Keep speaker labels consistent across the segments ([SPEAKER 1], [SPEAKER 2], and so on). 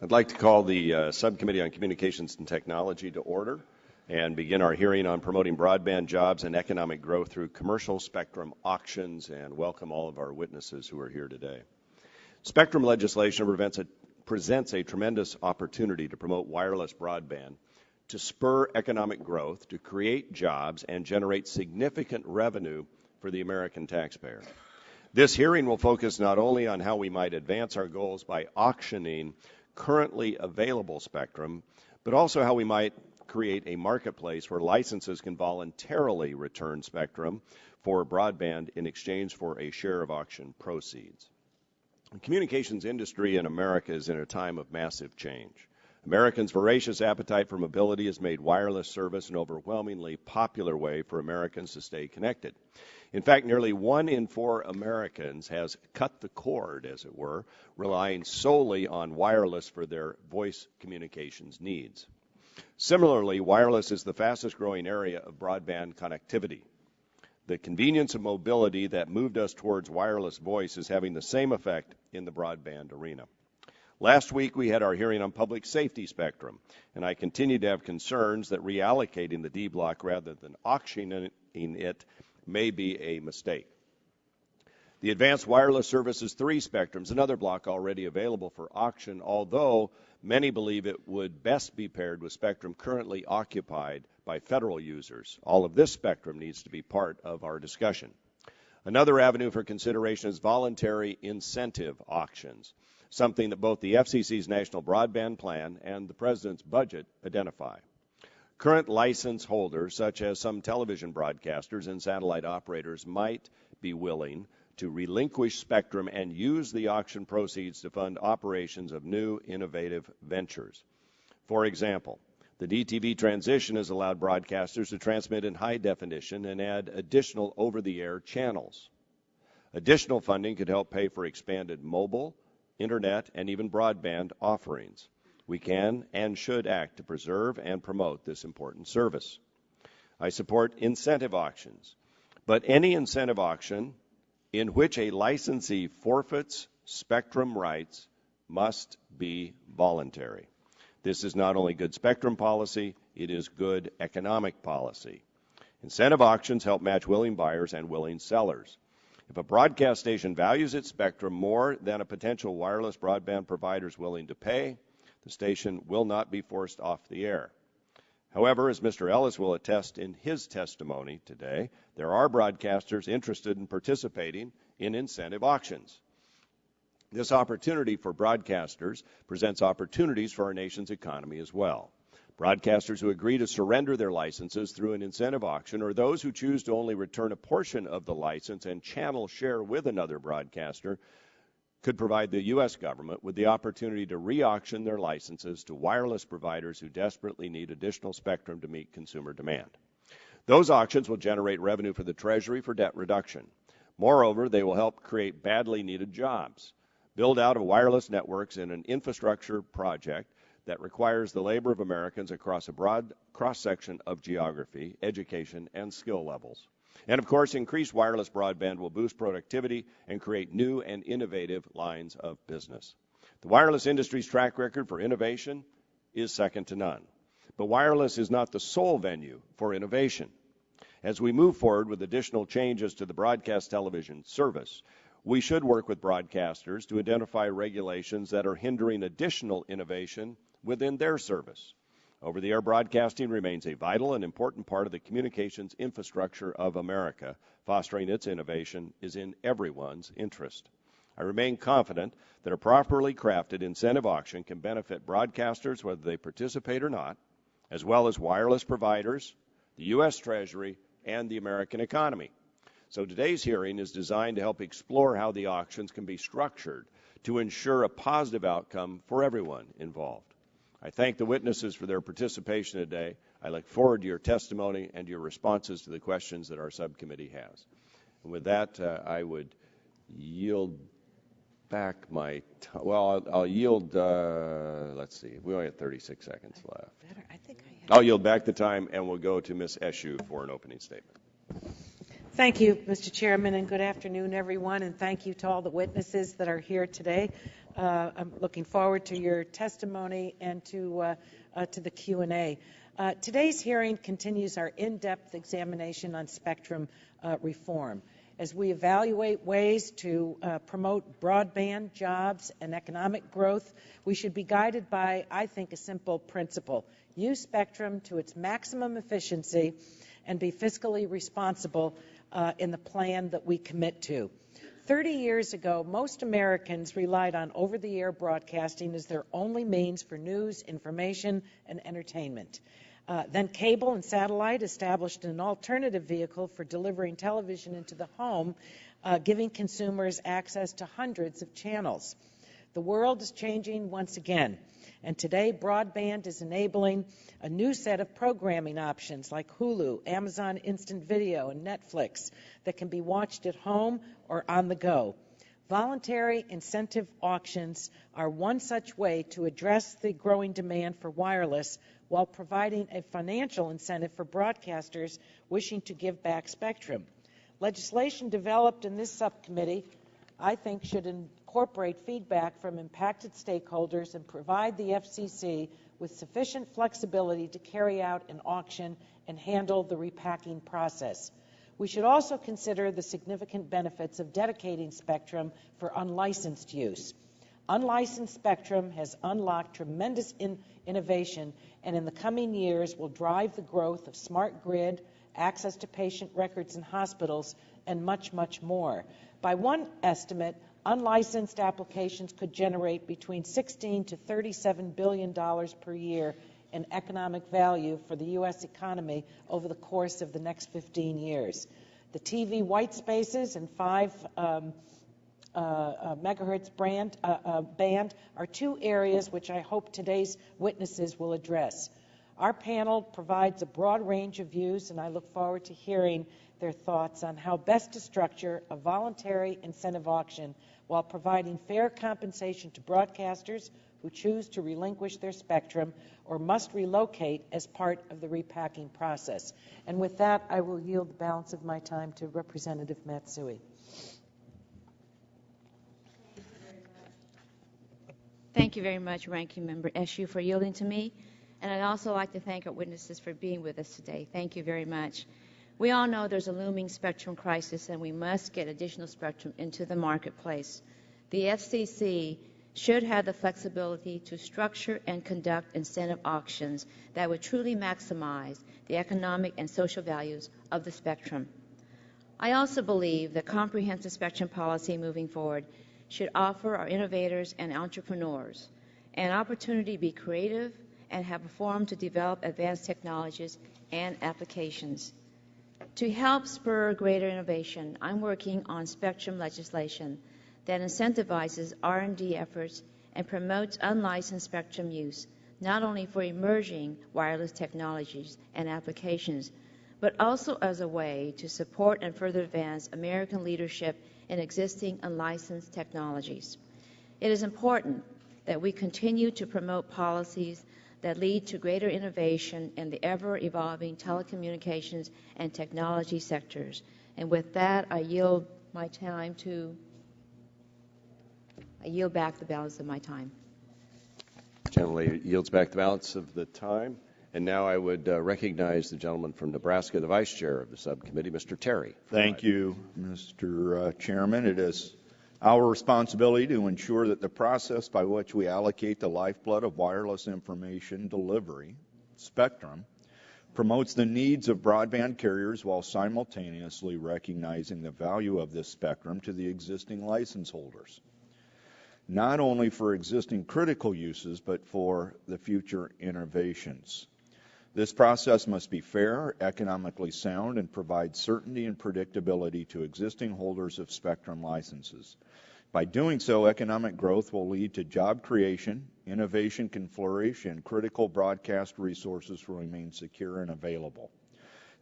[SPEAKER 1] I'd like to call the Subcommittee on Communications and Technology to order and begin our hearing on promoting broadband jobs and economic growth through commercial spectrum auctions, and welcome all of our witnesses who are here today. Spectrum legislation presents a tremendous opportunity to promote wireless broadband, to spur economic growth, to create jobs, and generate significant revenue for the American taxpayer. This hearing will focus not only on how we might advance our goals by auctioning currently available spectrum, but also how we might create a marketplace where licenses can voluntarily return spectrum for broadband in exchange for a share of auction proceeds. The communications industry in America is in a time of massive change. Americans' voracious appetite for mobility has made wireless service an overwhelmingly popular way for Americans to stay connected. In fact, nearly 1 in 4 Americans has cut the cord, as it were, relying solely on wireless for their voice communications needs. Similarly, wireless is the fastest growing area of broadband connectivity. The convenience of mobility that moved us towards wireless voice is having the same effect in the broadband arena. Last week, we had our hearing on public safety spectrum, and I continue to have concerns that reallocating the D block rather than auctioning it may be a mistake. The Advanced Wireless Services 3 spectrum is another block already available for auction, although many believe it would best be paired with spectrum currently occupied by federal users. All of this spectrum needs to be part of our discussion. Another avenue for consideration is voluntary incentive auctions, something that both the FCC's National Broadband Plan and the President's budget identify. Current license holders, such as some television broadcasters and satellite operators, might be willing to relinquish spectrum and use the auction proceeds to fund operations of new, innovative ventures. For example, the DTV transition has allowed broadcasters to transmit in high definition and add additional over-the-air channels. Additional funding could help pay for expanded mobile, internet, and even broadband offerings. We can and should act to preserve and promote this important service. I support incentive auctions, but any incentive auction in which a licensee forfeits spectrum rights must be voluntary. This is not only good spectrum policy, it is good economic policy. Incentive auctions help match willing buyers and willing sellers. If a broadcast station values its spectrum more than a potential wireless broadband provider is willing to pay, the station will not be forced off the air. However, as Mr. Ellis will attest in his testimony today, there are broadcasters interested in participating in incentive auctions. This opportunity for broadcasters presents opportunities for our nation's economy as well. Broadcasters who agree to surrender their licenses through an incentive auction, or those who choose to only return a portion of the license and channel share with another broadcaster, could provide the U.S. government with the opportunity to re-auction their licenses to wireless providers who desperately need additional spectrum to meet consumer demand. Those auctions will generate revenue for the Treasury for debt reduction. Moreover, they will help create badly needed jobs. Build out of wireless networks in an infrastructure project that requires the labor of Americans across a broad cross-section of geography, education, and skill levels. And of course, increased wireless broadband will boost productivity and create new and innovative lines of business. The wireless industry's track record for innovation is second to none. But wireless is not the sole venue for innovation. As we move forward with additional changes to the broadcast television service, we should work with broadcasters to identify regulations that are hindering additional innovation within their service. Over-the-air broadcasting remains a vital and important part of the communications infrastructure of America. Fostering its innovation is in everyone's interest. I remain confident that a properly crafted incentive auction can benefit broadcasters whether they participate or not, as well as wireless providers, the U.S. Treasury, and the American economy. So today's hearing is designed to help explore how the auctions can be structured to ensure a positive outcome for everyone involved. I thank the witnesses for their participation today. I look forward to your testimony and your responses to the questions that our subcommittee has. And with that, I would yield back my time. Well, I'll yield, let's see, we only have 36 seconds left. I'll yield back the time, and we'll go to Ms. Eshu for an opening statement.
[SPEAKER 2] Thank you, Mr. Chairman, and good afternoon, everyone, and thank you to all the witnesses that are here today. I'm looking forward to your testimony and to the Q&A. Today's hearing continues our in-depth examination on spectrum reform. As we evaluate ways to promote broadband, jobs, and economic growth, we should be guided by, I think, a simple principle. Use spectrum to its maximum efficiency and be fiscally responsible in the plan that we commit to. 30 years ago, most Americans relied on over-the-air broadcasting as their only means for news, information, and entertainment. Then cable and satellite established an alternative vehicle for delivering television into the home, giving consumers access to hundreds of channels. The world is changing once again, and today broadband is enabling a new set of programming options like Hulu, Amazon Instant Video, and Netflix that can be watched at home or on the go. Voluntary incentive auctions are one such way to address the growing demand for wireless while providing a financial incentive for broadcasters wishing to give back spectrum. Legislation developed in this subcommittee, I think, should incorporate feedback from impacted stakeholders and provide the FCC with sufficient flexibility to carry out an auction and handle the repacking process. We should also consider the significant benefits of dedicating spectrum for unlicensed use. Unlicensed spectrum has unlocked tremendous innovation, and in the coming years will drive the growth of smart grid, access to patient records in hospitals, and much, much more. By one estimate, unlicensed applications could generate between $16 to $37 billion per year in economic value for the U.S. economy over the course of the next 15 years. The TV white spaces and 5 megahertz band are two areas which I hope today's witnesses will address. Our panel provides a broad range of views, and I look forward to hearing their thoughts on how best to structure a voluntary incentive auction while providing fair compensation to broadcasters who choose to relinquish their spectrum or must relocate as part of the repacking process. And with that, I will yield the balance of my time to Representative Matsui.
[SPEAKER 3] Thank you very much, Ranking Member Eshoo, for yielding to me. And I'd also like to thank our witnesses for being with us today. Thank you very much. We all know there's a looming spectrum crisis, and we must get additional spectrum into the marketplace. The FCC should have the flexibility to structure and conduct incentive auctions that would truly maximize the economic and social values of the spectrum. I also believe that comprehensive spectrum policy moving forward should offer our innovators and entrepreneurs an opportunity to be creative and have a forum to develop advanced technologies and applications. To help spur greater innovation, I'm working on spectrum legislation that incentivizes R&D efforts and promotes unlicensed spectrum use, not only for emerging wireless technologies and applications, but also as a way to support and further advance American leadership in existing unlicensed technologies. It is important that we continue to promote policies that lead to greater innovation in the ever-evolving telecommunications and technology sectors. And with that, I yield back the balance of my time.
[SPEAKER 1] Gentlelady yields back the balance of the time. And now I would recognize the gentleman from Nebraska, the Vice Chair of the Subcommittee, Mr. Terry.
[SPEAKER 4] Thank you, Mr. Chairman. It is our responsibility to ensure that the process by which we allocate the lifeblood of wireless information delivery, spectrum, promotes the needs of broadband carriers while simultaneously recognizing the value of this spectrum to the existing license holders, not only for existing critical uses, but for the future innovations. This process must be fair, economically sound, and provide certainty and predictability to existing holders of spectrum licenses. By doing so, economic growth will lead to job creation, innovation can flourish, and critical broadcast resources will remain secure and available.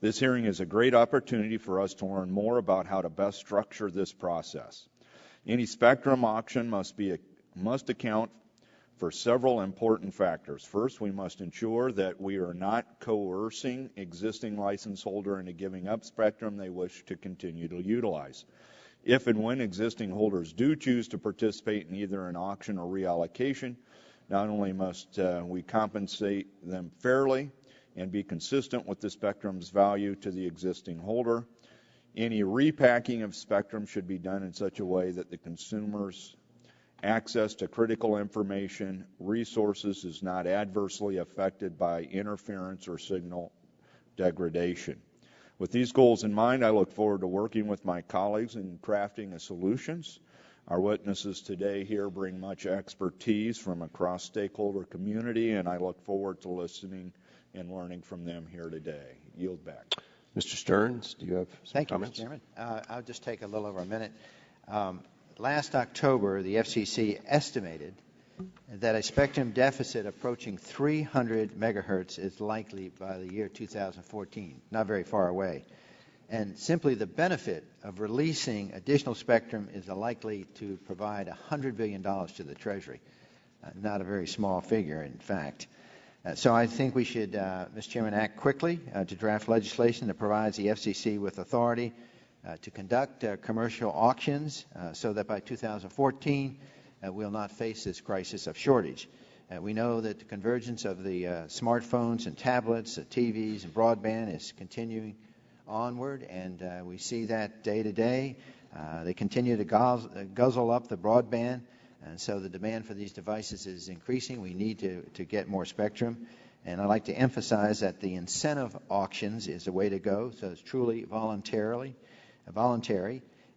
[SPEAKER 4] This hearing is a great opportunity for us to learn more about how to best structure this process. Any spectrum auction must account for several important factors. First, we must ensure that we are not coercing existing license holder into giving up spectrum they wish to continue to utilize. If and when existing holders do choose to participate in either an auction or reallocation, not only must we compensate them fairly and be consistent with the spectrum's value to the existing holder, any repacking of spectrum should be done in such a way that the consumer's access to critical information resources is not adversely affected by interference or signal degradation. With these goals in mind, I look forward to working with my colleagues in crafting the solutions. Our witnesses today here bring much expertise from a cross-stakeholder community, and I look forward to listening and learning from them here today. Yield back.
[SPEAKER 1] Mr. Stearns, do you have some comments?
[SPEAKER 5] Thank you, Mr. Chairman. I'll just take a little over a minute. Last October, the FCC estimated that a spectrum deficit approaching 300 megahertz is likely by the year 2014, not very far away. And simply the benefit of releasing additional spectrum is likely to provide $100 billion to the Treasury. Not a very small figure, in fact. So I think we should, Mr. Chairman, act quickly to draft legislation that provides the FCC with authority to conduct commercial auctions so that by 2014 we'll not face this crisis of shortage. We know that the convergence of the smartphones and tablets, TVs and broadband is continuing onward, and we see that day to day. They continue to guzzle up the broadband, and so the demand for these devices is increasing. We need to get more spectrum, and I'd like to emphasize that the incentive auctions is the way to go, so it's truly voluntary.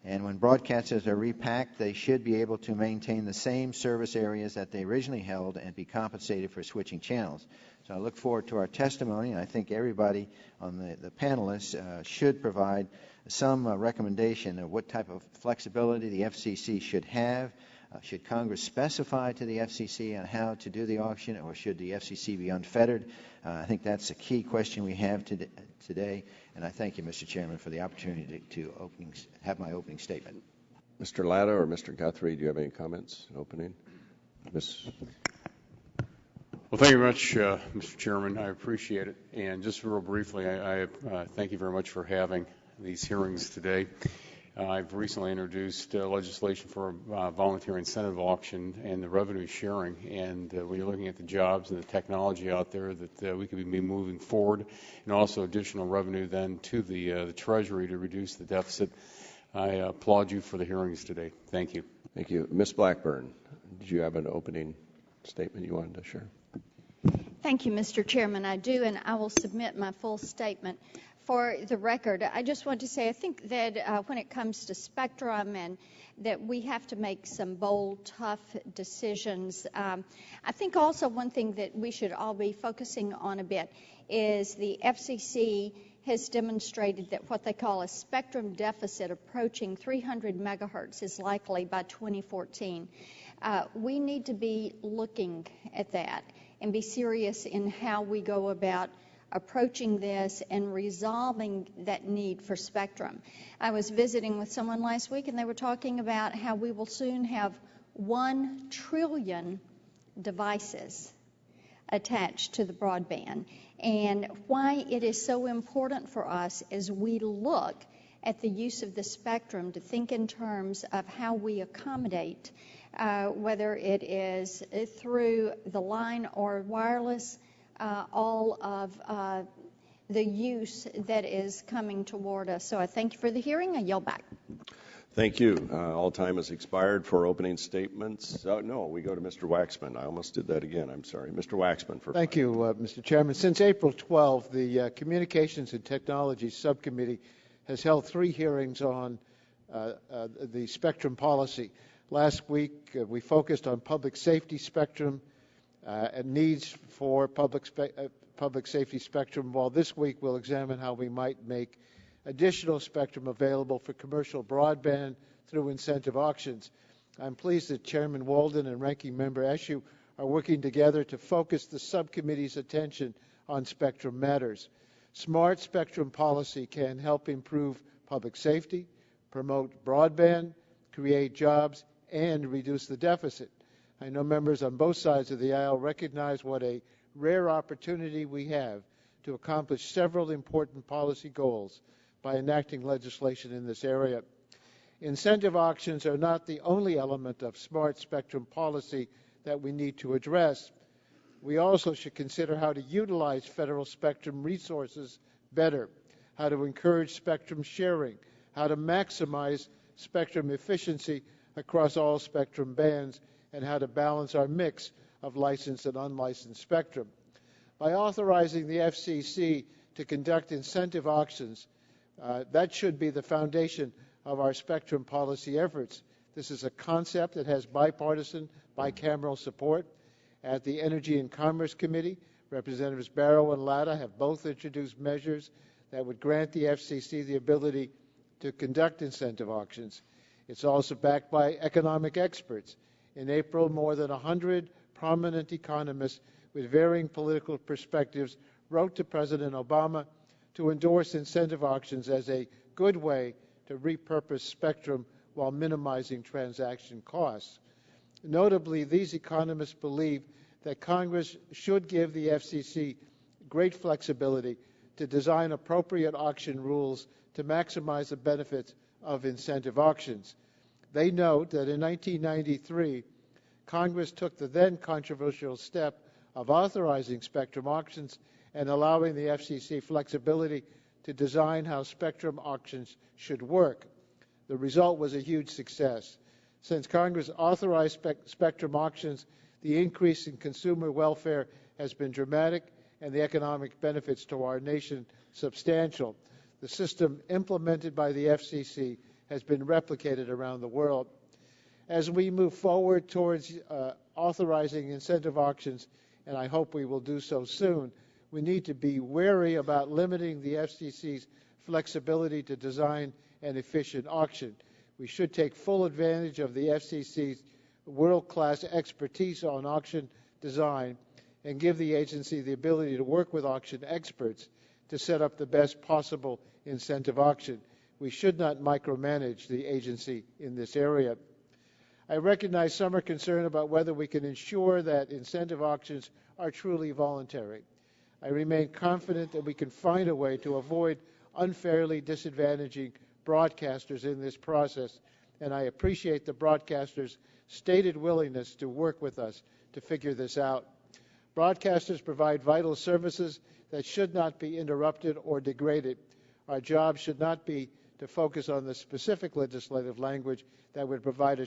[SPEAKER 5] And when broadcasters are repacked, they should be able to maintain the same service areas that they originally held and be compensated for switching channels. So I look forward to our testimony, and I think everybody on the panelists should provide some recommendation of what type of flexibility the FCC should have. Should Congress specify to the FCC on how to do the auction, or should the FCC be unfettered? I think that's a key question we have today, and I thank you, Mr. Chairman, for the opportunity to have my opening statement.
[SPEAKER 1] Mr. Latta or Mr. Guthrie, do you have any comments in opening?
[SPEAKER 6] Well, thank you very much, Mr. Chairman. I appreciate it. And just real briefly, I thank you very much for having these hearings today. I've recently introduced legislation for a volunteer incentive auction and the revenue sharing. And when you're looking at the jobs and the technology out there, that we could be moving forward, and also additional revenue then to the Treasury to reduce the deficit. I applaud you for the hearings today. Thank you.
[SPEAKER 1] Thank you. Ms. Blackburn, did you have an opening statement you wanted to share?
[SPEAKER 7] Thank you, Mr. Chairman. I do, and I will submit my full statement. For the record, I just want to say I think that when it comes to spectrum and that we have to make some bold, tough decisions. I think also one thing that we should all be focusing on a bit is the FCC has demonstrated that what they call a spectrum deficit approaching 300 megahertz is likely by 2014. We need to be looking at that and be serious in how we go about approaching this and resolving that need for spectrum. I was visiting with someone last week, and they were talking about how we will soon have 1 trillion devices attached to the broadband, and why it is so important for us as we look at the use of the spectrum to think in terms of how we accommodate, whether it is through the line or wireless, all of the use that is coming toward us. So I thank you for the hearing. I yield back.
[SPEAKER 1] Thank you. All time has expired for opening statements. No, we go to Mr. Waxman. I almost did that again. I'm sorry. Mr. Waxman.
[SPEAKER 8] Thank you, Mr. Chairman. Since April 12, the Communications and Technology Subcommittee has held 3 hearings on the spectrum policy. Last week, we focused on public safety spectrum and needs for public safety spectrum, while this week we'll examine how we might make additional spectrum available for commercial broadband through incentive auctions. I'm pleased that Chairman Walden and Ranking Member Eshoo are working together to focus the subcommittee's attention on spectrum matters. Smart spectrum policy can help improve public safety, promote broadband, create jobs, and reduce the deficit. I know members on both sides of the aisle recognize what a rare opportunity we have to accomplish several important policy goals by enacting legislation in this area. Incentive auctions are not the only element of smart spectrum policy that we need to address. We also should consider how to utilize federal spectrum resources better, how to encourage spectrum sharing, how to maximize spectrum efficiency across all spectrum bands, and how to balance our mix of licensed and unlicensed spectrum. By authorizing the FCC to conduct incentive auctions, that should be the foundation of our spectrum policy efforts. This is a concept that has bipartisan, bicameral support. At the Energy and Commerce Committee, Representatives Barrow and Latta have both introduced measures that would grant the FCC the ability to conduct incentive auctions. It's also backed by economic experts. In April, more than 100 prominent economists with varying political perspectives wrote to President Obama to endorse incentive auctions as a good way to repurpose spectrum while minimizing transaction costs. Notably, these economists believe that Congress should give the FCC great flexibility to design appropriate auction rules to maximize the benefits of incentive auctions. They note that in 1993, Congress took the then controversial step of authorizing spectrum auctions and allowing the FCC flexibility to design how spectrum auctions should work. The result was a huge success. Since Congress authorized spectrum auctions, the increase in consumer welfare has been dramatic and the economic benefits to our nation substantial. The system implemented by the FCC has been replicated around the world. As we move forward towards authorizing incentive auctions, and I hope we will do so soon, we need to be wary about limiting the FCC's flexibility to design an efficient auction. We should take full advantage of the FCC's world-class expertise on auction design and give the agency the ability to work with auction experts to set up the best possible incentive auction. We should not micromanage the agency in this area. I recognize some are concerned about whether we can ensure that incentive auctions are truly voluntary. I remain confident that we can find a way to avoid unfairly disadvantaging broadcasters in this process, and I appreciate the broadcasters' stated willingness to work with us to figure this out. Broadcasters provide vital services that should not be interrupted or degraded. Our job should not be to focus on the specific legislative language that would provide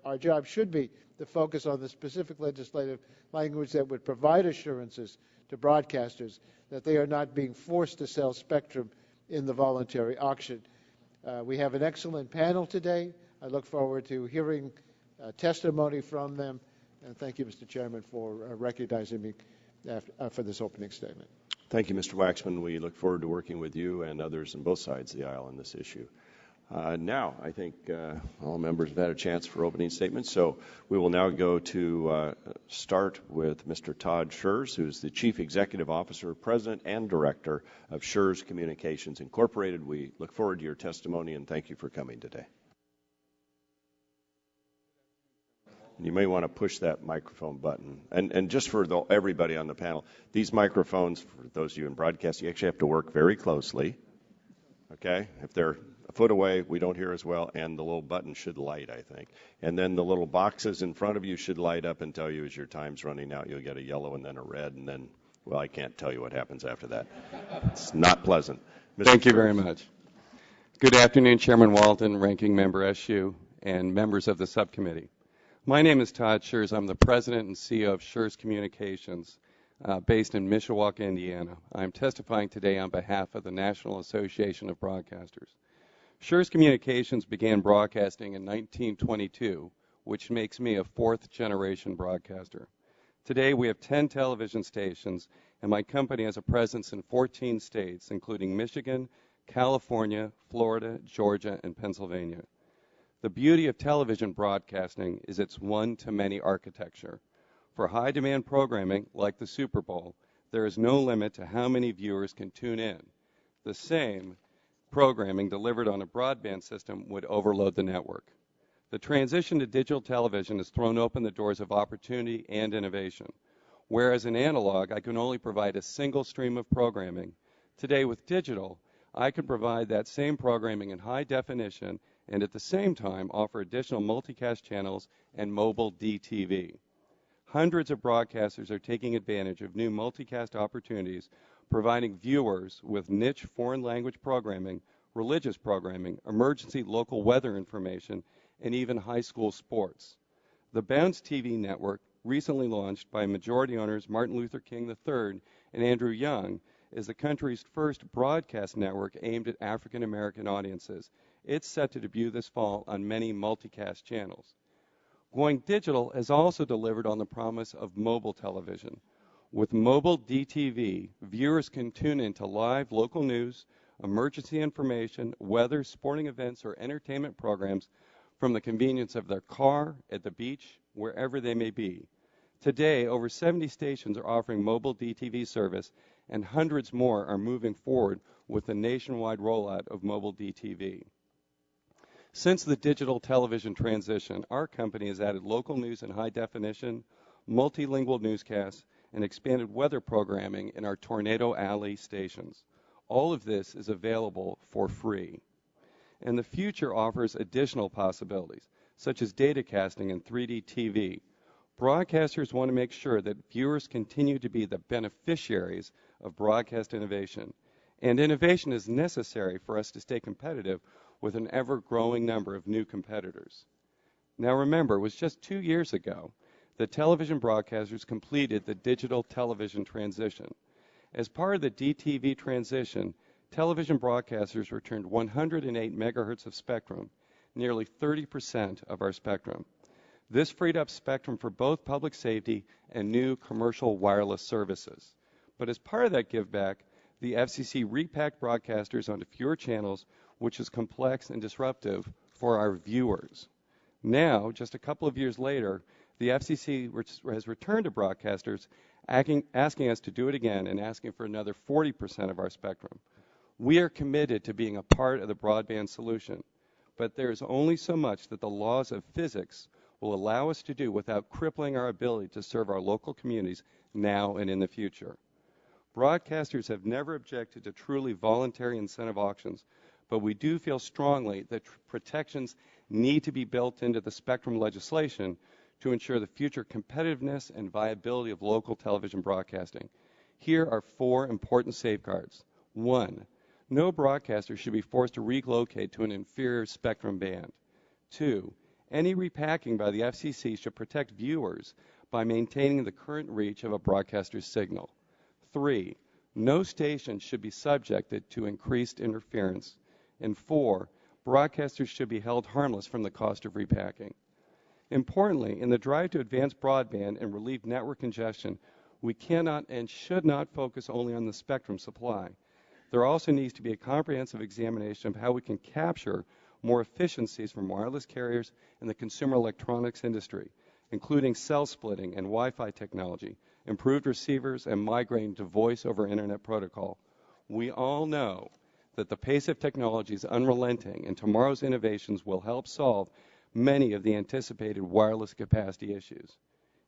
[SPEAKER 8] our job should be to focus on the specific legislative language that would provide assurances to broadcasters that they are not being forced to sell spectrum in the voluntary auction. We have an excellent panel today. I look forward to hearing testimony from them. And thank you, Mr. Chairman, for recognizing me for this opening statement.
[SPEAKER 1] Thank you, Mr. Waxman. We look forward to working with you and others on both sides of the aisle on this issue. Now, I think all members have had a chance for opening statements, so we will now go to start with Mr. Todd Schurz, who's the Chief Executive Officer, President, and Director of Schurz Communications Incorporated. We look forward to your testimony, and thank you for coming today. You may want to push that microphone button. And just for everybody on the panel, these microphones, for those of you in broadcast, you actually have to work very closely. Okay? If they're a foot away, we don't hear as well, and the little button should light, I think. And then the little boxes in front of you should light up and tell you as your time's running out. You'll get a yellow and then a red, and then, well, I can't tell you what happens after that. It's not pleasant.
[SPEAKER 9] Thank you very much. Good afternoon, Chairman Walton, Ranking Member Eshoo, and members of the subcommittee. My name is Todd Schurz. I'm the President and CEO of Schurz Communications, based in Mishawaka, Indiana. I'm testifying today on behalf of the National Association of Broadcasters. Schurz Communications began broadcasting in 1922, which makes me a fourth-generation broadcaster. Today, we have 10 television stations, and my company has a presence in 14 states, including Michigan, California, Florida, Georgia, and Pennsylvania. The beauty of television broadcasting is its one-to-many architecture. For high-demand programming, like the Super Bowl, there is no limit to how many viewers can tune in. The same programming delivered on a broadband system would overload the network. The transition to digital television has thrown open the doors of opportunity and innovation. Whereas in analog, I can only provide a single stream of programming, today with digital, I can provide that same programming in high definition and at the same time offer additional multicast channels and mobile DTV. Hundreds of broadcasters are taking advantage of new multicast opportunities, providing viewers with niche foreign language programming, religious programming, emergency local weather information, and even high school sports. The Bounce TV network, recently launched by majority owners Martin Luther King III and Andrew Young, is the country's first broadcast network aimed at African American audiences. It's set to debut this fall on many multicast channels. Going digital has also delivered on the promise of mobile television. With mobile DTV, viewers can tune into live local news, emergency information, weather, sporting events, or entertainment programs from the convenience of their car, at the beach, wherever they may be. Today, over 70 stations are offering mobile DTV service, and hundreds more are moving forward with the nationwide rollout of mobile DTV. Since the digital television transition, our company has added local news in high definition, multilingual newscasts, and expanded weather programming in our Tornado Alley stations. All of this is available for free. And the future offers additional possibilities, such as datacasting and 3D TV. Broadcasters want to make sure that viewers continue to be the beneficiaries of broadcast innovation. And innovation is necessary for us to stay competitive with an ever-growing number of new competitors. Now remember, it was just 2 years ago that television broadcasters completed the digital television transition. As part of the DTV transition, television broadcasters returned 108 megahertz of spectrum, nearly 30% of our spectrum. This freed up spectrum for both public safety and new commercial wireless services. But as part of that give back, the FCC repacked broadcasters onto fewer channels, which is complex and disruptive for our viewers. Now, just a couple of years later, the FCC has returned to broadcasters, asking us to do it again and asking for another 40% of our spectrum. We are committed to being a part of the broadband solution, but there is only so much that the laws of physics will allow us to do without crippling our ability to serve our local communities now and in the future. Broadcasters have never objected to truly voluntary incentive auctions, but we do feel strongly that protections need to be built into the spectrum legislation to ensure the future competitiveness and viability of local television broadcasting. Here are 4 important safeguards. 1, no broadcaster should be forced to relocate to an inferior spectrum band. 2, any repacking by the FCC should protect viewers by maintaining the current reach of a broadcaster's signal. 3, no station should be subjected to increased interference. And 4, broadcasters should be held harmless from the cost of repacking. Importantly, in the drive to advance broadband and relieve network congestion, we cannot and should not focus only on the spectrum supply. There also needs to be a comprehensive examination of how we can capture more efficiencies from wireless carriers and the consumer electronics industry, including cell splitting and Wi-Fi technology, improved receivers, and migrating to voice over internet protocol. We all know that the pace of technology is unrelenting, and tomorrow's innovations will help solve many of the anticipated wireless capacity issues.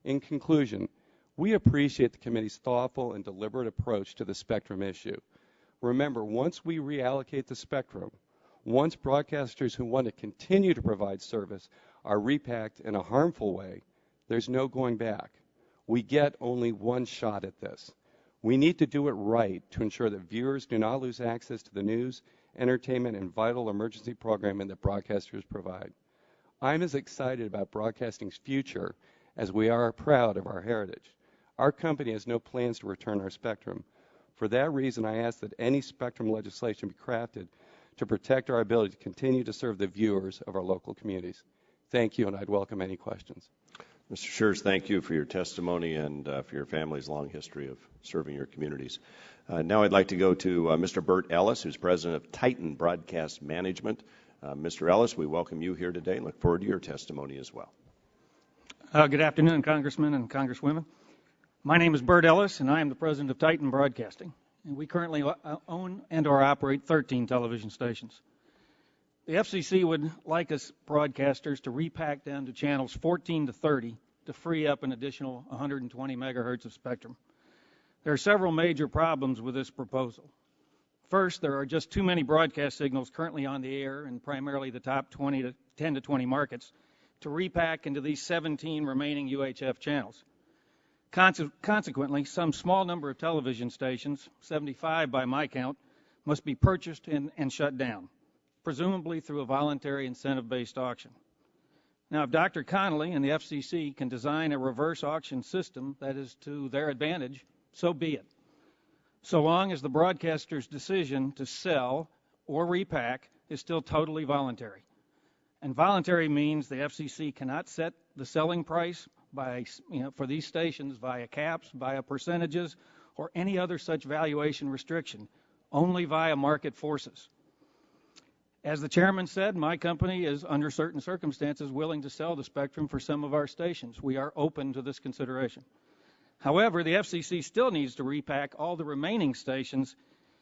[SPEAKER 9] In conclusion, we appreciate the committee's thoughtful and deliberate approach to the spectrum issue. Remember, once we reallocate the spectrum, once broadcasters who want to continue to provide service are repacked in a harmful way, there's no going back. We get only one shot at this. We need to do it right to ensure that viewers do not lose access to the news, entertainment, and vital emergency programming that broadcasters provide. I'm as excited about broadcasting's future as we are proud of our heritage. Our company has no plans to return our spectrum. For that reason, I ask that any spectrum legislation be crafted to protect our ability to continue to serve the viewers of our local communities. Thank you, and I'd welcome any questions.
[SPEAKER 1] Mr. Schurz, thank you for your testimony and for your family's long history of serving your communities. Now I'd like to go to Mr. Bert Ellis, who's president of Titan Broadcast Management. Mr. Ellis, we welcome you here today and look forward to your testimony as well.
[SPEAKER 10] Good afternoon, Congressmen and Congresswomen. My name is Bert Ellis, and I am the president of Titan Broadcasting. And we currently own and or operate 13 television stations. The FCC would like us broadcasters to repack down to channels 14 to 30 to free up an additional 120 megahertz of spectrum. There are several major problems with this proposal. First, there are just too many broadcast signals currently on the air in primarily the top 10 to 20 markets to repack into these 17 remaining UHF channels. Consequently, some small number of television stations, 75 by my count, must be purchased and shut down, presumably through a voluntary incentive-based auction. Now, if Dr. Connolly and the FCC can design a reverse auction system that is to their advantage, so be it, so long as the broadcaster's decision to sell or repack is still totally voluntary. And voluntary means the FCC cannot set the selling price for these stations via caps, via percentages, or any other such valuation restriction, only via market forces. As the chairman said, my company is, under certain circumstances, willing to sell the spectrum for some of our stations. We are open to this consideration. However, the FCC still needs to repack all the remaining stations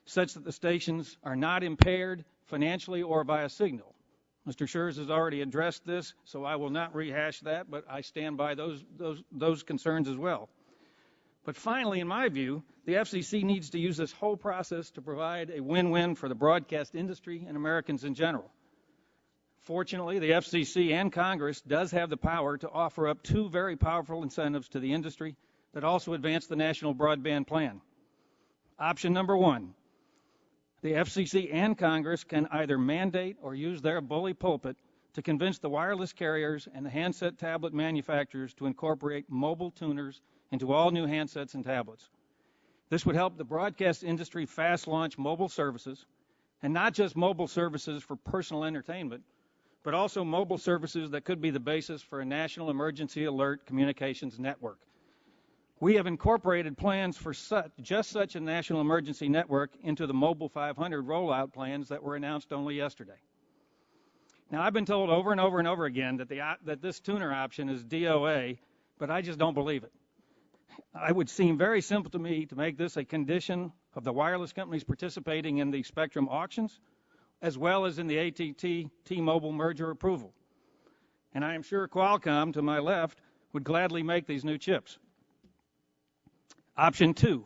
[SPEAKER 10] such that the stations are not impaired financially or via signal. Mr. Schurz has already addressed this, so I will not rehash that, but I stand by those concerns as well. But finally, in my view, the FCC needs to use this whole process to provide a win-win for the broadcast industry and Americans in general. Fortunately, the FCC and Congress does have the power to offer up two very powerful incentives to the industry that also advance the National Broadband Plan. Option number one, the FCC and Congress can either mandate or use their bully pulpit to convince the wireless carriers and the handset tablet manufacturers to incorporate mobile tuners into all new handsets and tablets. This would help the broadcast industry fast launch mobile services, and not just mobile services for personal entertainment, but also mobile services that could be the basis for a national emergency alert communications network. We have incorporated plans for just such a national emergency network into the Mobile 500 rollout plans that were announced only yesterday. Now, I've been told over and over and over again that this tuner option is DOA, but I just don't believe it. It would seem very simple to me to make this a condition of the wireless companies participating in the spectrum auctions, as well as in the AT&T-T-Mobile merger approval. And I am sure Qualcomm, to my left, would gladly make these new chips. Option two,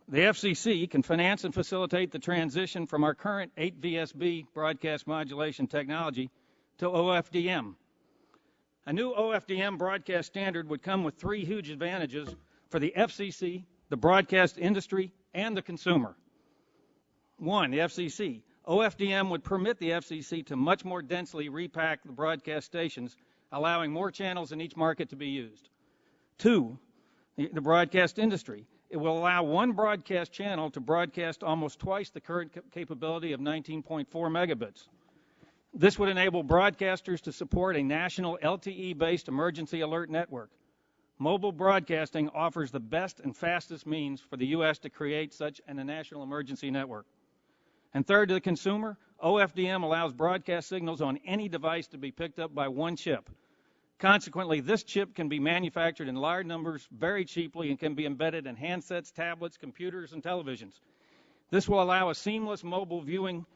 [SPEAKER 10] the FCC can finance and facilitate the transition from our current 8 VSB broadcast modulation technology to OFDM. A new OFDM broadcast standard would come with three huge advantages for the FCC, the broadcast industry, and the consumer. One, the FCC. OFDM would permit the FCC to much more densely repack the broadcast stations, allowing more channels in each market to be used. Two, the broadcast industry. It will allow one broadcast channel to broadcast almost twice the current capability of 19.4 megabits. This would enable broadcasters to support a national LTE-based emergency alert network. Mobile broadcasting offers the best and fastest means for the U.S. to create such a national emergency network. And third, to the consumer, OFDM allows broadcast signals on any device to be picked up by one chip. Consequently, this chip can be manufactured in large numbers very cheaply and can be embedded in handsets, tablets, computers, and televisions. This will allow a seamless mobile viewing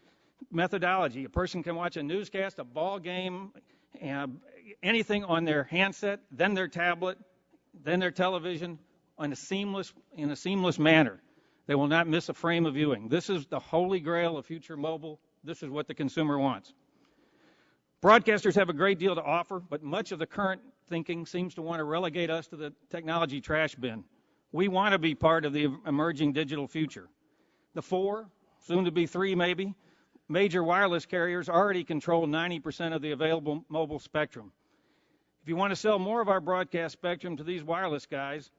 [SPEAKER 10] methodology. A person can watch a newscast, a ball game, anything on their handset, then their tablet, then their television in a seamless manner. They will not miss a frame of viewing. This is the holy grail of future mobile. This is what the consumer wants. Broadcasters have a great deal to offer, but much of the current thinking seems to want to relegate us to the technology trash bin. We want to be part of the emerging digital future. The 4, soon to be 3 maybe, major wireless carriers already control 90% of the available mobile spectrum. If you want to sell more of our broadcast spectrum to these wireless guys,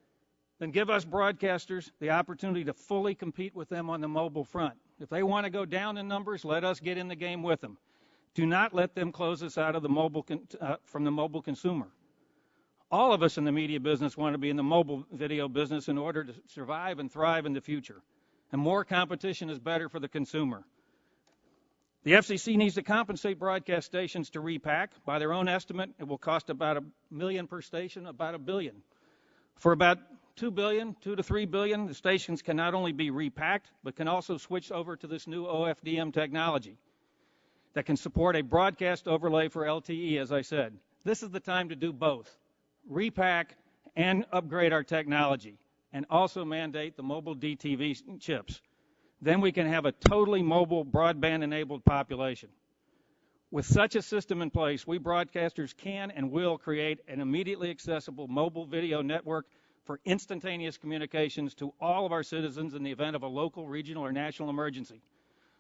[SPEAKER 10] then give us broadcasters the opportunity to fully compete with them on the mobile front. If they want to go down in numbers, let us get in the game with them. Do not let them close us out of the from the mobile consumer. All of us in the media business want to be in the mobile video business in order to survive and thrive in the future. And more competition is better for the consumer. The FCC needs to compensate broadcast stations to repack. By their own estimate, it will cost about $1 million per station, about $1 billion. For about $2 to $3 billion, the stations can not only be repacked, but can also switch over to this new OFDM technology that can support a broadcast overlay for LTE, as I said. This is the time to do both, repack and upgrade our technology, and also mandate the mobile DTV chips. Then we can have a totally mobile, broadband-enabled population. With such a system in place, we broadcasters can and will create an immediately accessible mobile video network for instantaneous communications to all of our citizens in the event of a local, regional, or national emergency.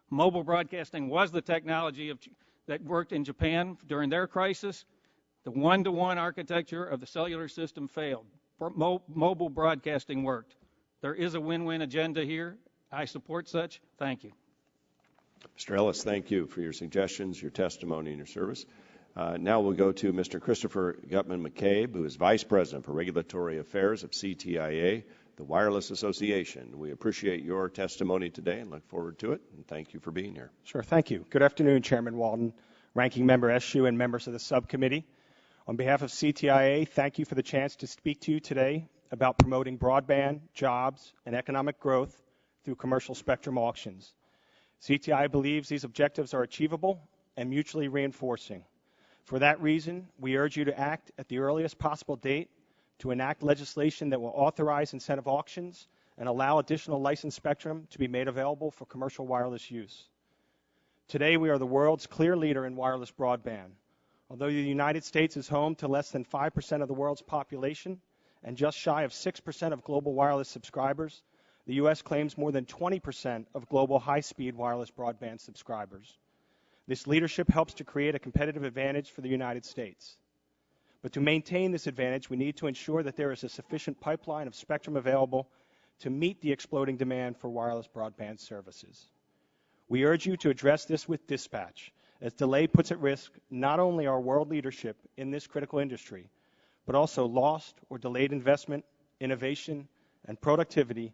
[SPEAKER 10] Mobile broadcasting was the technology that worked in Japan during their crisis. The one-to-one architecture of the cellular system failed. Mobile broadcasting worked. There is a win-win agenda here. I support such. Thank you.
[SPEAKER 1] Mr. Ellis, thank you for your suggestions, your testimony, and your service. Now we'll go to Mr. Christopher Gutman McCabe, who is Vice President for Regulatory Affairs of CTIA, the Wireless Association. We appreciate your testimony today and look forward to it, and thank you for being here.
[SPEAKER 11] Sure, thank you. Good afternoon, Chairman Walton, Ranking Member Eshoo, and members of the subcommittee. On behalf of CTIA, thank you for the chance to speak to you today about promoting broadband, jobs, and economic growth through commercial spectrum auctions. CTI believes these objectives are achievable and mutually reinforcing. For that reason, we urge you to act at the earliest possible date to enact legislation that will authorize incentive auctions and allow additional licensed spectrum to be made available for commercial wireless use. Today, we are the world's clear leader in wireless broadband. Although the United States is home to less than 5% of the world's population and just shy of 6% of global wireless subscribers, the U.S. claims more than 20% of global high-speed wireless broadband subscribers. This leadership helps to create a competitive advantage for the United States. But to maintain this advantage, we need to ensure that there is a sufficient pipeline of spectrum available to meet the exploding demand for wireless broadband services. We urge you to address this with dispatch, as delay puts at risk not only our world leadership in this critical industry, but also lost or delayed investment, innovation, and productivity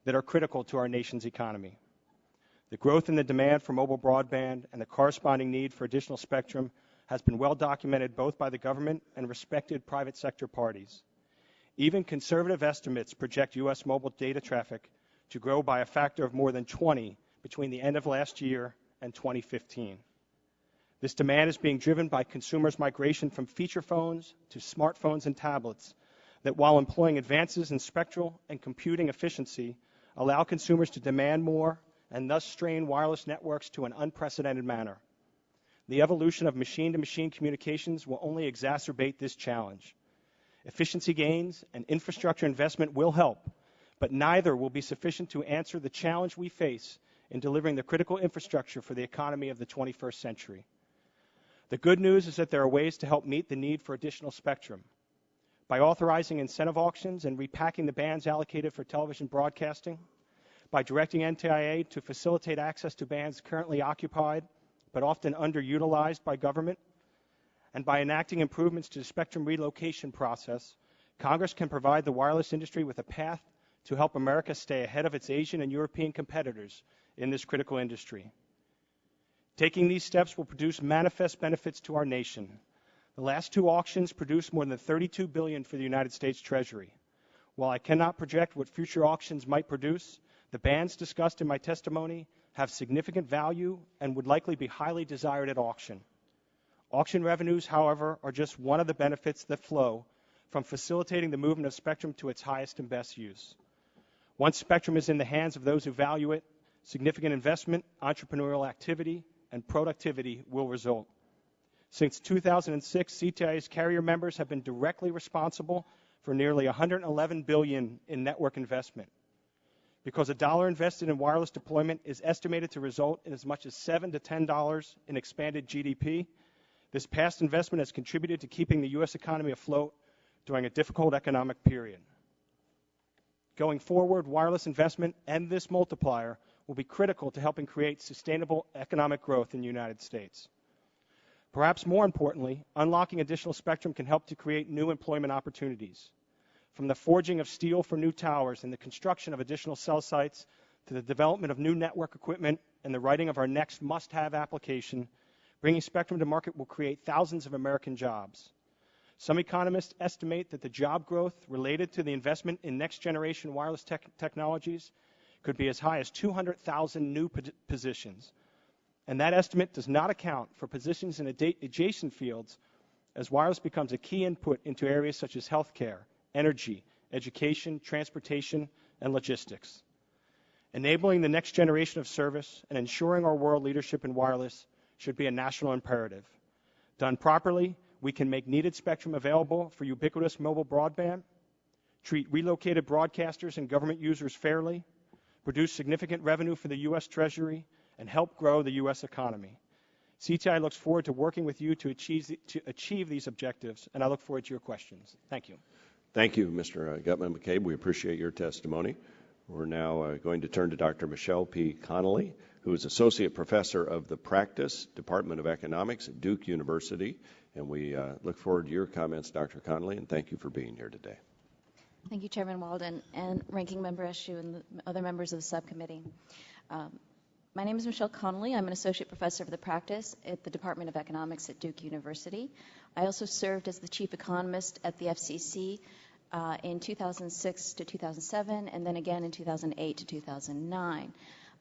[SPEAKER 11] that are critical to our nation's economy. The growth in the demand for mobile broadband and the corresponding need for additional spectrum has been well documented both by the government and respected private sector parties. Even conservative estimates project U.S. mobile data traffic to grow by a factor of more than 20 between the end of last year and 2015. This demand is being driven by consumers' migration from feature phones to smartphones and tablets that, while employing advances in spectral and computing efficiency, allow consumers to demand more and thus strain wireless networks to an unprecedented manner. The evolution of machine-to-machine communications will only exacerbate this challenge. Efficiency gains and infrastructure investment will help, but neither will be sufficient to answer the challenge we face in delivering the critical infrastructure for the economy of the 21st century. The good news is that there are ways to help meet the need for additional spectrum. By authorizing incentive auctions and repacking the bands allocated for television broadcasting, by directing NTIA to facilitate access to bands currently occupied but often underutilized by government, and by enacting improvements to the spectrum relocation process, Congress can provide the wireless industry with a path to help America stay ahead of its Asian and European competitors in this critical industry. Taking these steps will produce manifest benefits to our nation. The last two auctions produced more than $32 billion for the United States Treasury. While I cannot project what future auctions might produce, the bands discussed in my testimony have significant value and would likely be highly desired at auction. Auction revenues, however, are just one of the benefits that flow from facilitating the movement of spectrum to its highest and best use. Once spectrum is in the hands of those who value it, significant investment, entrepreneurial activity, and productivity will result. Since 2006, CTIA's carrier members have been directly responsible for nearly $111 billion in network investment. Because a dollar invested in wireless deployment is estimated to result in as much as $7 to $10 in expanded GDP, this past investment has contributed to keeping the U.S. economy afloat during a difficult economic period. Going forward, wireless investment and this multiplier will be critical to helping create sustainable economic growth in the United States. Perhaps more importantly, unlocking additional spectrum can help to create new employment opportunities. From the forging of steel for new towers and the construction of additional cell sites to the development of new network equipment and the writing of our next must-have application, bringing spectrum to market will create thousands of American jobs. Some economists estimate that the job growth related to the investment in next-generation wireless technologies could be as high as 200,000 new positions. And that estimate does not account for positions in adjacent fields as wireless becomes a key input into areas such as healthcare, energy, education, transportation, and logistics. Enabling the next generation of service and ensuring our world leadership in wireless should be a national imperative. Done properly, we can make needed spectrum available for ubiquitous mobile broadband, treat relocated broadcasters and government users fairly, produce significant revenue for the U.S. Treasury, and help grow the U.S. economy. CTI looks forward to working with you to achieve these objectives, and I look forward to your questions. Thank you.
[SPEAKER 1] Thank you, Mr. Gutman-McCabe. We appreciate your testimony. We're now going to turn to Dr. Michelle P. Connolly, who is Associate Professor of the Practice, Department of Economics at Duke University. And we look forward to your comments, Dr. Connolly, and thank you for being here today.
[SPEAKER 12] Thank you, Chairman Walden and Ranking Member Eshoo and the other members of the subcommittee. My name is Michelle Connolly. I'm an Associate Professor of the Practice at the Department of Economics at Duke University. I also served as the Chief Economist at the FCC in 2006 to 2007, and then again in 2008 to 2009.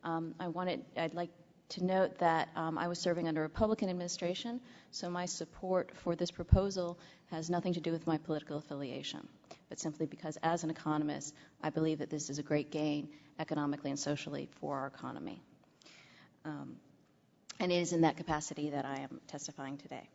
[SPEAKER 12] I'd like to note that I was serving under a Republican administration, so my support for this proposal has nothing to do with my political affiliation, but simply because as an economist, I believe that this is a great gain economically and socially for our economy. And it is in that capacity that I am testifying today.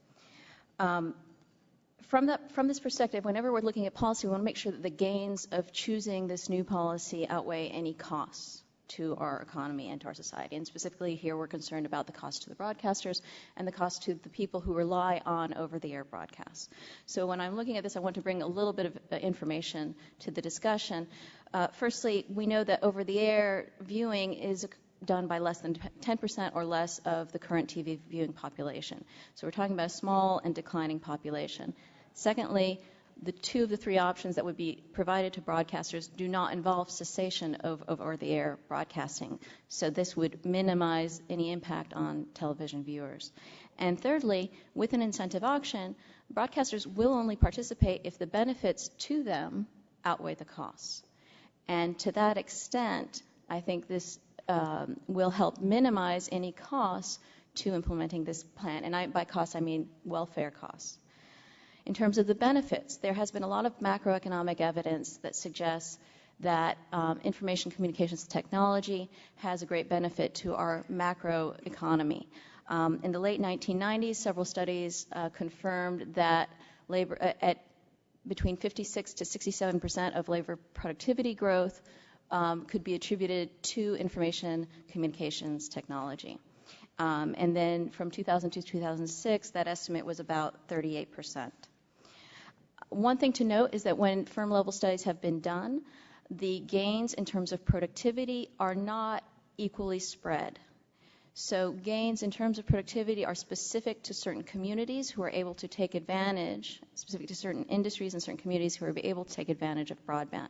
[SPEAKER 12] From this perspective, whenever we're looking at policy, we want to make sure that the gains of choosing this new policy outweigh any costs to our economy and to our society. And specifically here, we're concerned about the cost to the broadcasters and the cost to the people who rely on over-the-air broadcasts. So when I'm looking at this, I want to bring a little bit of information to the discussion. Firstly, we know that over-the-air viewing is done by less than 10% or less of the current TV viewing population. So we're talking about a small and declining population. Secondly, the two of the three options that would be provided to broadcasters do not involve cessation of over-the-air broadcasting. So this would minimize any impact on television viewers. And thirdly, with an incentive auction, broadcasters will only participate if the benefits to them outweigh the costs. And to that extent, I think this will help minimize any costs to implementing this plan. And by costs, I mean welfare costs. In terms of the benefits, there has been a lot of macroeconomic evidence that suggests that information communications technology has a great benefit to our macro economy. In the late 1990s, several studies confirmed that labor at between 56 to 67% of labor productivity growth could be attributed to information communications technology. And then from 2000 to 2006, that estimate was about 38%. One thing to note is that when firm-level studies have been done, the gains in terms of productivity are not equally spread. So gains in terms of productivity are specific to certain communities who are able to take advantage, specific to certain industries and certain communities who are able to take advantage of broadband.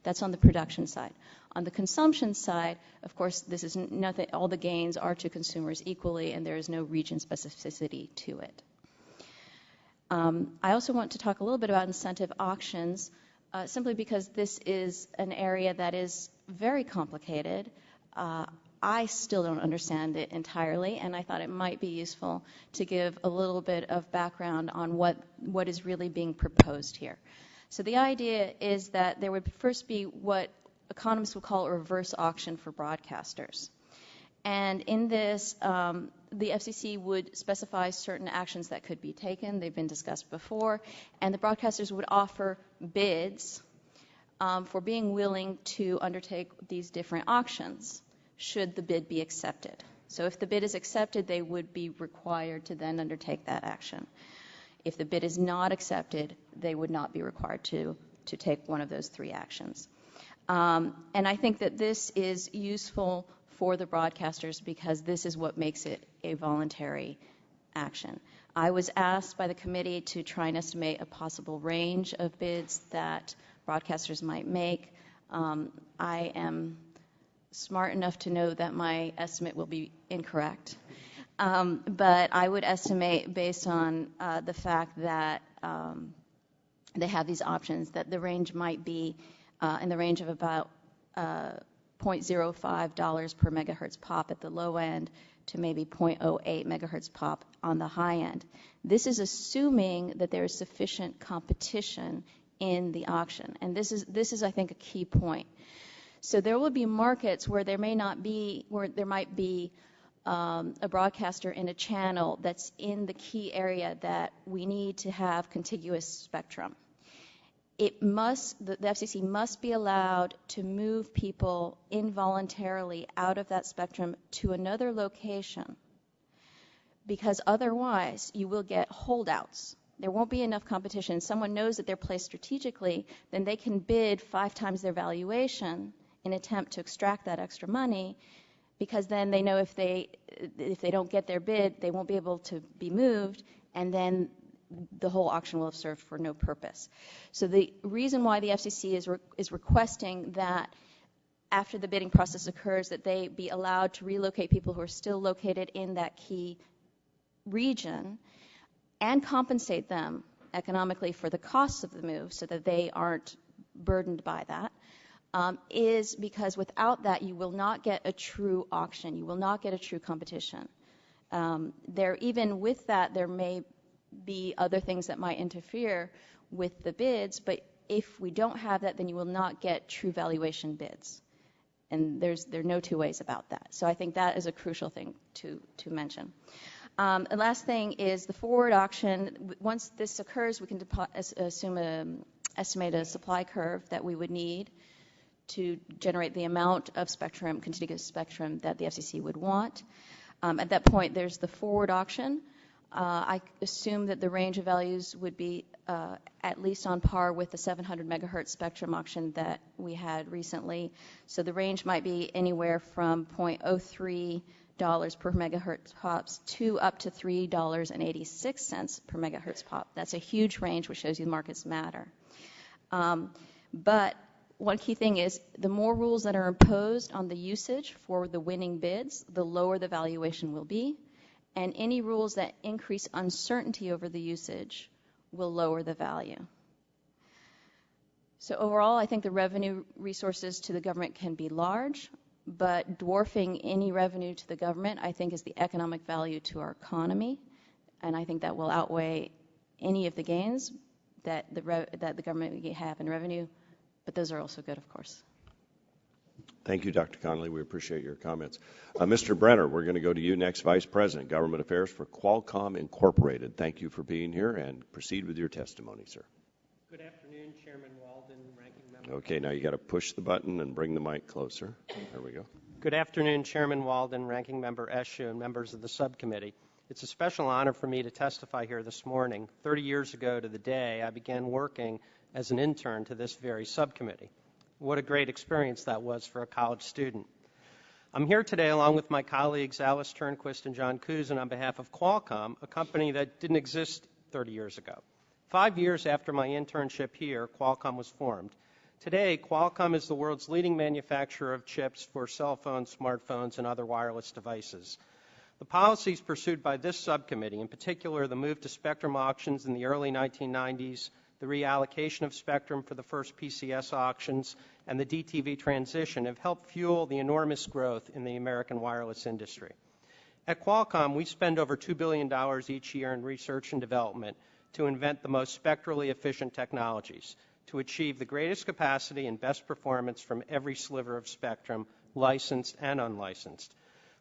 [SPEAKER 12] That's on the production side. On the consumption side, of course, this is nothing, all the gains are to consumers equally, and there is no region specificity to it. I also want to talk a little bit about incentive auctions, simply because this is an area that is very complicated. I still don't understand it entirely, and I thought it might be useful to give a little bit of background on what is really being proposed here. So the idea is that there would first be what economists would call a reverse auction for broadcasters. And in this, the FCC would specify certain actions that could be taken. They've been discussed before. And the broadcasters would offer bids for being willing to undertake these different auctions, should the bid be accepted. So if the bid is accepted, they would be required to then undertake that action. If the bid is not accepted, they would not be required to take one of those three actions. And I think that this is useful for the broadcasters because this is what makes it a voluntary action. I was asked by the committee to try and estimate a possible range of bids that broadcasters might make. I am smart enough to know that my estimate will be incorrect. But I would estimate, based on the fact that they have these options, that the range might be in the range of about $0.05 per megahertz pop at the low end to maybe 0.08 megahertz pop on the high end. This is assuming that there is sufficient competition in the auction. And this is, I think, a key point. So there will be markets where there might be a broadcaster in a channel that's in the key area that we need to have contiguous spectrum. The FCC must be allowed to move people involuntarily out of that spectrum to another location, because otherwise you will get holdouts. There won't be enough competition. Someone knows that they're placed strategically, then they can bid 5 times their valuation in an attempt to extract that extra money, because then they know if they don't get their bid, they won't be able to be moved, and then the whole auction will have served for no purpose. So the reason why the FCC is requesting that after the bidding process occurs, that they be allowed to relocate people who are still located in that key region and compensate them economically for the costs of the move so that they aren't burdened by that, is because without that, you will not get a true auction. You will not get a true competition. Even with that, there may be other things that might interfere with the bids, but if we don't have that, then you will not get true valuation bids. And there are no two ways about that. So I think that is a crucial thing to mention. The last thing is the forward auction. Once this occurs, we can estimate a supply curve that we would need to generate the amount of spectrum, contiguous spectrum, that the FCC would want. At that point, there's the forward auction. I assume that the range of values would be at least on par with the 700 megahertz spectrum auction that we had recently. So the range might be anywhere from $0.03 per megahertz pops to up to $3.86 per megahertz pop. That's a huge range, which shows you the markets matter. But one key thing is the more rules that are imposed on the usage for the winning bids, the lower the valuation will be. And any rules that increase uncertainty over the usage will lower the value. So overall, I think the revenue resources to the government can be large, but dwarfing any revenue to the government, I think, is the economic value to our economy, and I think that will outweigh any of the gains that the government may have in revenue, but those are also good, of course.
[SPEAKER 1] Thank you, Dr. Connolly. We appreciate your comments. Mr. Brenner, we're going to go to you next, Vice President, Government Affairs for Qualcomm Incorporated. Thank you for being here, and proceed with your testimony, sir.
[SPEAKER 13] Good afternoon, Chairman Walden, Ranking Member.
[SPEAKER 1] Okay, now you got to push the button and bring the mic closer. There we go.
[SPEAKER 13] Good afternoon, Chairman Walden, Ranking Member Eshoo, and members of the subcommittee. It's a special honor for me to testify here this morning. 30 years ago to the day, I began working as an intern to this very subcommittee. What a great experience that was for a college student. I'm here today along with my colleagues Alice Turnquist and John Kuzin on behalf of Qualcomm, a company that didn't exist 30 years ago. 5 years after my internship here, Qualcomm was formed. Today, Qualcomm is the world's leading manufacturer of chips for cell phones, smartphones, and other wireless devices. The policies pursued by this subcommittee, in particular the move to spectrum auctions in the early 1990s, the reallocation of spectrum for the first PCS auctions, and the DTV transition have helped fuel the enormous growth in the American wireless industry. At Qualcomm, we spend over $2 billion each year in research and development to invent the most spectrally efficient technologies, to achieve the greatest capacity and best performance from every sliver of spectrum, licensed and unlicensed.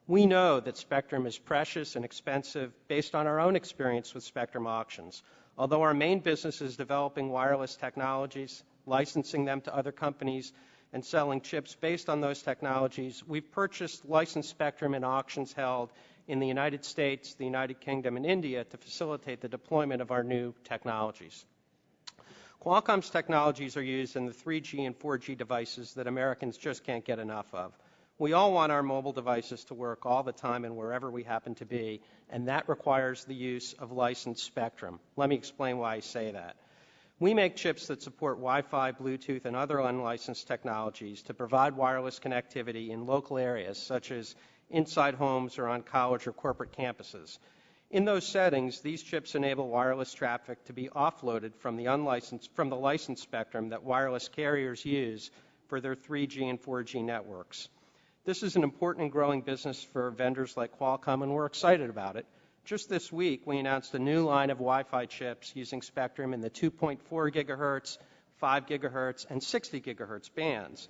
[SPEAKER 13] We know that spectrum is precious and expensive based on our own experience with spectrum auctions. Although our main business is developing wireless technologies, licensing them to other companies, and selling chips based on those technologies, we've purchased licensed spectrum in auctions held in the United States, the United Kingdom, and India to facilitate the deployment of our new technologies. Qualcomm's technologies are used in the 3G and 4G devices that Americans just can't get enough of. We all want our mobile devices to work all the time and wherever we happen to be, and that requires the use of licensed spectrum. Let me explain why I say that. We make chips that support Wi-Fi, Bluetooth, and other unlicensed technologies to provide wireless connectivity in local areas, such as inside homes or on college or corporate campuses. In those settings, these chips enable wireless traffic to be offloaded from the licensed spectrum that wireless carriers use for their 3G and 4G networks. This is an important and growing business for vendors like Qualcomm, and we're excited about it. Just this week, we announced a new line of Wi-Fi chips using spectrum in the 2.4 gigahertz, 5 gigahertz, and 60 gigahertz bands.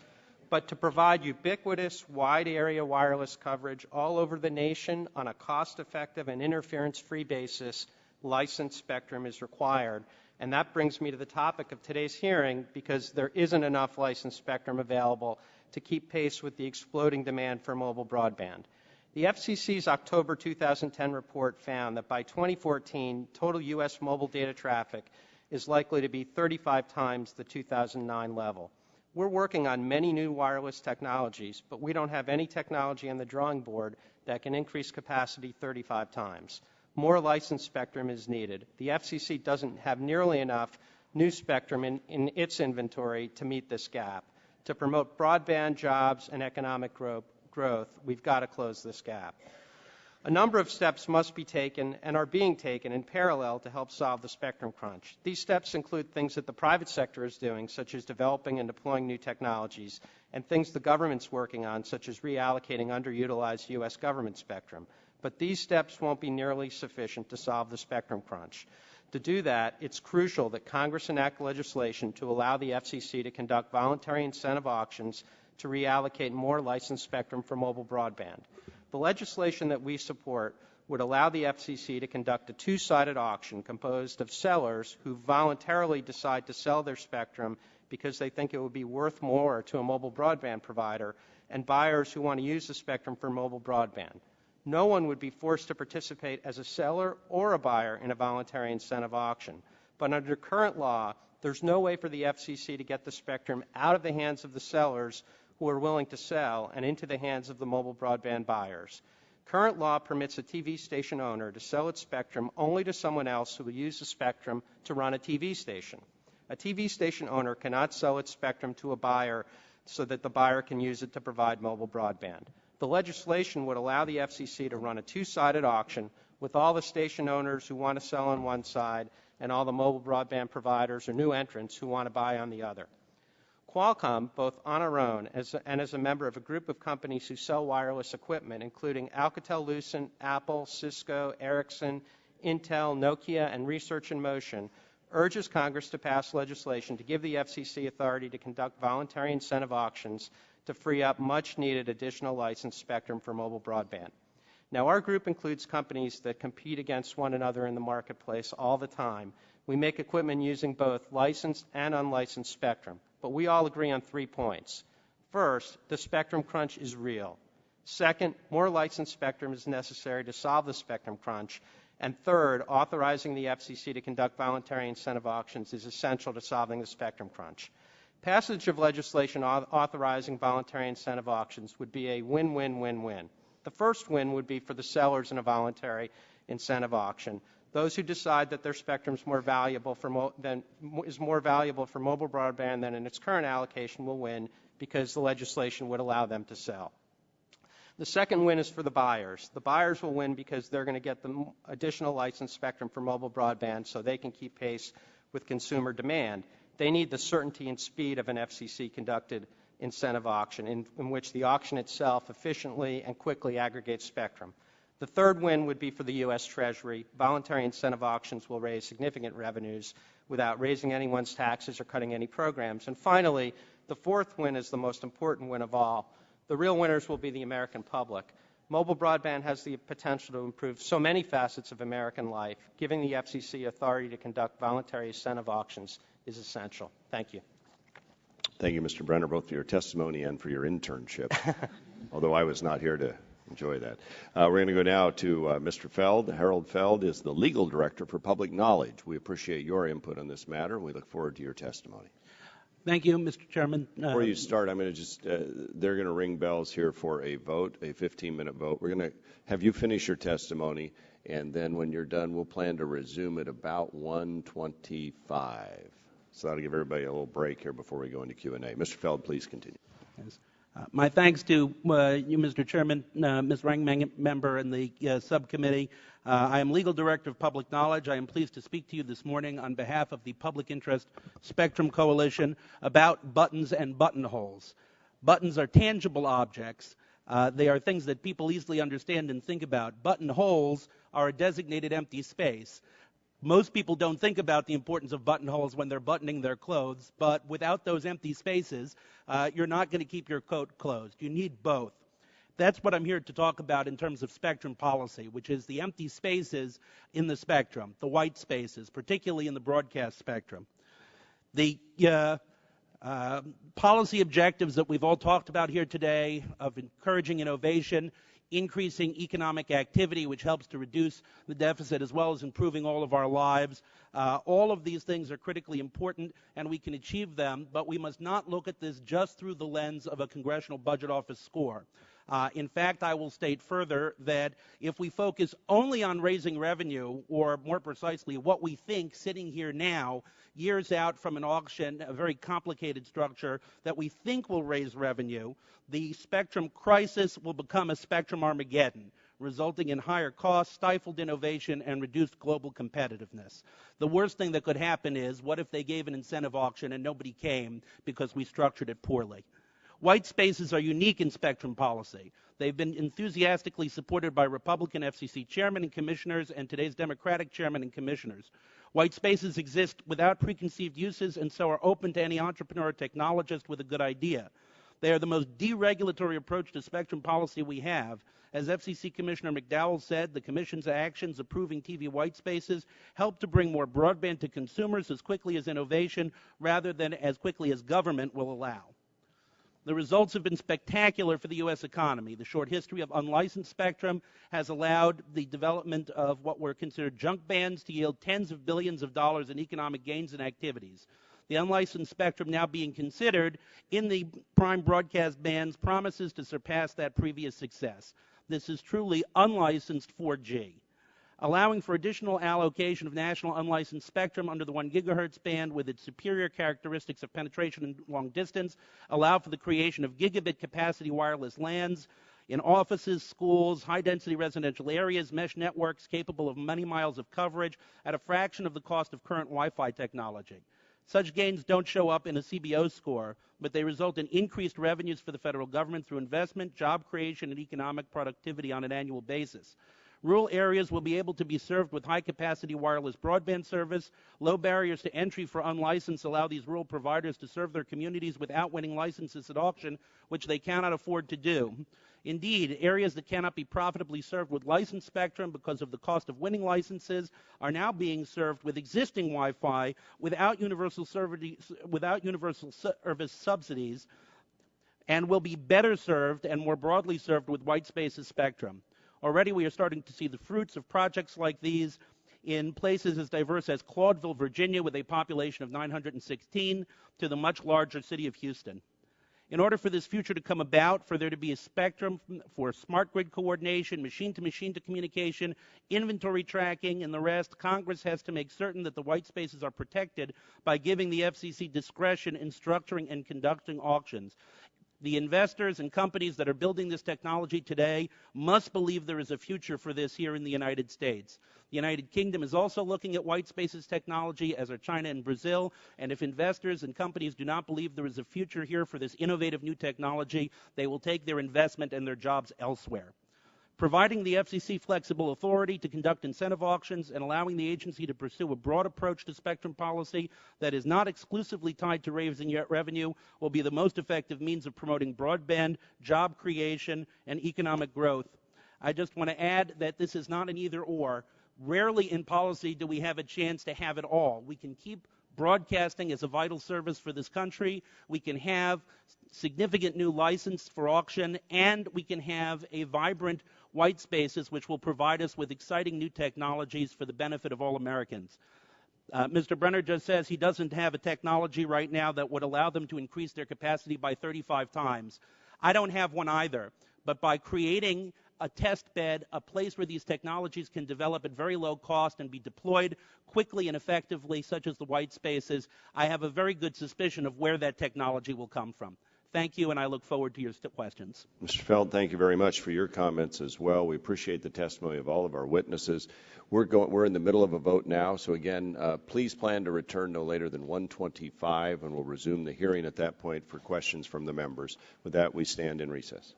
[SPEAKER 13] but to provide ubiquitous, wide-area wireless coverage all over the nation on a cost-effective and interference-free basis, licensed spectrum is required. And that brings me to the topic of today's hearing, because there isn't enough licensed spectrum available to keep pace with the exploding demand for mobile broadband. The FCC's October 2010 report found that by 2014, total U.S. mobile data traffic is likely to be 35 times the 2009 level. We're working on many new wireless technologies, but we don't have any technology on the drawing board that can increase capacity 35 times. More licensed spectrum is needed. The FCC doesn't have nearly enough new spectrum in its inventory to meet this gap. To promote broadband, jobs, and economic growth, we've got to close this gap. A number of steps must be taken and are being taken in parallel to help solve the spectrum crunch. These steps include things that the private sector is doing, such as developing and deploying new technologies, and things the government's working on, such as reallocating underutilized U.S. government spectrum. But these steps won't be nearly sufficient to solve the spectrum crunch. To do that, it's crucial that Congress enact legislation to allow the FCC to conduct voluntary incentive auctions to reallocate more licensed spectrum for mobile broadband. The legislation that we support would allow the FCC to conduct a two-sided auction composed of sellers who voluntarily decide to sell their spectrum because they think it would be worth more to a mobile broadband provider, and buyers who want to use the spectrum for mobile broadband. No one would be forced to participate as a seller or a buyer in a voluntary incentive auction. But under current law, there's no way for the FCC to get the spectrum out of the hands of the sellers who are willing to sell and into the hands of the mobile broadband buyers. Current law permits a TV station owner to sell its spectrum only to someone else who will use the spectrum to run a TV station. A TV station owner cannot sell its spectrum to a buyer so that the buyer can use it to provide mobile broadband. The legislation would allow the FCC to run a two-sided auction with all the station owners who want to sell on one side and all the mobile broadband providers or new entrants who want to buy on the other. Qualcomm, both on our own and as a member of a group of companies who sell wireless equipment, including Alcatel-Lucent, Apple, Cisco, Ericsson, Intel, Nokia, and Research in Motion, urges Congress to pass legislation to give the FCC authority to conduct voluntary incentive auctions to free up much-needed additional licensed spectrum for mobile broadband. Now, our group includes companies that compete against one another in the marketplace all the time. We make equipment using both licensed and unlicensed spectrum. But we all agree on 3 points. First, the spectrum crunch is real. Second, more licensed spectrum is necessary to solve the spectrum crunch. And third, authorizing the FCC to conduct voluntary incentive auctions is essential to solving the spectrum crunch. Passage of legislation authorizing voluntary incentive auctions would be a win-win-win-win. The first win would be for the sellers in a voluntary incentive auction. Those who decide that their spectrum is more valuable for mobile broadband than in its current allocation will win because the legislation would allow them to sell. The second win is for the buyers. The buyers will win because they're going to get the additional licensed spectrum for mobile broadband so they can keep pace with consumer demand. They need the certainty and speed of an FCC-conducted incentive auction in which the auction itself efficiently and quickly aggregates spectrum. The third win would be for the U.S. Treasury. Voluntary incentive auctions will raise significant revenues without raising anyone's taxes or cutting any programs. And finally, the fourth win is the most important win of all. The real winners will be the American public. Mobile broadband has the potential to improve so many facets of American life. Giving the FCC authority to conduct voluntary incentive auctions is essential. Thank you.
[SPEAKER 1] Thank you, Mr. Brenner, both for your testimony and for your internship, although I was not here to enjoy that. We're going to go now to Mr. Feld. Harold Feld is the Legal Director for Public Knowledge. We appreciate your input on this matter, and we look forward to your testimony.
[SPEAKER 14] Thank you, Mr. Chairman.
[SPEAKER 1] Before you start, I'm going to just, they're going to ring bells here for a vote, a 15-minute vote. We're going to have you finish your testimony, and then when you're done, we'll plan to resume at about 1:25. So that'll give everybody a little break here before we go into Q&A. Mr. Feld, please continue.
[SPEAKER 14] Yes. My thanks to you, Mr. Chairman, Ms. Ranking Member, and the subcommittee. I am Legal Director of Public Knowledge. I am pleased to speak to you this morning on behalf of the Public Interest Spectrum Coalition about buttons and buttonholes. Buttons are tangible objects. They are things that people easily understand and think about. Buttonholes are a designated empty space. Most people don't think about the importance of buttonholes when they're buttoning their clothes, but without those empty spaces, you're not going to keep your coat closed. You need both. That's what I'm here to talk about in terms of spectrum policy, which is the empty spaces in the spectrum, the white spaces, particularly in the broadcast spectrum. The policy objectives that we've all talked about here today of encouraging innovation, increasing economic activity, which helps to reduce the deficit as well as improving all of our lives. All of these things are critically important, and we can achieve them, but we must not look at this just through the lens of a Congressional Budget Office score. In fact, I will state further that if we focus only on raising revenue, or more precisely, what we think sitting here now, years out from an auction, a very complicated structure that we think will raise revenue, the spectrum crisis will become a spectrum Armageddon, resulting in higher costs, stifled innovation, and reduced global competitiveness. The worst thing that could happen is, what if they gave an incentive auction and nobody came because we structured it poorly? White spaces are unique in spectrum policy. They've been enthusiastically supported by Republican FCC chairmen and commissioners and today's Democratic chairmen and commissioners. White spaces exist without preconceived uses and so are open to any entrepreneur or technologist with a good idea. They are the most deregulatory approach to spectrum policy we have. As FCC Commissioner McDowell said, the Commission's actions approving TV white spaces help to bring more broadband to consumers as quickly as innovation rather than as quickly as government will allow. The results have been spectacular for the U.S. economy. The short history of unlicensed spectrum has allowed the development of what were considered junk bands to yield tens of billions of dollars in economic gains and activities. The unlicensed spectrum now being considered in the prime broadcast bands promises to surpass that previous success. This is truly unlicensed 4G. Allowing for additional allocation of national unlicensed spectrum under the 1 gigahertz band with its superior characteristics of penetration and long distance, allow for the creation of gigabit capacity wireless LANs in offices, schools, high-density residential areas, mesh networks capable of many miles of coverage at a fraction of the cost of current Wi-Fi technology. Such gains don't show up in a CBO score, but they result in increased revenues for the federal government through investment, job creation, and economic productivity on an annual basis. Rural areas will be able to be served with high-capacity wireless broadband service. Low barriers to entry for unlicensed allow these rural providers to serve their communities without winning licenses at auction, which they cannot afford to do. Indeed, areas that cannot be profitably served with licensed spectrum because of the cost of winning licenses are now being served with existing Wi-Fi without universal service subsidies, and will be better served and more broadly served with white spaces spectrum. Already we are starting to see the fruits of projects like these in places as diverse as Claudeville, Virginia, with a population of 916, to the much larger city of Houston. In order for this future to come about, for there to be a spectrum for smart grid coordination, machine-to-machine communication, inventory tracking, and the rest, Congress has to make certain that the white spaces are protected by giving the FCC discretion in structuring and conducting auctions. The investors and companies that are building this technology today must believe there is a future for this here in the United States. The United Kingdom is also looking at white spaces technology, as are China and Brazil, and if investors and companies do not believe there is a future here for this innovative new technology, they will take their investment and their jobs elsewhere. Providing the FCC flexible authority to conduct incentive auctions and allowing the agency to pursue a broad approach to spectrum policy that is not exclusively tied to raising revenue will be the most effective means of promoting broadband, job creation, and economic growth. I just want to add that this is not an either-or. Rarely in policy do we have a chance to have it all. We can keep broadcasting as a vital service for this country. We can have significant new license for auction, and we can have a vibrant white spaces which will provide us with exciting new technologies for the benefit of all Americans. Mr. Brenner just says he doesn't have a technology right now that would allow them to increase their capacity by 35 times. I don't have one either, but by creating a test bed, a place where these technologies can develop at very low cost and be deployed quickly and effectively, such as the white spaces, I have a very good suspicion of where that technology will come from. Thank you, and I look forward to your questions.
[SPEAKER 1] Mr. Feld, thank you very much for your comments as well. We appreciate the testimony of all of our witnesses. We're in the middle of a vote now, so again, please plan to return no later than 1:25, and we'll resume the hearing at that point for questions from the members. With that, we stand in recess.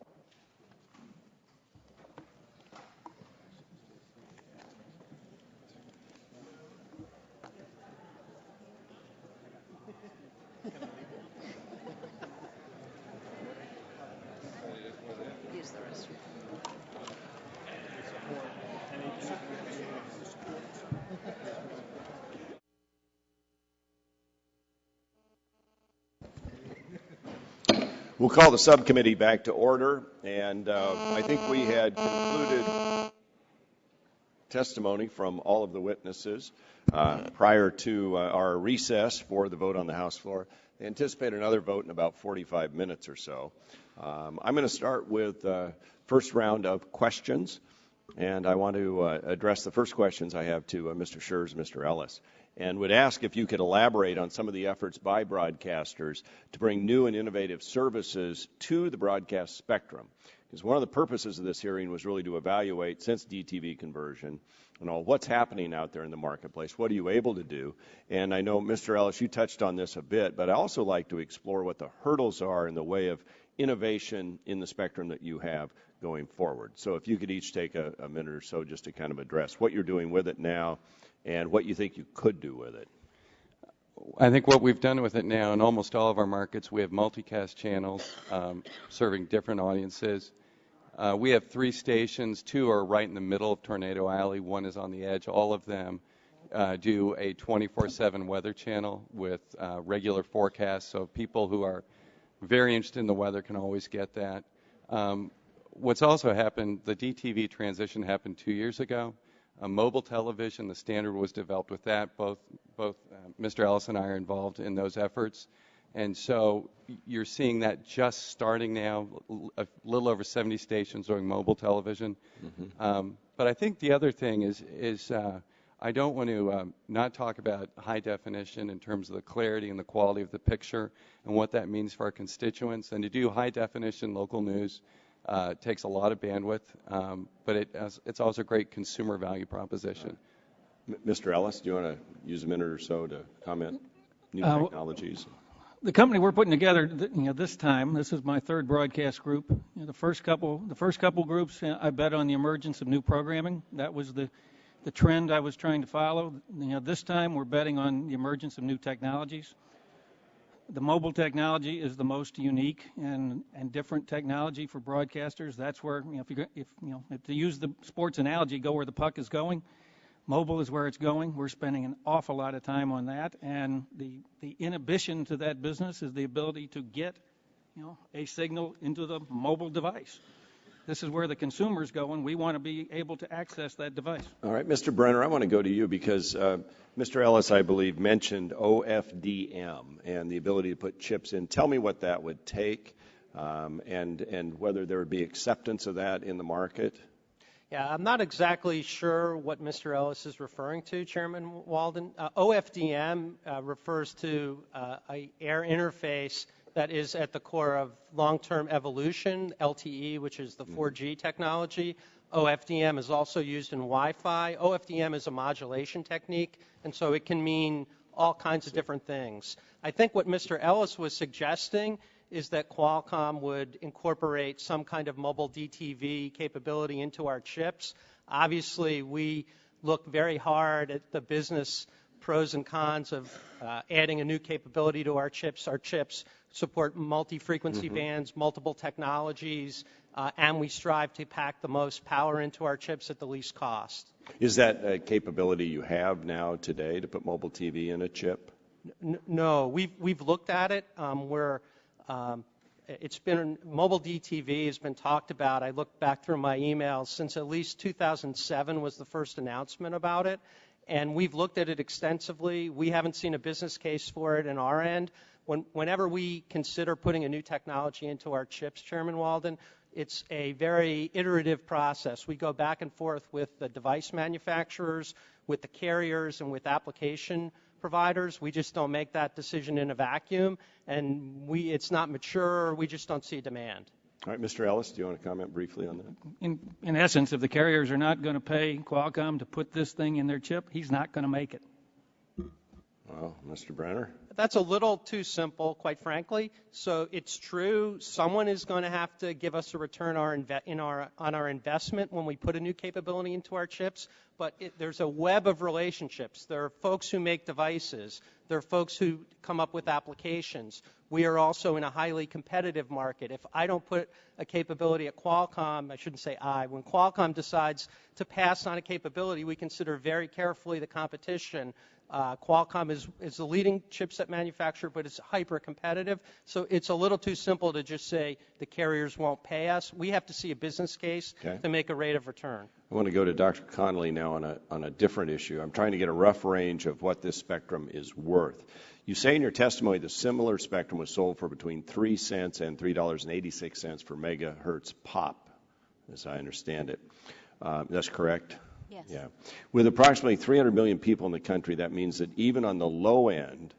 [SPEAKER 1] We'll call the subcommittee back to order, and I think we had concluded testimony from all of the witnesses prior to our recess for the vote on the House floor. They anticipate another vote in about 45 minutes or so. I'm going to start with first round of questions, and I want to address the first questions I have to Mr. Schurz and Mr. Ellis, and would ask if you could elaborate on some of the efforts by broadcasters to bring new and innovative services to the broadcast spectrum. Because one of the purposes of this hearing was really to evaluate, since DTV conversion, what's happening out there in the marketplace. What are you able to do? And I know, Mr. Ellis, you touched on this a bit, but I also like to explore what the hurdles are in the way of innovation in the spectrum that you have going forward. So if you could each take a minute or so just to kind of address what you're doing with it now and what you think you could do with it.
[SPEAKER 9] I think what we've done with it now in almost all of our markets, we have multicast channels serving different audiences. We have 3 stations. 2 are right in the middle of Tornado Alley. 1 is on the edge. All of them do a 24/7 weather channel with regular forecasts, so people who are very interested in the weather can always get that. What's also happened, the DTV transition happened 2 years ago. Mobile television, the standard was developed with that. Both Mr. Ellis and I are involved in those efforts. And so you're seeing that just starting now, a little over 70 stations doing mobile television. But I think the other thing is I don't want to not talk about high definition in terms of the clarity and the quality of the picture and what that means for our constituents. And to do high definition local news takes a lot of bandwidth, but it's also a great consumer value proposition.
[SPEAKER 1] Mr. Ellis, do you want to use a minute or so to comment? New technologies.
[SPEAKER 10] The company we're putting together, this time, this is my 3rd broadcast group. The first couple groups, I bet on the emergence of new programming. That was the trend I was trying to follow. This time we're betting on the emergence of new technologies. The mobile technology is the most unique and different technology for broadcasters. That's where, if to use the sports analogy, go where the puck is going. Mobile is where it's going. We're spending an awful lot of time on that, and the inhibition to that business is the ability to get, a signal into the mobile device. This is where the consumer's going. We want to be able to access that device.
[SPEAKER 1] All right, Mr. Brenner, I want to go to you because Mr. Ellis, I believe, mentioned OFDM and the ability to put chips in. Tell me what that would take and whether there would be acceptance of that in the market.
[SPEAKER 13] Yeah, I'm not exactly sure what Mr. Ellis is referring to, Chairman Walden. OFDM refers to an air interface that is at the core of long-term evolution, LTE, which is the 4G technology. OFDM is also used in Wi-Fi. OFDM is a modulation technique, and so it can mean all kinds of different things. I think what Mr. Ellis was suggesting is that Qualcomm would incorporate some kind of mobile DTV capability into our chips. Obviously, we look very hard at the business pros and cons of adding a new capability to our chips. Our chips support multi-frequency bands, multiple technologies, and we strive to pack the most power into our chips at the least cost.
[SPEAKER 1] Is that a capability you have now today to put mobile TV in a chip?
[SPEAKER 13] No, we've looked at it. It's been mobile DTV has been talked about. I looked back through my emails since at least 2007 was the first announcement about it, and we've looked at it extensively. We haven't seen a business case for it in our end. Whenever we consider putting a new technology into our chips, Chairman Walden, it's a very iterative process. We go back and forth with the device manufacturers, with the carriers, and with application providers. We just don't make that decision in a vacuum, and it's not mature. We just don't see demand.
[SPEAKER 1] All right, Mr. Ellis, do you want to comment briefly on that?
[SPEAKER 10] In essence, if the carriers are not going to pay Qualcomm to put this thing in their chip, he's not going to make it.
[SPEAKER 1] Well, Mr. Brenner?
[SPEAKER 13] That's a little too simple, quite frankly. So it's true, someone is going to have to give us a return on our investment when we put a new capability into our chips, but there's a web of relationships. There are folks who make devices. There are folks who come up with applications. We are also in a highly competitive market. If I don't put a capability at Qualcomm, I shouldn't say when Qualcomm decides to pass on a capability, we consider very carefully the competition Qualcomm is the leading chipset manufacturer, but it's hyper competitive. So it's a little too simple to just say the carriers won't pay us. We have to see a business case to make a rate of return.
[SPEAKER 1] I want to go to Dr. Connolly now on a different issue. I'm trying to get a rough range of what this spectrum is worth. You say in your testimony the similar spectrum was sold for between 3 cents and $3.86 per megahertz pop, as I understand it. That's correct?
[SPEAKER 12] Yes.
[SPEAKER 1] Yeah. With approximately 300 million people in the country, that means that even on the low end,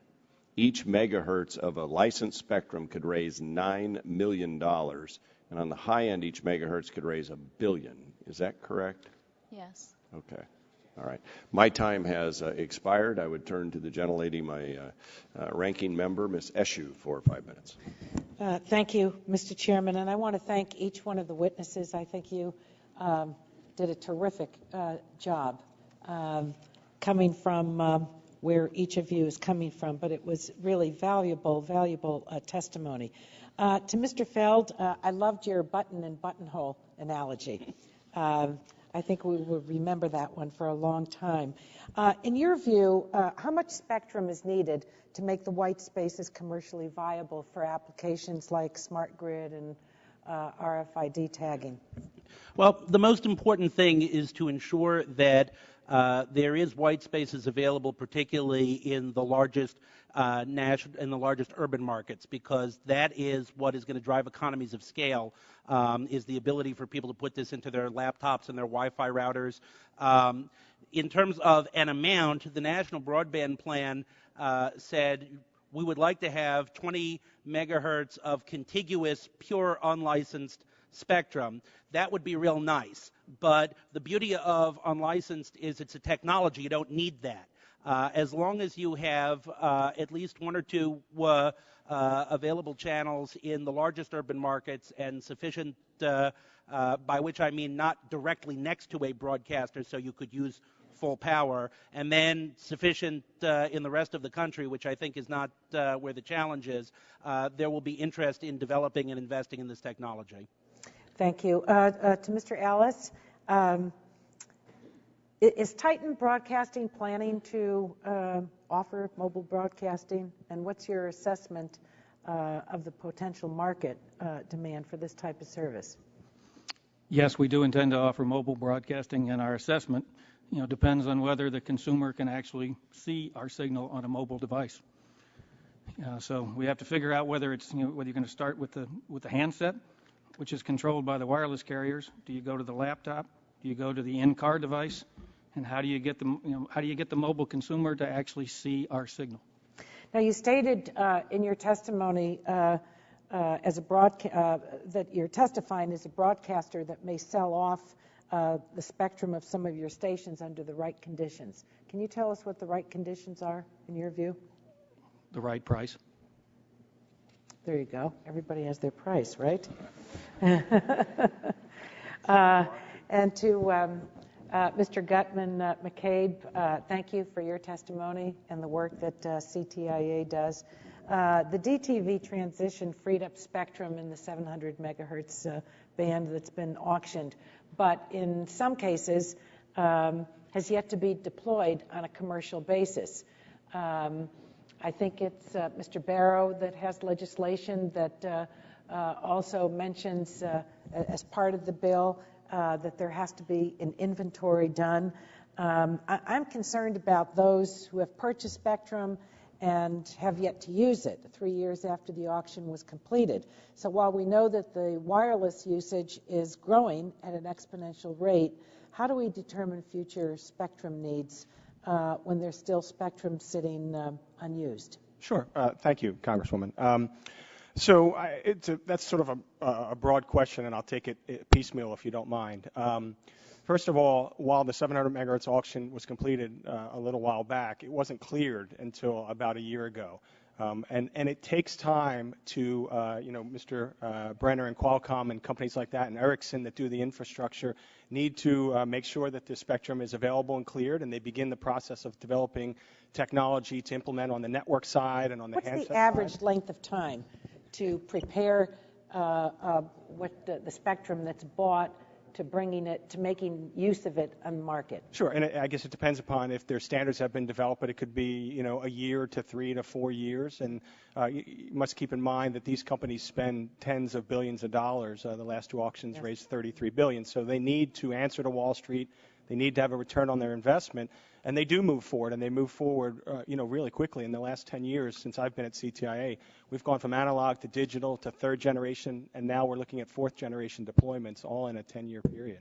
[SPEAKER 1] each megahertz of a licensed spectrum could raise $9 million, and on the high end, each megahertz could raise $1 billion. Is that correct?
[SPEAKER 12] Yes.
[SPEAKER 1] Okay. All right. My time has expired. I would turn to the gentlelady, my ranking member, Ms. Eshoo, for 5 minutes.
[SPEAKER 2] Thank you, Mr. Chairman, and I want to thank each one of the witnesses. I think you did a terrific job coming from where each of you is coming from, but it was really valuable testimony. To Mr. Feld, I loved your button and buttonhole analogy. I think we will remember that one for a long time. In your view, how much spectrum is needed to make the white spaces commercially viable for applications like smart grid and RFID tagging?
[SPEAKER 14] Well, the most important thing is to ensure that there is white spaces available, particularly in the largest urban markets, because that is what is going to drive economies of scale, is the ability for people to put this into their laptops and their Wi-Fi routers. In terms of an amount, the National Broadband Plan said we would like to have 20 megahertz of contiguous, pure, unlicensed spectrum. That would be real nice. But the beauty of unlicensed is it's a technology. You don't need that. As long as you have at least 1 or 2 available channels in the largest urban markets and sufficient, by which I mean not directly next to a broadcaster so you could use full power, and then sufficient in the rest of the country, which I think is not where the challenge is, there will be interest in developing and investing in this technology.
[SPEAKER 2] Thank you. To Mr. Ellis, is Titan Broadcasting planning to offer mobile broadcasting, and what's your assessment of the potential market demand for this type of service?
[SPEAKER 10] Yes, we do intend to offer mobile broadcasting, and our assessment, depends on whether the consumer can actually see our signal on a mobile device. So we have to figure out whether it's whether you're going to start with the handset, which is controlled by the wireless carriers. Do you go to the laptop? Do you go to the in-car device? And how do you get the mobile consumer to actually see our signal?
[SPEAKER 2] Now, you stated in your testimony that you're testifying as a broadcaster that may sell off the spectrum of some of your stations under the right conditions. Can you tell us what the right conditions are in your view?
[SPEAKER 10] The right price.
[SPEAKER 2] There you go. Everybody has their price, right? And to Mr. Gutman McCabe, thank you for your testimony and the work that CTIA does. The DTV transition freed up spectrum in the 700 megahertz band that's been auctioned, but in some cases has yet to be deployed on a commercial basis. I think it's Mr. Barrow that has legislation that also mentions as part of the bill that there has to be an inventory done. I'm concerned about those who have purchased spectrum and have yet to use it 3 years after the auction was completed. So while we know that the wireless usage is growing at an exponential rate, how do we determine future spectrum needs when there's still spectrum sitting unused?
[SPEAKER 11] Sure. Thank you, Congresswoman. That's sort of a broad question, and I'll take it piecemeal if you don't mind. First of all, while the 700 megahertz auction was completed a little while back, it wasn't cleared until about a year ago. And it takes time to, Mr. Brenner and Qualcomm and companies like that and Ericsson that do the infrastructure need to make sure that the spectrum is available and cleared, and they begin the process of developing technology to implement on the network side and on the handset side.
[SPEAKER 2] What's the average length of time to prepare what the spectrum that's bought bringing it, to making use of it on the market?
[SPEAKER 11] Sure, and I guess it depends upon if their standards have been developed, but it could be, a year to 3 to 4 years. And you must keep in mind that these companies spend tens of billions of dollars. The last 2 auctions raised $33 billion. So they need to answer to Wall Street. They need to have a return on their investment. And they do move forward, and they move forward, really quickly. In the last 10 years since I've been at CTIA, we've gone from analog to digital to 3rd generation, and now we're looking at 4th generation deployments, all in a 10-year period.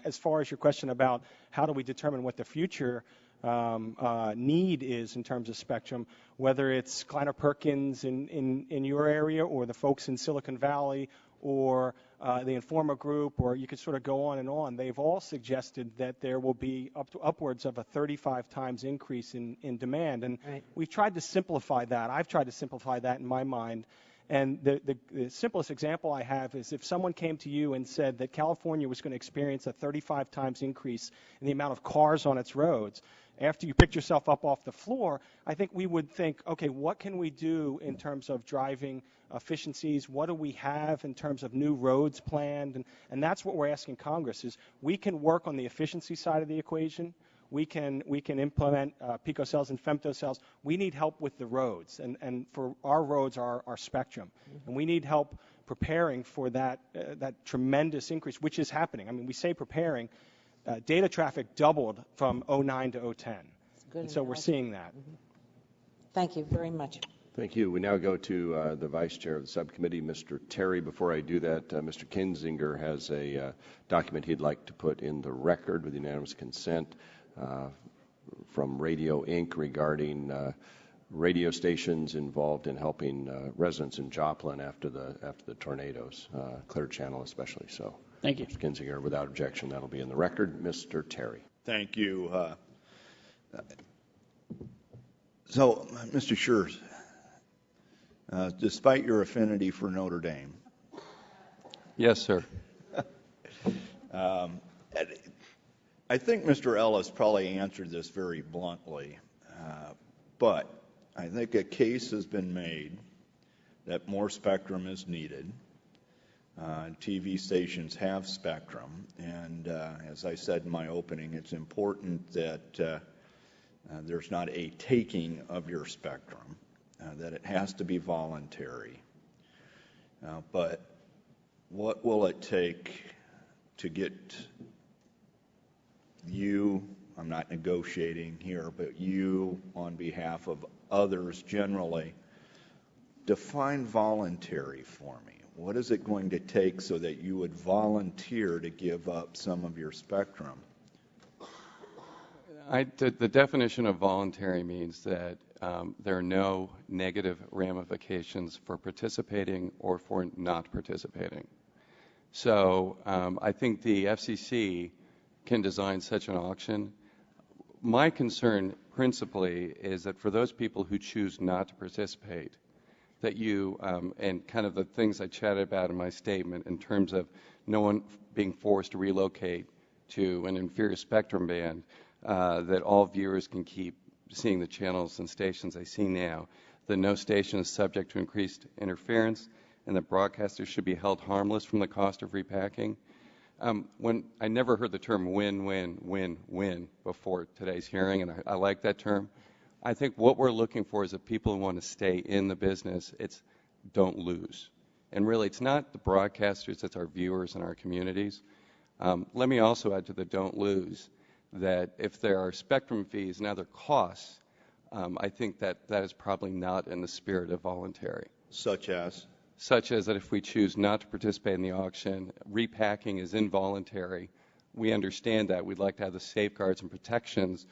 [SPEAKER 11] As far as your question about how do we determine what the future need is in terms of spectrum, whether it's Kleiner Perkins in your area or the folks in Silicon Valley or the Informa Group, or you could sort of go on and on, they've all suggested that there will be upwards of a 35 times increase in demand. And we've tried to simplify that. I've tried to simplify that in my mind. And the simplest example I have is if someone came to you and said that California was going to experience a 35 times increase in the amount of cars on its roads, after you picked yourself up off the floor, I think we would think, okay, what can we do in terms of driving efficiencies? What do we have in terms of new roads planned? And that's what we're asking Congress is we can work on the efficiency side of the equation. We can implement picocells and femtocells. We need help with the roads, and for our roads, our spectrum. And we need help preparing for that tremendous increase, which is happening. I mean, we say preparing. Data traffic doubled from 2009 to 2010. And so we're seeing that.
[SPEAKER 2] Thank you very much.
[SPEAKER 1] Thank you. We now go to the Vice Chair of the Subcommittee, Mr. Terry. Before I do that, Mr. Kinzinger has a document he'd like to put in the record with unanimous consent from Radio Inc. regarding radio stations involved in helping residents in Joplin after the tornadoes, Clear Channel especially. So,
[SPEAKER 15] thank you,
[SPEAKER 1] Mr. Kinzinger. Without objection, that'll be in the record. Mr. Terry.
[SPEAKER 4] Thank you. So, Mr. Schurz, despite your affinity for Notre Dame.
[SPEAKER 9] Yes, sir.
[SPEAKER 4] I think Mr. Ellis probably answered this very bluntly, but I think a case has been made that more spectrum is needed. TV stations have spectrum, and as I said in my opening, it's important that there's not a taking of your spectrum, that it has to be voluntary. But what will it take to get you, I'm not negotiating here, but you on behalf of others generally, define voluntary for me? What is it going to take so that you would volunteer to give up some of your spectrum?
[SPEAKER 9] The definition of voluntary means that there are no negative ramifications for participating or for not participating. So I think the FCC can design such an auction. My concern principally is that for those people who choose not to participate, that you, and kind of the things I chatted about in my statement in terms of no one being forced to relocate to an inferior spectrum band, that all viewers can keep seeing the channels and stations they see now, that no station is subject to increased interference, and that broadcasters should be held harmless from the cost of repacking. When I never heard the term win-win-win-win before today's hearing, and I like that term. I think what we're looking for is that people who want to stay in the business, it's don't lose. And really, it's not the broadcasters, it's our viewers and our communities. Let me also add to the don't lose that if there are spectrum fees and other costs, I think that is probably not in the spirit of voluntary.
[SPEAKER 4] Such as?
[SPEAKER 9] Such as that if we choose not to participate in the auction, repacking is involuntary. We understand that. We'd like to have the safeguards and protections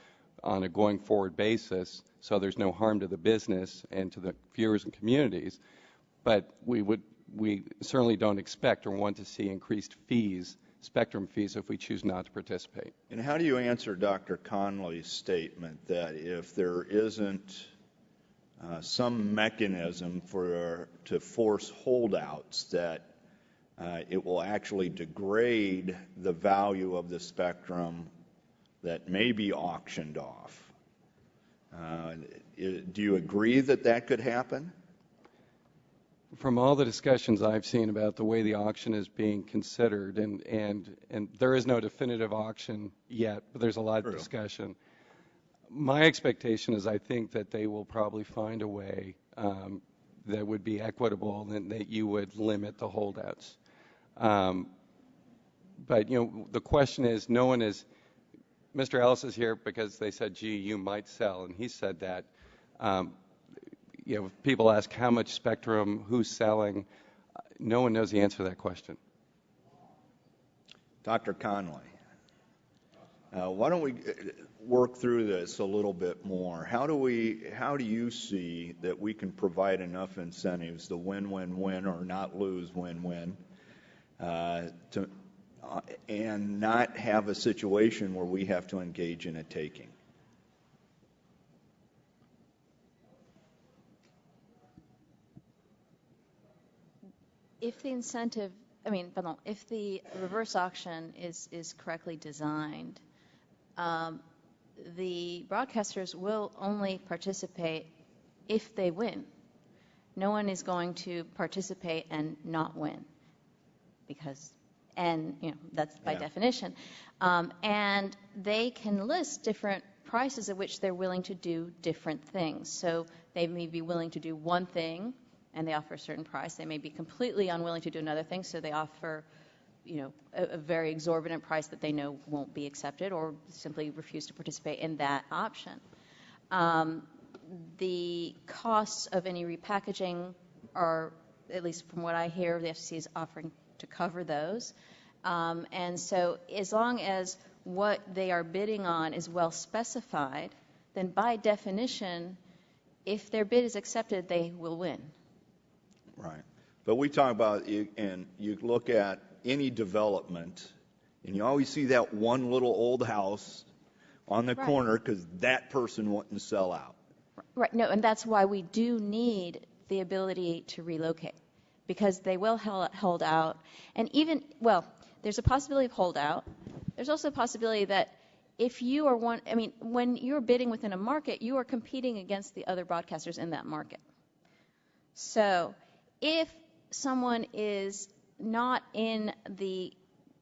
[SPEAKER 9] on a going forward basis so there's no harm to the business and to the viewers and communities. But we certainly don't expect or want to see increased fees, spectrum fees, if we choose not to participate.
[SPEAKER 4] And how do you answer Dr. Conley's statement that if there isn't some mechanism to force holdouts, that it will actually degrade the value of the spectrum that may be auctioned off? Do you agree that that could happen?
[SPEAKER 9] from all the discussions I've seen about the way the auction is being considered, and there is no definitive auction yet, but there's a lot of discussion. My expectation is I think that they will probably find a way that would be equitable and that you would limit the holdouts. But, the question is, no one is, Mr. Ellis is here because they said, gee, you might sell, and he said that. People ask how much spectrum, who's selling. No one knows the answer to that question.
[SPEAKER 4] Dr. Conley, why don't we work through this a little bit more? How do you see that we can provide enough incentives, the win-win-win or not lose win-win, and not have a situation where we have to engage in a taking?
[SPEAKER 12] If the if the reverse auction is correctly designed, the broadcasters will only participate if they win. No one is going to participate and not win, that's by definition. And they can list different prices at which they're willing to do different things. So they may be willing to do one thing and they offer a certain price. They may be completely unwilling to do another thing, so they offer, a very exorbitant price that they know won't be accepted, or simply refuse to participate in that option. The costs of any repackaging are, at least from what I hear, the FCC is offering to cover those. And so as long as what they are bidding on is well specified, then by definition, if their bid is accepted, they will win.
[SPEAKER 4] Right. But we talk about, and you look at any development, and you always see that one little old house on the corner because that person wouldn't sell out.
[SPEAKER 12] Right. No, and that's why we do need the ability to relocate, because they will hold out. And there's a possibility of holdout. There's also a possibility that if you are when you're bidding within a market, you are competing against the other broadcasters in that market. So if someone is not in the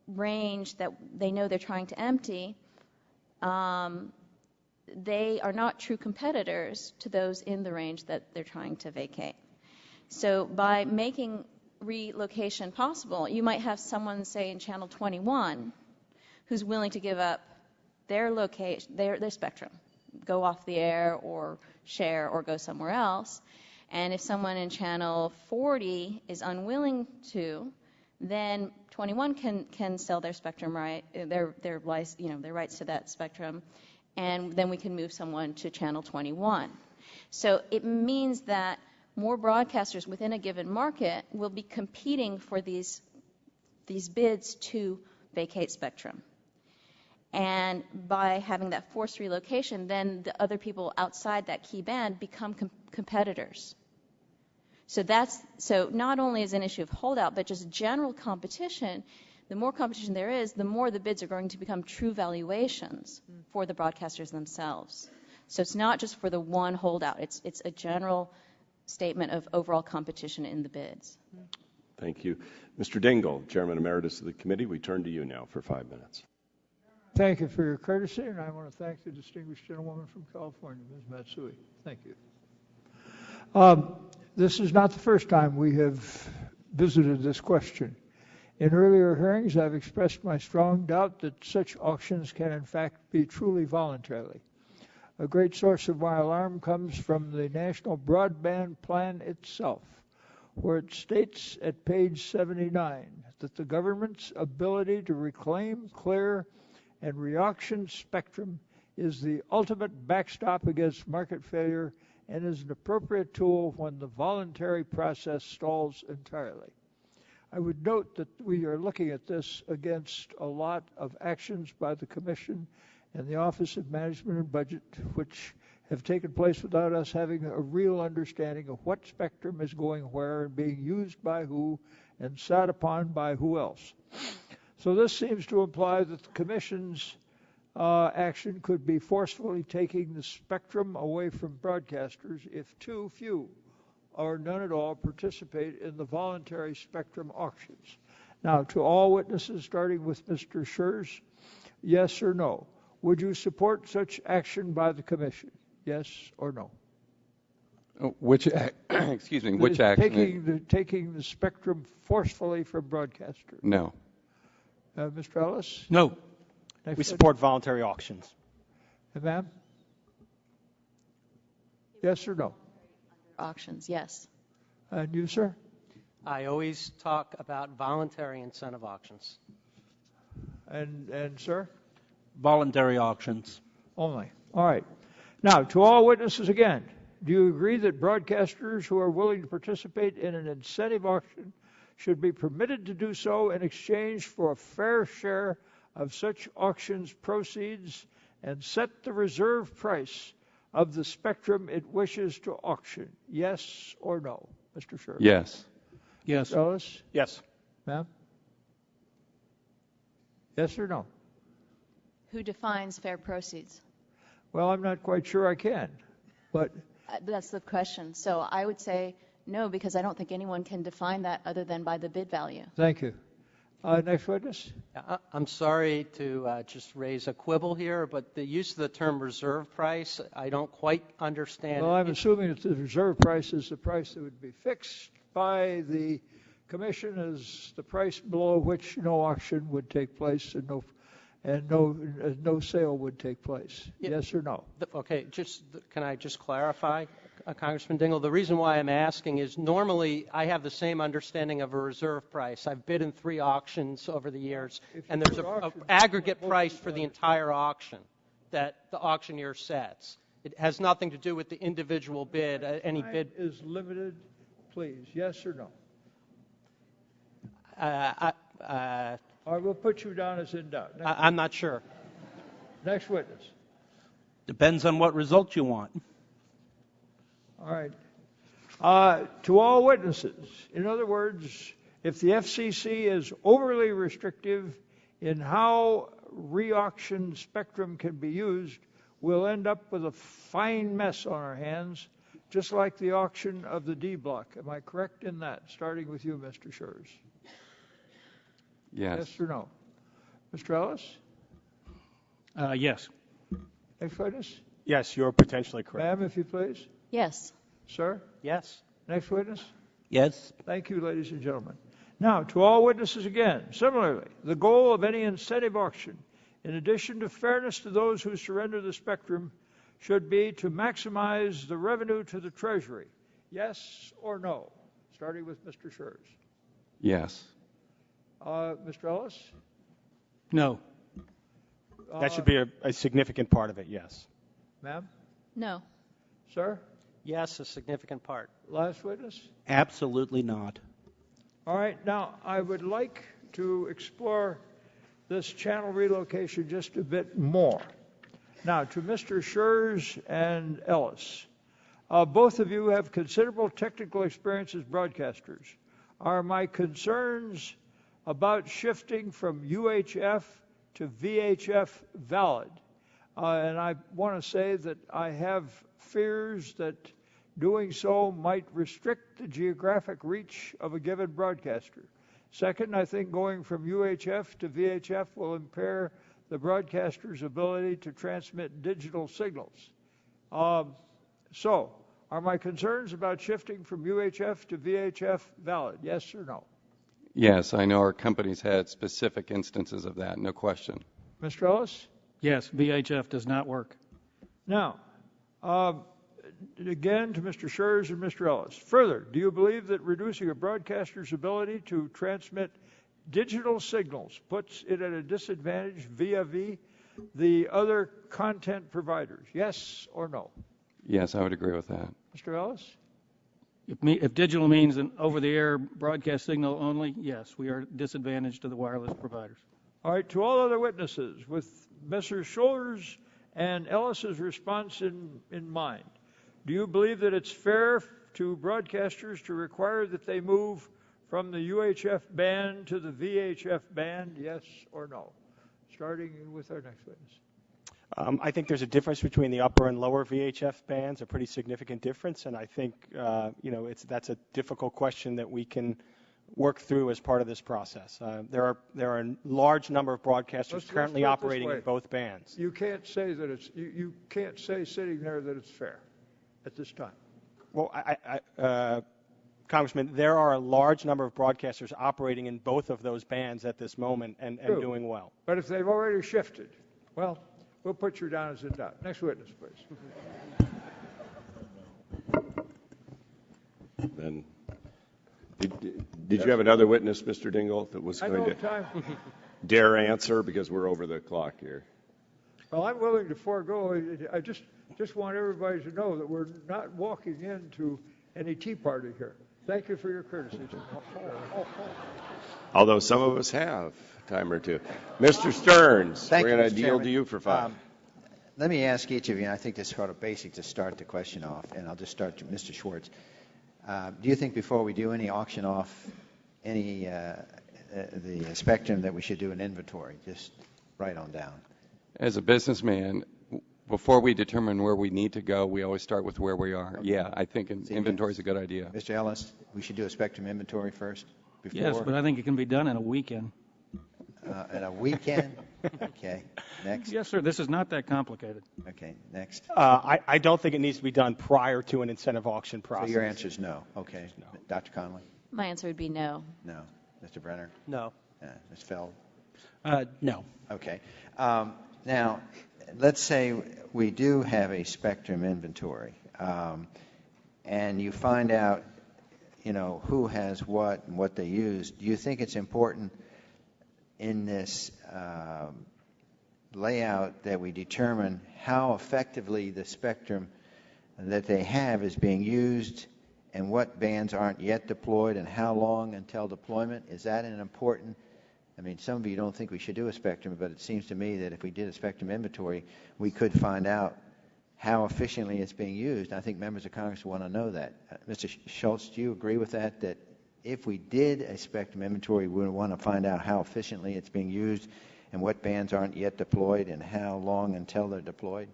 [SPEAKER 12] range that they know they're trying to empty, they are not true competitors to those in the range that they're trying to vacate. So by making relocation possible, you might have someone, say, in channel 21 who's willing to give up their location, their spectrum, go off the air or share or go somewhere else. And if someone in channel 40 is unwilling to, then 21 can sell their spectrum their rights to that spectrum, and then we can move someone to channel 21. So it means that more broadcasters within a given market will be competing for these bids to vacate spectrum. And by having that forced relocation, then the other people outside that key band become competitors. So not only is it an issue of holdout, but just general competition. The more competition there is, the more the bids are going to become true valuations for the broadcasters themselves. So it's not just for the one holdout. It's a general statement of overall competition in the bids.
[SPEAKER 1] Thank you. Mr. Dingell, Chairman Emeritus of the committee, we turn to you now for 5 minutes.
[SPEAKER 15] Thank you for your courtesy, and I want to thank the distinguished gentlewoman from California, Ms. Matsui. Thank you. This is not the first time we have visited this question. In earlier hearings, I've expressed my strong doubt that such auctions can in fact be truly voluntary. A great source of my alarm comes from the National Broadband Plan itself, where it states at page 79 that the government's ability to reclaim, clear, and reauction spectrum is the ultimate backstop against market failure and is an appropriate tool when the voluntary process stalls entirely. I would note that we are looking at this against a lot of actions by the Commission and the Office of Management and Budget, which have taken place without us having a real understanding of what spectrum is going where and being used by who and sat upon by who else. So this seems to imply that the Commission's action could be forcefully taking the spectrum away from broadcasters if too few or none at all participate in the voluntary spectrum auctions. Now, to all witnesses, starting with Mr. Schurz, yes or no? Would you support such action by the Commission? Yes or no?
[SPEAKER 9] Which action?
[SPEAKER 15] Taking the spectrum forcefully from broadcasters.
[SPEAKER 9] No.
[SPEAKER 15] Mr. Ellis?
[SPEAKER 11] No. We support voluntary auctions.
[SPEAKER 15] Ma'am? Yes or no?
[SPEAKER 12] Auctions, yes.
[SPEAKER 15] And you, sir?
[SPEAKER 13] I always talk about voluntary incentive auctions.
[SPEAKER 15] And sir?
[SPEAKER 14] Voluntary auctions.
[SPEAKER 15] Only. All right. Now, to all witnesses again, do you agree that broadcasters who are willing to participate in an incentive auction should be permitted to do so in exchange for a fair share of such auctions proceeds and set the reserve price of the spectrum it wishes to auction? Yes or no? Mr. Sherman?
[SPEAKER 9] Yes.
[SPEAKER 10] Yes.
[SPEAKER 15] Mr. Ellis?
[SPEAKER 11] Yes.
[SPEAKER 15] Ma'am? Yes or no?
[SPEAKER 12] Who defines fair proceeds?
[SPEAKER 15] Well, I'm not quite sure I can, but...
[SPEAKER 12] That's the question. So I would say no, because I don't think anyone can define that other than by the bid value.
[SPEAKER 15] Thank you. Next witness.
[SPEAKER 13] I'm sorry to just raise a quibble here, but the use of the term reserve price, I don't quite understand.
[SPEAKER 15] Well, I'm assuming that the reserve price is the price that would be fixed by the Commission as the price below which no auction would take place and no sale would take place. Yes or no?
[SPEAKER 13] Okay, can I just clarify, Congressman Dingell? The reason why I'm asking is normally I have the same understanding of a reserve price. I've bid in 3 auctions over the years, and there's an aggregate price for the entire auction that the auctioneer sets. It has nothing to do with the individual bid. Any bid
[SPEAKER 15] is limited, please. Yes or no? Or we'll put you down as in doubt.
[SPEAKER 13] I'm not sure.
[SPEAKER 15] Next witness.
[SPEAKER 14] Depends on what result you want.
[SPEAKER 15] All right. To all witnesses, in other words, if the FCC is overly restrictive in how re-auctioned spectrum can be used, we'll end up with a fine mess on our hands, just like the auction of the D block. Am I correct in that? Starting with you, Mr. Schurz.
[SPEAKER 9] Yes.
[SPEAKER 15] Yes or no? Mr. Ellis?
[SPEAKER 10] Yes.
[SPEAKER 15] Next witness?
[SPEAKER 11] Yes, you're potentially correct.
[SPEAKER 15] Ma'am, if you please.
[SPEAKER 12] Yes.
[SPEAKER 15] Sir?
[SPEAKER 13] Yes.
[SPEAKER 15] Next witness?
[SPEAKER 14] Yes.
[SPEAKER 15] Thank you, ladies and gentlemen. Now, to all witnesses again, similarly, the goal of any incentive auction, in addition to fairness to those who surrender the spectrum, should be to maximize the revenue to the Treasury. Yes or no? Starting with Mr. Schurz.
[SPEAKER 9] Yes.
[SPEAKER 15] Mr. Ellis?
[SPEAKER 10] No.
[SPEAKER 11] That should be a significant part of it, yes.
[SPEAKER 15] Ma'am?
[SPEAKER 12] No.
[SPEAKER 15] Sir?
[SPEAKER 13] Yes, a significant part.
[SPEAKER 15] Last witness?
[SPEAKER 14] Absolutely not.
[SPEAKER 15] All right. Now, I would like to explore this channel relocation just a bit more. Now, to Mr. Schurz and Ellis, both of you have considerable technical experience as broadcasters. Are my concerns about shifting from UHF to VHF valid? And I want to say that I have fears that doing so might restrict the geographic reach of a given broadcaster. Second, I think going from UHF to VHF will impair the broadcaster's ability to transmit digital signals. So, are my concerns about shifting from UHF to VHF valid? Yes or no?
[SPEAKER 9] Yes, I know our company's had specific instances of that, no question.
[SPEAKER 15] Mr. Ellis?
[SPEAKER 10] Yes, VHF does not work.
[SPEAKER 15] Now, again to Mr. Schurz and Mr. Ellis. Further, do you believe that reducing a broadcaster's ability to transmit digital signals puts it at a disadvantage vis-a-vis the other content providers? Yes or no?
[SPEAKER 9] Yes, I would agree with that.
[SPEAKER 15] Mr. Ellis?
[SPEAKER 10] If digital means an over-the-air broadcast signal only, yes, we are disadvantaged to the wireless providers.
[SPEAKER 15] All right, to all other witnesses, with Mr. Schurz and Ellis's response in mind, do you believe that it's fair to broadcasters to require that they move from the UHF band to the VHF band? Yes or no? Starting with our next witness.
[SPEAKER 11] I think there's a difference between the upper and lower VHF bands, a pretty significant difference, and I think that's a difficult question that we can work through as part of this process. There are a large number of broadcasters currently operating in both bands.
[SPEAKER 15] You can't say that you can't say sitting there that it's fair at this time.
[SPEAKER 11] Well, Congressman, there are a large number of broadcasters operating in both of those bands at this moment and doing well.
[SPEAKER 15] But if they've already shifted, well, we'll put you down as a doubt. Next witness, please.
[SPEAKER 1] Then, did you have another witness, Mr. Dingell, that was going to dare answer because we're over the clock here?
[SPEAKER 15] Well, I'm willing to forego. I just want everybody to know that we're not walking into any tea party here. Thank you for your courtesy.
[SPEAKER 1] Although some of us have a time or two. Mr. Stearns, we're going to yield to you for 5.
[SPEAKER 5] Let me ask each of you, and I think this is sort of basic to start the question off, and I'll just start to Mr. Schwartz. Do you think before we do any auction off any the spectrum that we should do an inventory? Just write on down.
[SPEAKER 9] As a businessman, before we determine where we need to go, we always start with where we are. Okay. Yeah, I think an inventory is a good idea.
[SPEAKER 5] Mr. Ellis, we should do a spectrum inventory first? Before?
[SPEAKER 10] Yes, but I think it can be done in a weekend.
[SPEAKER 5] In a weekend? Okay. Next.
[SPEAKER 10] Yes, sir. This is not that complicated.
[SPEAKER 5] Okay. Next.
[SPEAKER 11] I don't think it needs to be done prior to an incentive auction process.
[SPEAKER 5] So your answer is no. Okay. No. Dr. Conley?
[SPEAKER 12] My answer would be no.
[SPEAKER 5] No. Mr. Brenner?
[SPEAKER 13] No.
[SPEAKER 5] Ms. Feld?
[SPEAKER 14] No.
[SPEAKER 5] Okay. Now, let's say we do have a spectrum inventory, and you find out, who has what and what they use. Do you think it's important in this layout that we determine how effectively the spectrum that they have is being used and what bands aren't yet deployed and how long until deployment? Is that an important? I mean, some of you don't think we should do a spectrum, but it seems to me that if we did a spectrum inventory, we could find out how efficiently it's being used. I think members of Congress want to know that. Mr. Schultz, do you agree with that, that if we did a spectrum inventory, we would want to find out how efficiently it's being used and what bands aren't yet deployed and how long until they're deployed?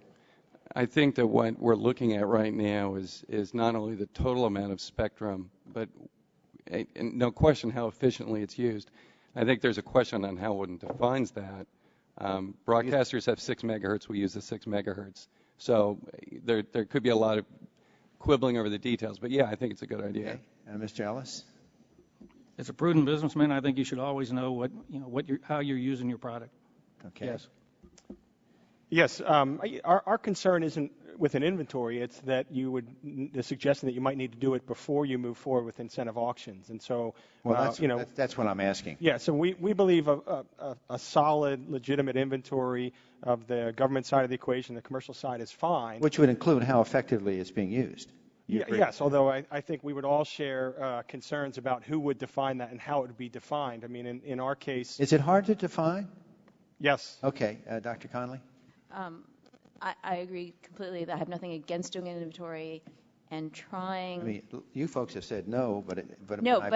[SPEAKER 9] I think that what we're looking at right now is not only the total amount of spectrum, but no question how efficiently it's used. I think there's a question on how one defines that. Broadcasters have 6 megahertz. We use the 6 megahertz. So there could be a lot of quibbling over the details. But, yeah, I think it's a good idea.
[SPEAKER 5] Okay. Mr. Ellis?
[SPEAKER 10] As a prudent businessman, I think you should always know how you're using your product.
[SPEAKER 5] Okay.
[SPEAKER 10] Yes.
[SPEAKER 11] Yes. Our concern isn't with an inventory. It's that the suggestion that you might need to do it before you move forward with incentive auctions. And so,
[SPEAKER 5] that's what I'm asking.
[SPEAKER 11] Yeah. So we believe a solid, legitimate inventory of the government side of the equation, the commercial side, is fine.
[SPEAKER 5] Which would include how effectively it's being used.
[SPEAKER 11] Yes, although I think we would all share concerns about who would define that and how it would be defined. I mean, in our case...
[SPEAKER 5] Is it hard to define?
[SPEAKER 11] Yes.
[SPEAKER 5] Okay. Dr. Conley?
[SPEAKER 12] I agree completely. I have nothing against doing an inventory and trying...
[SPEAKER 5] I mean, you folks have said no, but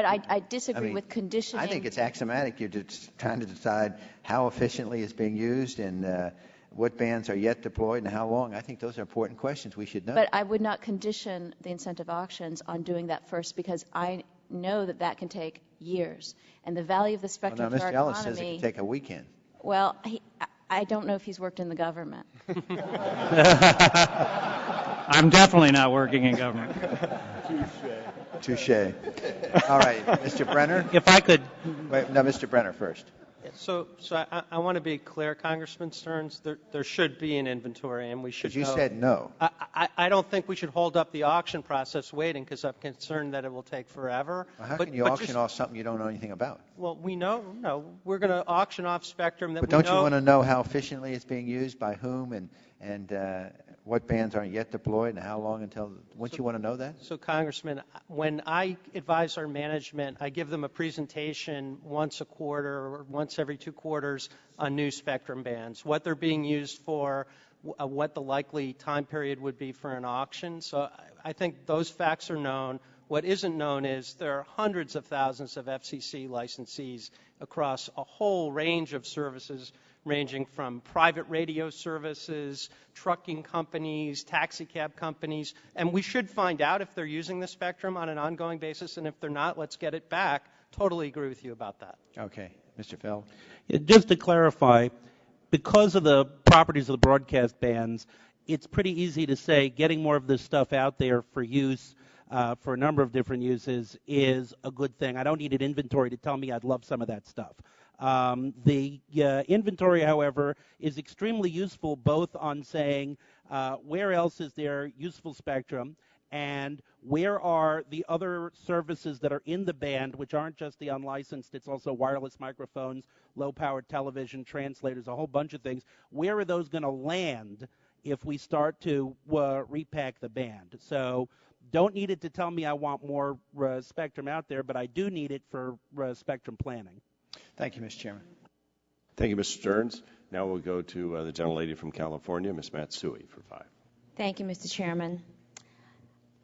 [SPEAKER 12] I disagree with conditioning.
[SPEAKER 5] I think it's axiomatic. You're just trying to decide how efficiently it's being used and what bands are yet deployed and how long. I think those are important questions we should know.
[SPEAKER 12] But I would not condition the incentive auctions on doing that first because I know that can take years. And the value of the spectrum for our economy...
[SPEAKER 5] Mr. Ellis says it can take a weekend.
[SPEAKER 12] Well, I don't know if he's worked in the government.
[SPEAKER 10] I'm definitely not working in government.
[SPEAKER 5] Touche. All right, Mr. Brenner.
[SPEAKER 14] If I could...
[SPEAKER 5] Wait, no, Mr. Brenner first.
[SPEAKER 13] So I want to be clear, Congressman Stearns. There should be an inventory, and we should.
[SPEAKER 5] But you said no.
[SPEAKER 13] I don't think we should hold up the auction process waiting because I'm concerned that it will take forever.
[SPEAKER 5] Well, how can you auction off something you don't know anything about?
[SPEAKER 13] Well, we know. No, we're going to auction off spectrum that we know.
[SPEAKER 5] But don't you want to know how efficiently it's being used by whom and what bands aren't yet deployed and how long until? Wouldn't you want to know that?
[SPEAKER 13] So, Congressman, when I advise our management, I give them a presentation once a quarter or once every 2 quarters on new spectrum bands, what they're being used for, what the likely time period would be for an auction. So I think those facts are known. What isn't known is there are hundreds of thousands of FCC licensees across a whole range of services ranging from private radio services, trucking companies, taxi cab companies, and we should find out if they're using the spectrum on an ongoing basis, and if they're not, let's get it back. Totally agree with you about that.
[SPEAKER 5] Okay. Mr. Feld?
[SPEAKER 14] Yeah, just to clarify, because of the properties of the broadcast bands, it's pretty easy to say getting more of this stuff out there for use for a number of different uses is a good thing. I don't need an inventory to tell me I'd love some of that stuff. The inventory, however, is extremely useful both on saying where else is there useful spectrum and where are the other services that are in the band, which aren't just the unlicensed, it's also wireless microphones, low-powered television, translators, a whole bunch of things. Where are those going to land if we start to repack the band? So don't need it to tell me I want more spectrum out there, but I do need it for spectrum planning.
[SPEAKER 5] Thank you, Mr. Chairman.
[SPEAKER 1] Thank you, Mr. Stearns. Now we'll go to the gentlelady from California, Ms. Matsui, for 5.
[SPEAKER 3] Thank you, Mr. Chairman.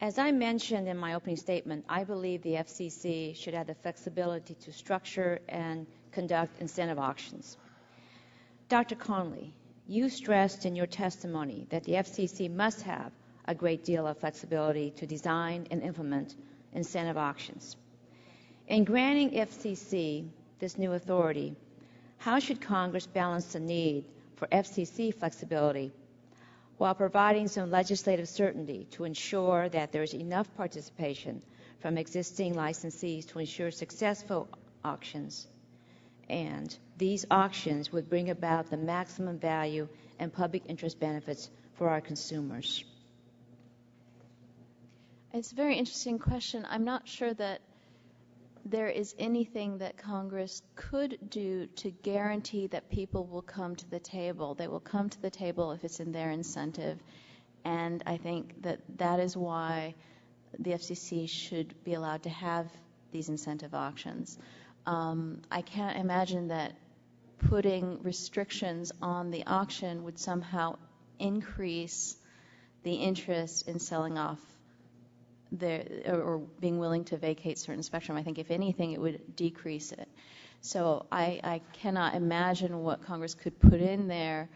[SPEAKER 3] As I mentioned in my opening statement, I believe the FCC should have the flexibility to structure and conduct incentive auctions. Dr. Conley, you stressed in your testimony that the FCC must have a great deal of flexibility to design and implement incentive auctions. In granting FCC this new authority, how should Congress balance the need for FCC flexibility while providing some legislative certainty to ensure that there is enough participation from existing licensees to ensure successful auctions, and these auctions would bring about the maximum value and public interest benefits for our consumers?
[SPEAKER 12] It's a very interesting question. I'm not sure that there is anything that Congress could do to guarantee that people will come to the table. They will come to the table if it's in their incentive. And I think that that is why the FCC should be allowed to have these incentive auctions. I can't imagine that putting restrictions on the auction would somehow increase the interest in selling off or being willing to vacate certain spectrum. I think if anything, it would decrease it. So I cannot imagine what Congress could put in there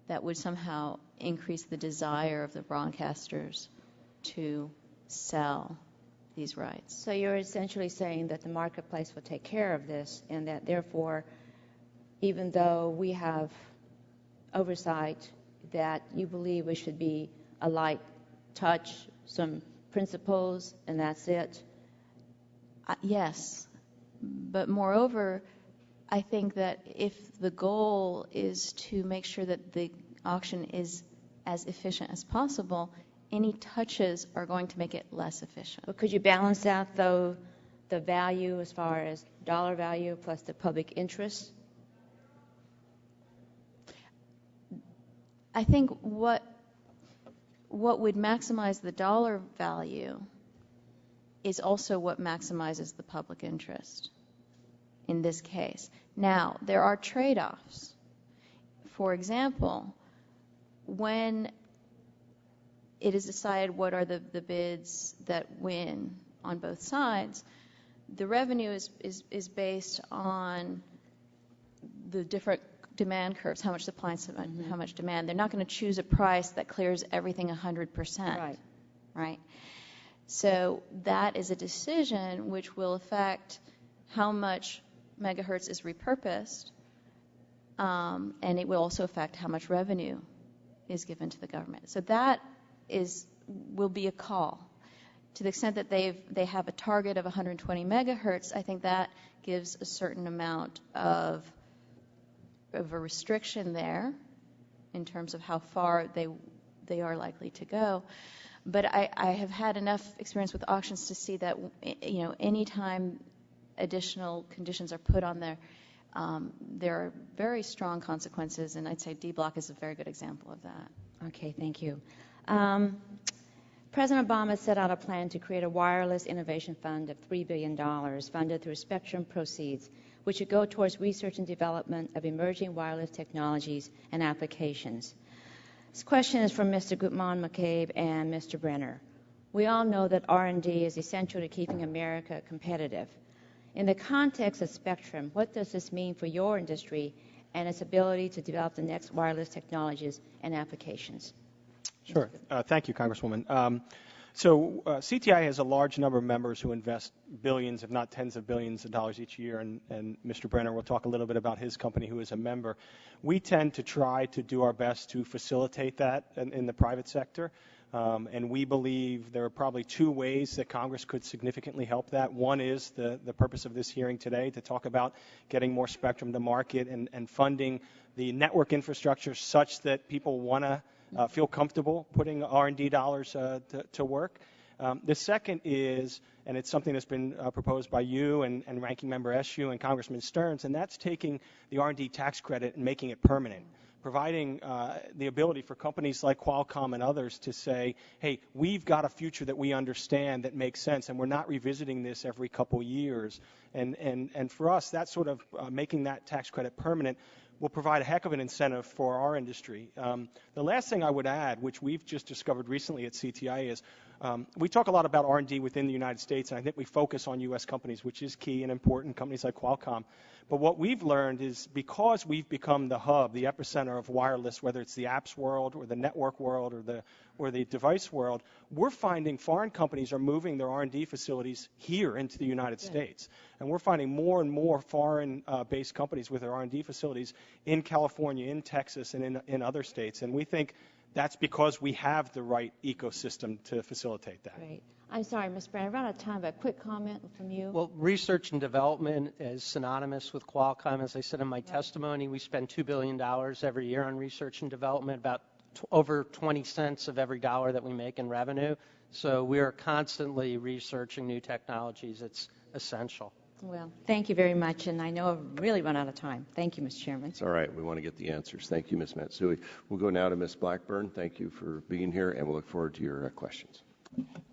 [SPEAKER 12] that would somehow increase the desire of the broadcasters to sell these rights.
[SPEAKER 3] So you're essentially saying that the marketplace will take care of this, and that therefore, even though we have oversight, that you believe we should be a light touch, some principles, and that's it?
[SPEAKER 12] Yes. But moreover, I think that if the goal is to make sure that the auction is as efficient as possible, any touches are going to make it less efficient.
[SPEAKER 3] But could you balance out, though, the value as far as dollar value plus the public interest?
[SPEAKER 12] I think what would maximize the dollar value is also what maximizes the public interest in this case. Now, there are trade-offs. For example, when it is decided what are the bids that win on both sides, the revenue is based on the different demand curves, how much supply and how much demand. They're not going to choose a price that clears everything 100%. Right? So that is a decision which will affect how much megahertz is repurposed, and it will also affect how much revenue is given to the government. So that will be a call. To the extent that they have a target of 120 megahertz, I think that gives a certain amount of a restriction there in terms of how far they are likely to go. But I have had enough experience with auctions to see that anytime additional conditions are put on there, there are very strong consequences, and I'd say D-Block is a very good example of that.
[SPEAKER 3] Okay, thank you. President Obama set out a plan to create a wireless innovation fund of $3 billion funded through spectrum proceeds, which would go towards research and development of emerging wireless technologies and applications. This question is from Mr. Gutmann McCabe and Mr. Brenner. We all know that R&D is essential to keeping America competitive. In the context of spectrum, what does this mean for your industry and its ability to develop the next wireless technologies and applications.
[SPEAKER 11] Sure. Thank you, Congresswoman. So CTI has a large number of members who invest billions, if not tens of billions of dollars each year, and Mr. Brenner will talk a little bit about his company, who is a member. We tend to try to do our best to facilitate that in the private sector, and we believe there are probably two ways that Congress could significantly help that. One is the purpose of this hearing today, to talk about getting more spectrum to market and funding the network infrastructure such that people want to feel comfortable putting R&D dollars to work. The second is, and it's something that's been proposed by you and Ranking Member Eshoo and Congressman Stearns, and that's taking the R&D tax credit and making it permanent, providing the ability for companies like Qualcomm and others to say, hey, we've got a future that we understand that makes sense, and we're not revisiting this every couple years. And for us, that sort of making that tax credit permanent will provide a heck of an incentive for our industry. The last thing I would add, which we've just discovered recently at CTI, is we talk a lot about R&D within the United States, and I think we focus on U.S. companies, which is key and important, companies like Qualcomm. But what we've learned is because we've become the hub, the epicenter of wireless, whether it's the apps world or the network world or the device world, we're finding foreign companies are moving their R&D facilities here into the United States. And we're finding more and more foreign-based companies with their R&D facilities in California, in Texas, and in other states. And we think that's because we have the right ecosystem to facilitate that.
[SPEAKER 3] Great. I'm sorry, Ms. Brown, I ran out of time, but a quick comment from you.
[SPEAKER 13] Well, research and development is synonymous with Qualcomm. As I said in my testimony, we spend $2 billion every year on research and development, about over 20 cents of every dollar that we make in revenue. So we are constantly researching new technologies. It's essential.
[SPEAKER 3] Well, thank you very much, and I know I've really run out of time. Thank you, Mr. Chairman.
[SPEAKER 1] It's all right. We want to get the answers. Thank you, Ms. Matsui. We'll go now to Ms. Blackburn. Thank you for being here, and we'll look forward to your questions.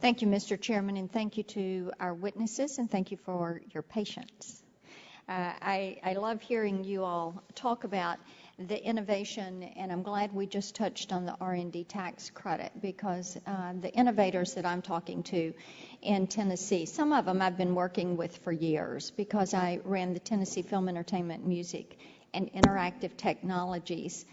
[SPEAKER 7] Thank you, Mr. Chairman, and thank you to our witnesses, and thank you for your patience. I love hearing you all talk about the innovation, and I'm glad we just touched on the R&D tax credit, because the innovators that I'm talking to in Tennessee, some of them I've been working with for years, because I ran the Tennessee Film, Entertainment, Music, and Interactive Technologies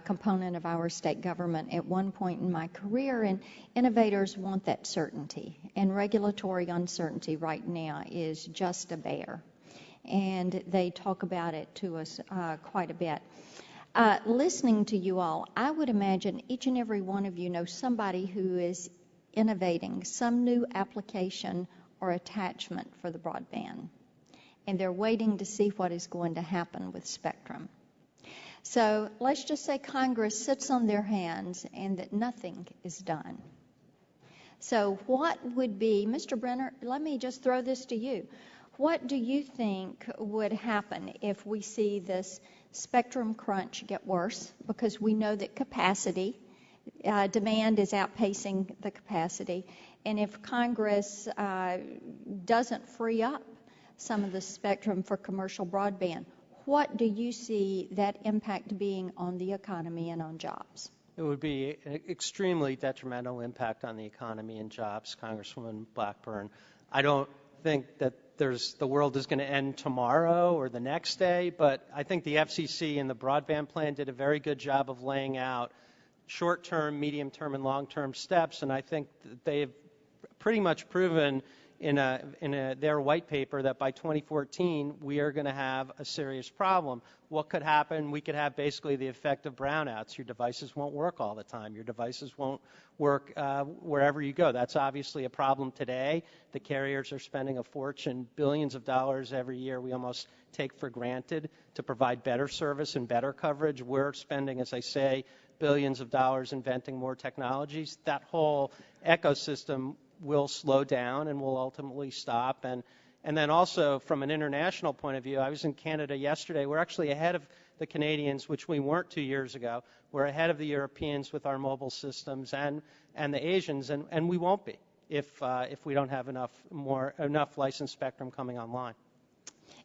[SPEAKER 7] component of our state government at one point in my career, and innovators want that certainty, and regulatory uncertainty right now is just a bear, and they talk about it to us quite a bit. Listening to you all, I would imagine each and every one of you know somebody who is innovating some new application or attachment for the broadband, and they're waiting to see what is going to happen with spectrum. So let's just say Congress sits on their hands and that nothing is done. So what would be, Mr. Brenner, let me just throw this to you. What do you think would happen if we see this spectrum crunch get worse? Because we know that capacity, demand is outpacing the capacity. And if Congress doesn't free up some of the spectrum for commercial broadband, what do you see that impact being on the economy and on jobs?
[SPEAKER 13] It would be an extremely detrimental impact on the economy and jobs, Congresswoman Blackburn. I don't think that the world is going to end tomorrow or the next day, but I think the FCC and the broadband plan did a very good job of laying out short-term, medium-term, and long-term steps, and I think that they've pretty much proven in their white paper that by 2014 we are going to have a serious problem. What could happen? We could have basically the effect of brownouts. Your devices won't work all the time. Your devices won't work wherever you go. That's obviously a problem today. The carriers are spending a fortune, billions of dollars every year we almost take for granted to provide better service and better coverage. We're spending, as I say, billions of dollars inventing more technologies. That whole ecosystem will slow down and will ultimately stop. And then also from an international point of view, I was in Canada yesterday. We're actually ahead of the Canadians, which we weren't 2 years ago. We're ahead of the Europeans with our mobile systems and the Asians, and we won't be if we don't have enough licensed spectrum coming online.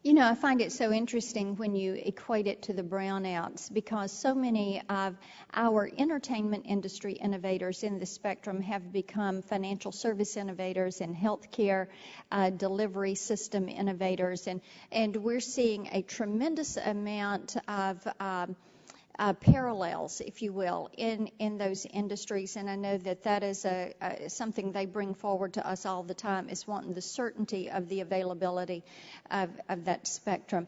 [SPEAKER 7] You know, I find it so interesting when you equate it to the brownouts, because so many of our entertainment industry innovators in the spectrum have become financial service innovators and healthcare delivery system innovators, and we're seeing a tremendous amount of parallels, if you will, in those industries. And I know that is something they bring forward to us all the time, is wanting the certainty of the availability of that spectrum.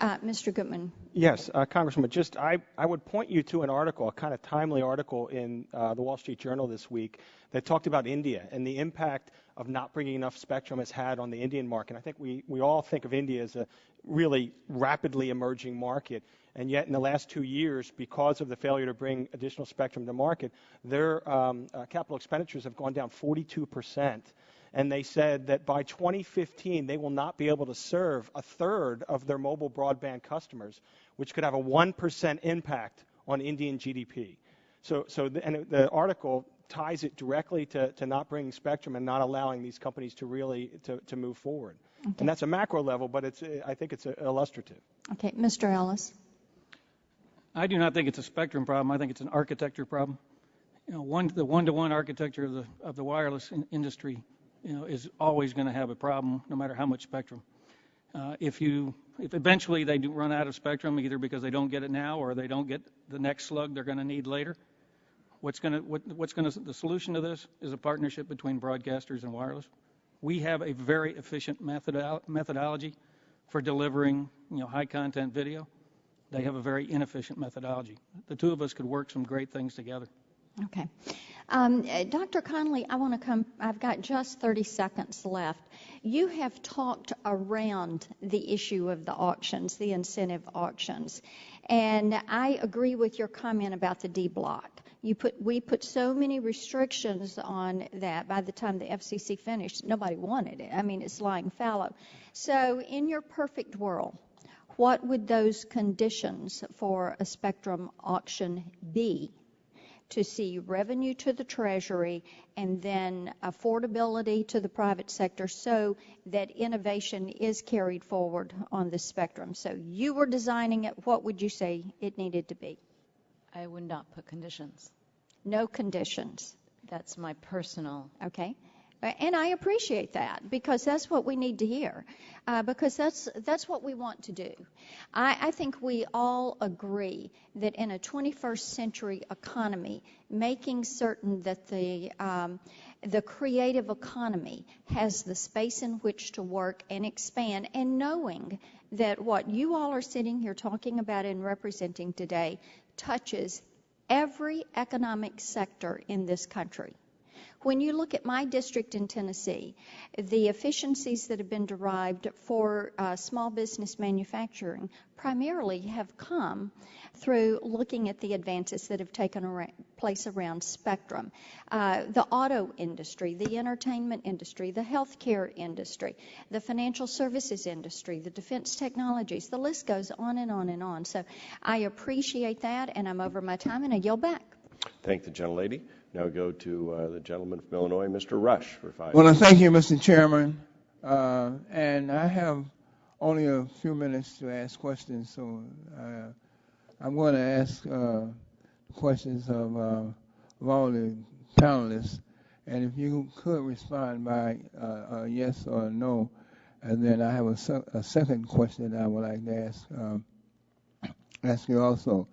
[SPEAKER 7] Mr. Goodman.
[SPEAKER 11] Yes, Congresswoman, I would point you to an article, a kind of timely article in the Wall Street Journal this week that talked about India and the impact of not bringing enough spectrum has had on the Indian market. I think we all think of India as a really rapidly emerging market, and yet in the last 2 years, because of the failure to bring additional spectrum to market, their capital expenditures have gone down 42%. And they said that by 2015, they will not be able to serve a third of their mobile broadband customers, which could have a 1% impact on Indian GDP. And the article ties it directly to not bringing spectrum and not allowing these companies to really to move forward. Okay. And that's a macro level, but I think it's illustrative.
[SPEAKER 7] Okay, Mr. Ellis.
[SPEAKER 10] I do not think it's a spectrum problem. I think it's an architecture problem. You know, the one-to-one architecture of the wireless industry, you know, is always going to have a problem, no matter how much spectrum. If eventually they do run out of spectrum, either because they don't get it now or they don't get the next slug they're going to need later, the solution to this is a partnership between broadcasters and wireless. We have a very efficient methodology for delivering, you know, high content video. They have a very inefficient methodology. The two of us could work some great things together.
[SPEAKER 7] Okay. Dr. Connolly, I've got just 30 seconds left. You have talked around the issue of the auctions, the incentive auctions, and I agree with your comment about the D block. We put so many restrictions on that. By the time the FCC finished, nobody wanted it. I mean, it's lying fallow. So in your perfect world, what would those conditions for a spectrum auction be to see revenue to the Treasury and then affordability to the private sector so that innovation is carried forward on the spectrum? So you were designing it. What would you say it needed to be?
[SPEAKER 12] I would not put conditions.
[SPEAKER 7] No conditions.
[SPEAKER 12] That's my personal.
[SPEAKER 7] Okay. And I appreciate that, because that's what we need to hear, because that's what we want to do. I think we all agree that in a 21st century economy, making certain that the creative economy has the space in which to work and expand, and knowing that what you all are sitting here talking about and representing today touches every economic sector in this country. When you look at my district in Tennessee, the efficiencies that have been derived for small business manufacturing primarily have come through looking at the advances that have taken place around spectrum. The auto industry, the entertainment industry, the healthcare industry, the financial services industry, the defense technologies, the list goes on and on and on. So I appreciate that, and I'm over my time, and I yield back.
[SPEAKER 1] Thank the gentlelady. Now go to the gentleman from Illinois, Mr. Rush, for 5 minutes.
[SPEAKER 16] Well, thank you, Mr. Chairman. And I have only a few minutes to ask questions, so I'm going to ask questions of all the panelists. And if you could respond by a yes or a no, and then I have a second question I would like to ask you also.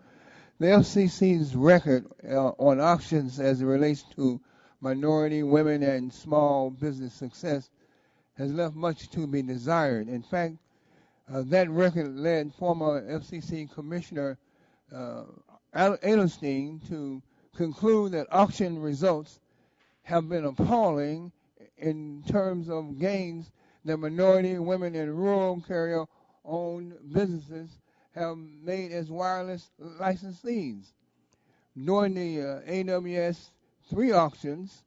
[SPEAKER 16] The FCC's record on auctions as it relates to minority, women, and small business success has left much to be desired. In fact, that record led former FCC Commissioner Edelstein to conclude that auction results have been appalling in terms of gains that minority, women, and rural carrier-owned businesses have made as wireless licensees. During the AWS 3 auctions,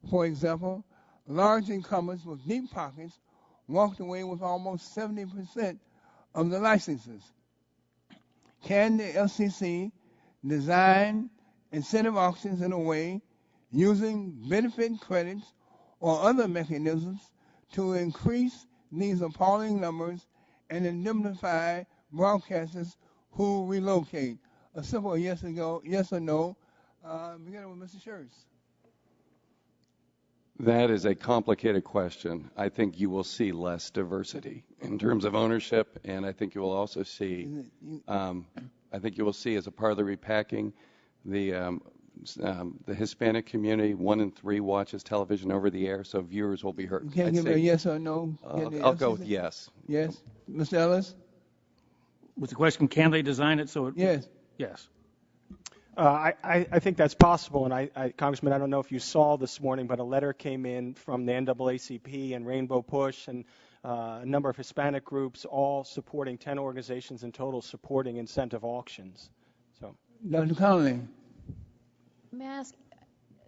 [SPEAKER 16] for example, large incumbents with deep pockets walked away with almost 70% of the licenses. Can the FCC design incentive auctions in a way using benefit credits or other mechanisms to increase these appalling numbers and indemnify broadcasters who relocate? A simple yes or no. Beginning with Mr. Scherz.
[SPEAKER 9] That is a complicated question. I think you will see less diversity in terms of ownership, and I think you will also see, as a part of the repacking, the Hispanic community, 1 in 3 watches television over the air, so viewers will be hurt.
[SPEAKER 16] You can't give me a yes or no?
[SPEAKER 9] I'll go with yes.
[SPEAKER 16] Yes. Mr. Ellis?
[SPEAKER 10] Was the question, can they design it so it...
[SPEAKER 16] Yes.
[SPEAKER 10] Yes.
[SPEAKER 11] I think that's possible, and Congressman, I don't know if you saw this morning, but a letter came in from the NAACP and Rainbow Push and a number of Hispanic groups, all supporting 10 organizations in total supporting incentive auctions. So,
[SPEAKER 16] Dr. Connolly.
[SPEAKER 12] May I ask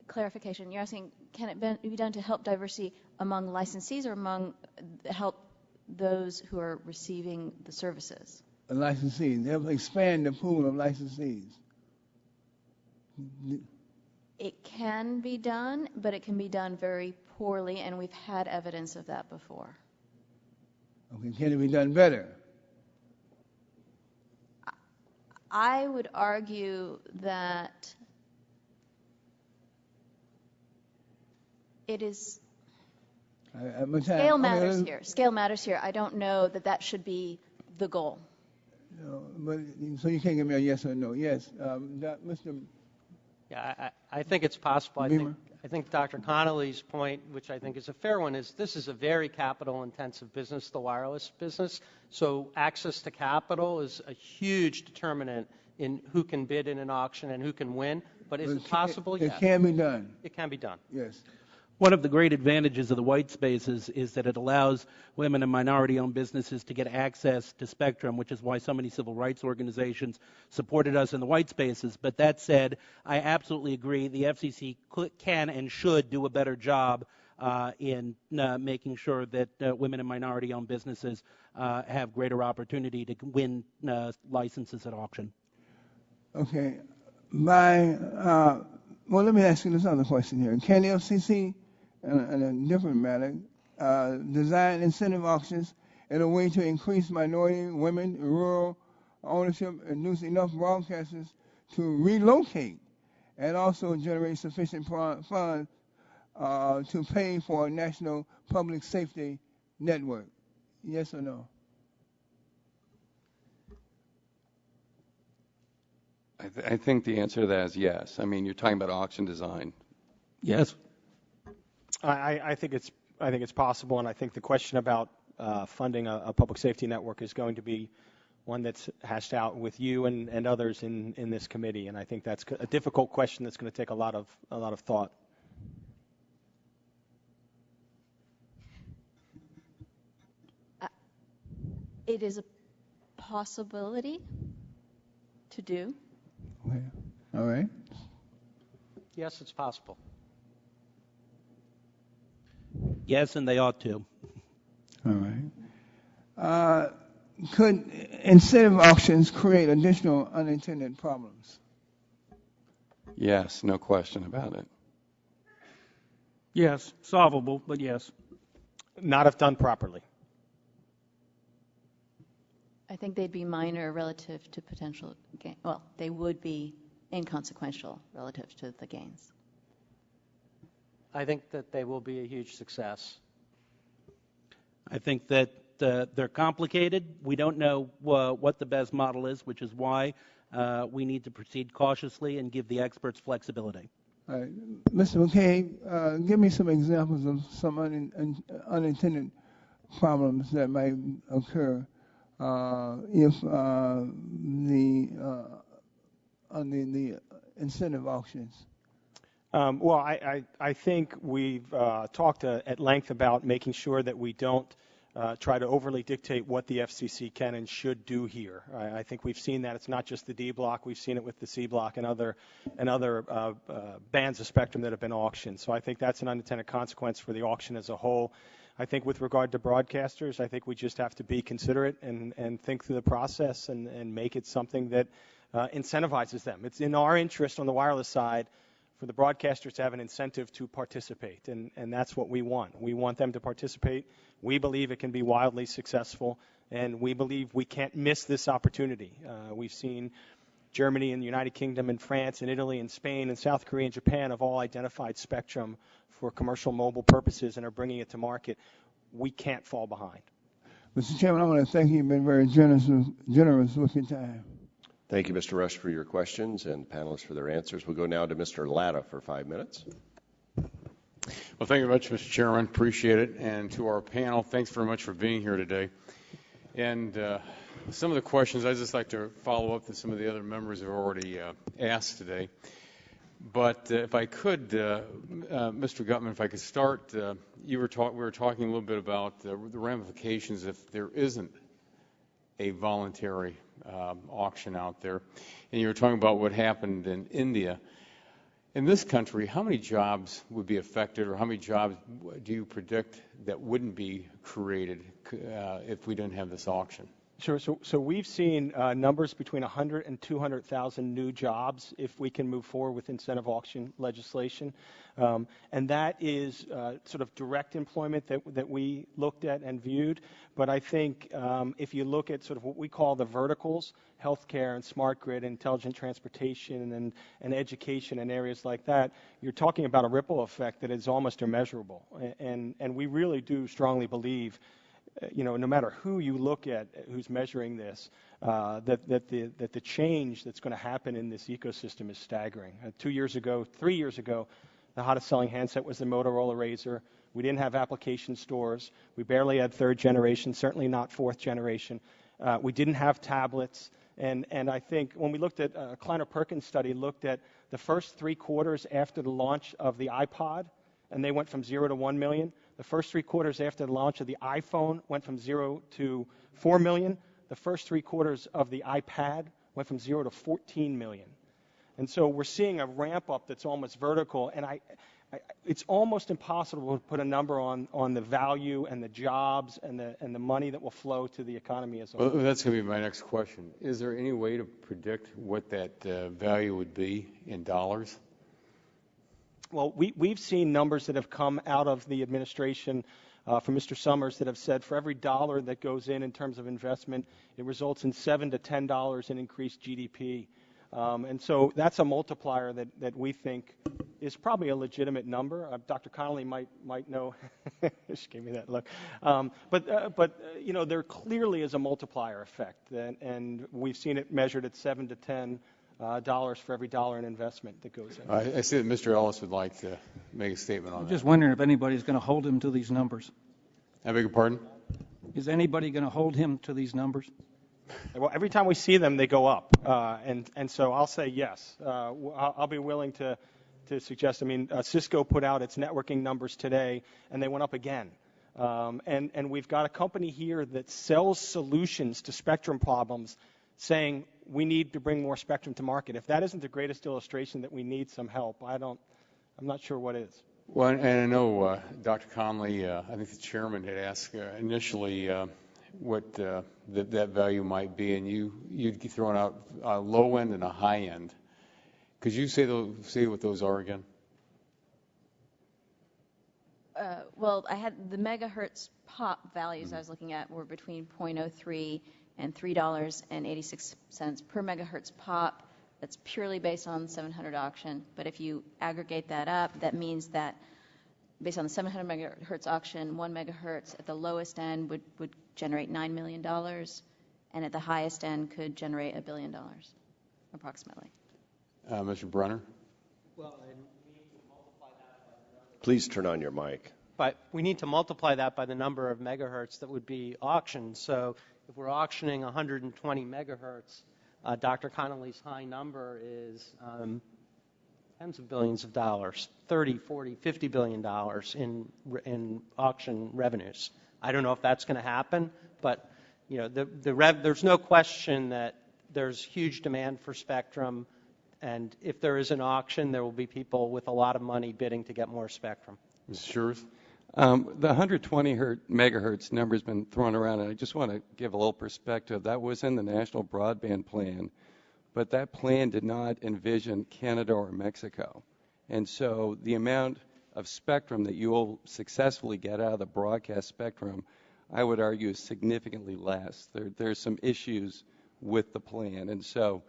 [SPEAKER 12] clarification? You're asking, can it be done to help diversity among licensees or help those who are receiving the services?
[SPEAKER 16] Licensees. They'll expand the pool of licensees.
[SPEAKER 12] It can be done, but it can be done very poorly, and we've had evidence of that before.
[SPEAKER 16] Okay, can it be done better?
[SPEAKER 12] I would argue that it is scale matters here. Scale matters here. I don't know that should be the goal.
[SPEAKER 16] No, but so you can't give me a yes or no. Yes, Mr.
[SPEAKER 13] Yeah, I think it's possible. I think Dr. Connolly's point, which I think is a fair one, is this is a very capital-intensive business, the wireless business. So access to capital is a huge determinant in who can bid in an auction and who can win. But is it possible?
[SPEAKER 16] It can be done.
[SPEAKER 13] It can be done.
[SPEAKER 16] Yes.
[SPEAKER 14] One of the great advantages of the white spaces is that it allows women and minority-owned businesses to get access to spectrum, which is why so many civil rights organizations supported us in the white spaces. But that said, I absolutely agree the FCC can and should do a better job in making sure that women and minority-owned businesses have greater opportunity to win licenses at auction.
[SPEAKER 16] Okay. Well, let me ask you this other question here. Can the FCC, in a different matter, design incentive auctions in a way to increase minority, women, rural ownership, and induce enough broadcasters to relocate and also generate sufficient funds to pay for a national public safety network? Yes or no?
[SPEAKER 9] I think the answer to that is yes. I mean, you're talking about auction design.
[SPEAKER 11] Yes. I think it's possible, and I think the question about funding a public safety network is going to be one that's hashed out with you and others in this committee, and I think that's a difficult question that's going to take a lot of thought.
[SPEAKER 12] It is a possibility to do.
[SPEAKER 16] Okay. All right.
[SPEAKER 13] Yes, it's possible.
[SPEAKER 14] Yes, and they ought to.
[SPEAKER 16] All right. Could incentive auctions create additional unintended problems?
[SPEAKER 9] Yes, no question about it.
[SPEAKER 10] Yes, solvable, but yes.
[SPEAKER 11] Not if done properly.
[SPEAKER 12] I think they'd be minor relative to potential gain. Well, they would be inconsequential relative to the gains.
[SPEAKER 13] I think that they will be a huge success.
[SPEAKER 14] I think that they're complicated. We don't know what the best model is, which is why we need to proceed cautiously and give the experts flexibility.
[SPEAKER 16] All right. Mr. McKay, give me some examples of some unintended problems that might occur if the incentive auctions.
[SPEAKER 11] Well, I think we've talked at length about making sure that we don't try to overly dictate what the FCC can and should do here. I think we've seen that. It's not just the D block. We've seen it with the C block and other bands of spectrum that have been auctioned. So I think that's an unintended consequence for the auction as a whole. I think with regard to broadcasters, I think we just have to be considerate and think through the process and make it something that incentivizes them. It's in our interest on the wireless side for the broadcasters to have an incentive to participate, and that's what we want. We want them to participate. We believe it can be wildly successful, and we believe we can't miss this opportunity. We've seen Germany and the United Kingdom and France and Italy and Spain and South Korea and Japan have all identified spectrum for commercial mobile purposes and are bringing it to market. We can't fall behind.
[SPEAKER 16] Mr. Chairman, I want to thank you. You've been very generous with your time.
[SPEAKER 1] Thank you, Mr. Rush, for your questions and panelists for their answers. We'll go now to Mr. Latta for 5 minutes.
[SPEAKER 6] Well, thank you very much, Mr. Chairman. Appreciate it. And to our panel, thanks very much for being here today. And some of the questions, I'd just like to follow up that some of the other members have already asked today. But if I could, Mr. Gutman, if I could start, we were talking a little bit about the ramifications if there isn't a voluntary auction out there. And you were talking about what happened in India. In this country, how many jobs would be affected, or how many jobs do you predict that wouldn't be created if we didn't have this auction?
[SPEAKER 11] Sure. So we've seen numbers between 100 and 200,000 new jobs if we can move forward with incentive auction legislation. And that is sort of direct employment that we looked at and viewed. But I think if you look at sort of what we call the verticals, healthcare and smart grid, intelligent transportation and education and areas like that, you're talking about a ripple effect that is almost immeasurable. And we really do strongly believe, no matter who you look at, who's measuring this, that the change that's going to happen in this ecosystem is staggering. 3 years ago, the hottest selling handset was the Motorola Razr. We didn't have application stores. We barely had third generation, certainly not fourth generation. We didn't have tablets. And I think when we looked at Kleiner-Perkins study, looked at the first 3 quarters after the launch of the iPod, and they went from 0 to 1 million. The first 3 quarters after the launch of the iPhone went from 0 to 4 million. The first 3 quarters of the iPad went from 0 to 14 million. And so we're seeing a ramp up that's almost vertical. And it's almost impossible to put a number on the value and the jobs and the money that will flow to the economy as a whole.
[SPEAKER 6] Well, that's going to be my next question. Is there any way to predict what that value would be in dollars?
[SPEAKER 11] Well, we've seen numbers that have come out of the administration from Mr. Summers that have said for every dollar that goes in terms of investment, it results in $7 to $10 in increased GDP. And so that's a multiplier that we think is probably a legitimate number. Dr. Connolly might know. She gave me that look. But there clearly is a multiplier effect, and we've seen it measured at $7 to $10 for every dollar in investment that goes in.
[SPEAKER 6] I see that Mr. Ellis would like to make a statement on that.
[SPEAKER 10] I'm just wondering if anybody's going to hold him to these numbers.
[SPEAKER 6] I beg your pardon?
[SPEAKER 10] Is anybody going to hold him to these numbers?
[SPEAKER 11] Well, every time we see them, they go up, and so I'll say yes. I'll be willing to suggest. I mean, Cisco put out its networking numbers today, and they went up again. And we've got a company here that sells solutions to spectrum problems, saying we need to bring more spectrum to market. If that isn't the greatest illustration that we need some help, I'm not sure what is.
[SPEAKER 6] Well, and I know Dr. Conley, I think the chairman had asked initially what that value might be, and you'd thrown out a low end and a high end. Could you say what those are again?
[SPEAKER 12] Well, I had the megahertz pop values I was looking at were between 0.03 and $3.86 per megahertz pop. That's purely based on the 700 auction. But if you aggregate that up, that means that based on the 700 megahertz auction, 1 megahertz at the lowest end would generate $9 million, and at the highest end could generate $1 billion, approximately.
[SPEAKER 6] Mr. Brunner?
[SPEAKER 13] Well, and we need to multiply that by the number.
[SPEAKER 1] Please turn on your mic.
[SPEAKER 13] But we need to multiply that by the number of megahertz that would be auctioned. So if we're auctioning 120 megahertz, Dr. Connolly's high number is tens of billions of dollars, 30, 40, $50 billion in auction revenues. I don't know if that's going to happen, but there's no question that there's huge demand for spectrum, and if there is an auction, there will be people with a lot of money bidding to get more spectrum.
[SPEAKER 6] Mr. Schurz?
[SPEAKER 9] The 120 megahertz number has been thrown around, and I just want to give a little perspective. That was in the National Broadband Plan, but that plan did not envision Canada or Mexico. And so the amount of spectrum that you will successfully get out of the broadcast spectrum, I would argue, is significantly less. There's some issues with the plan. And so,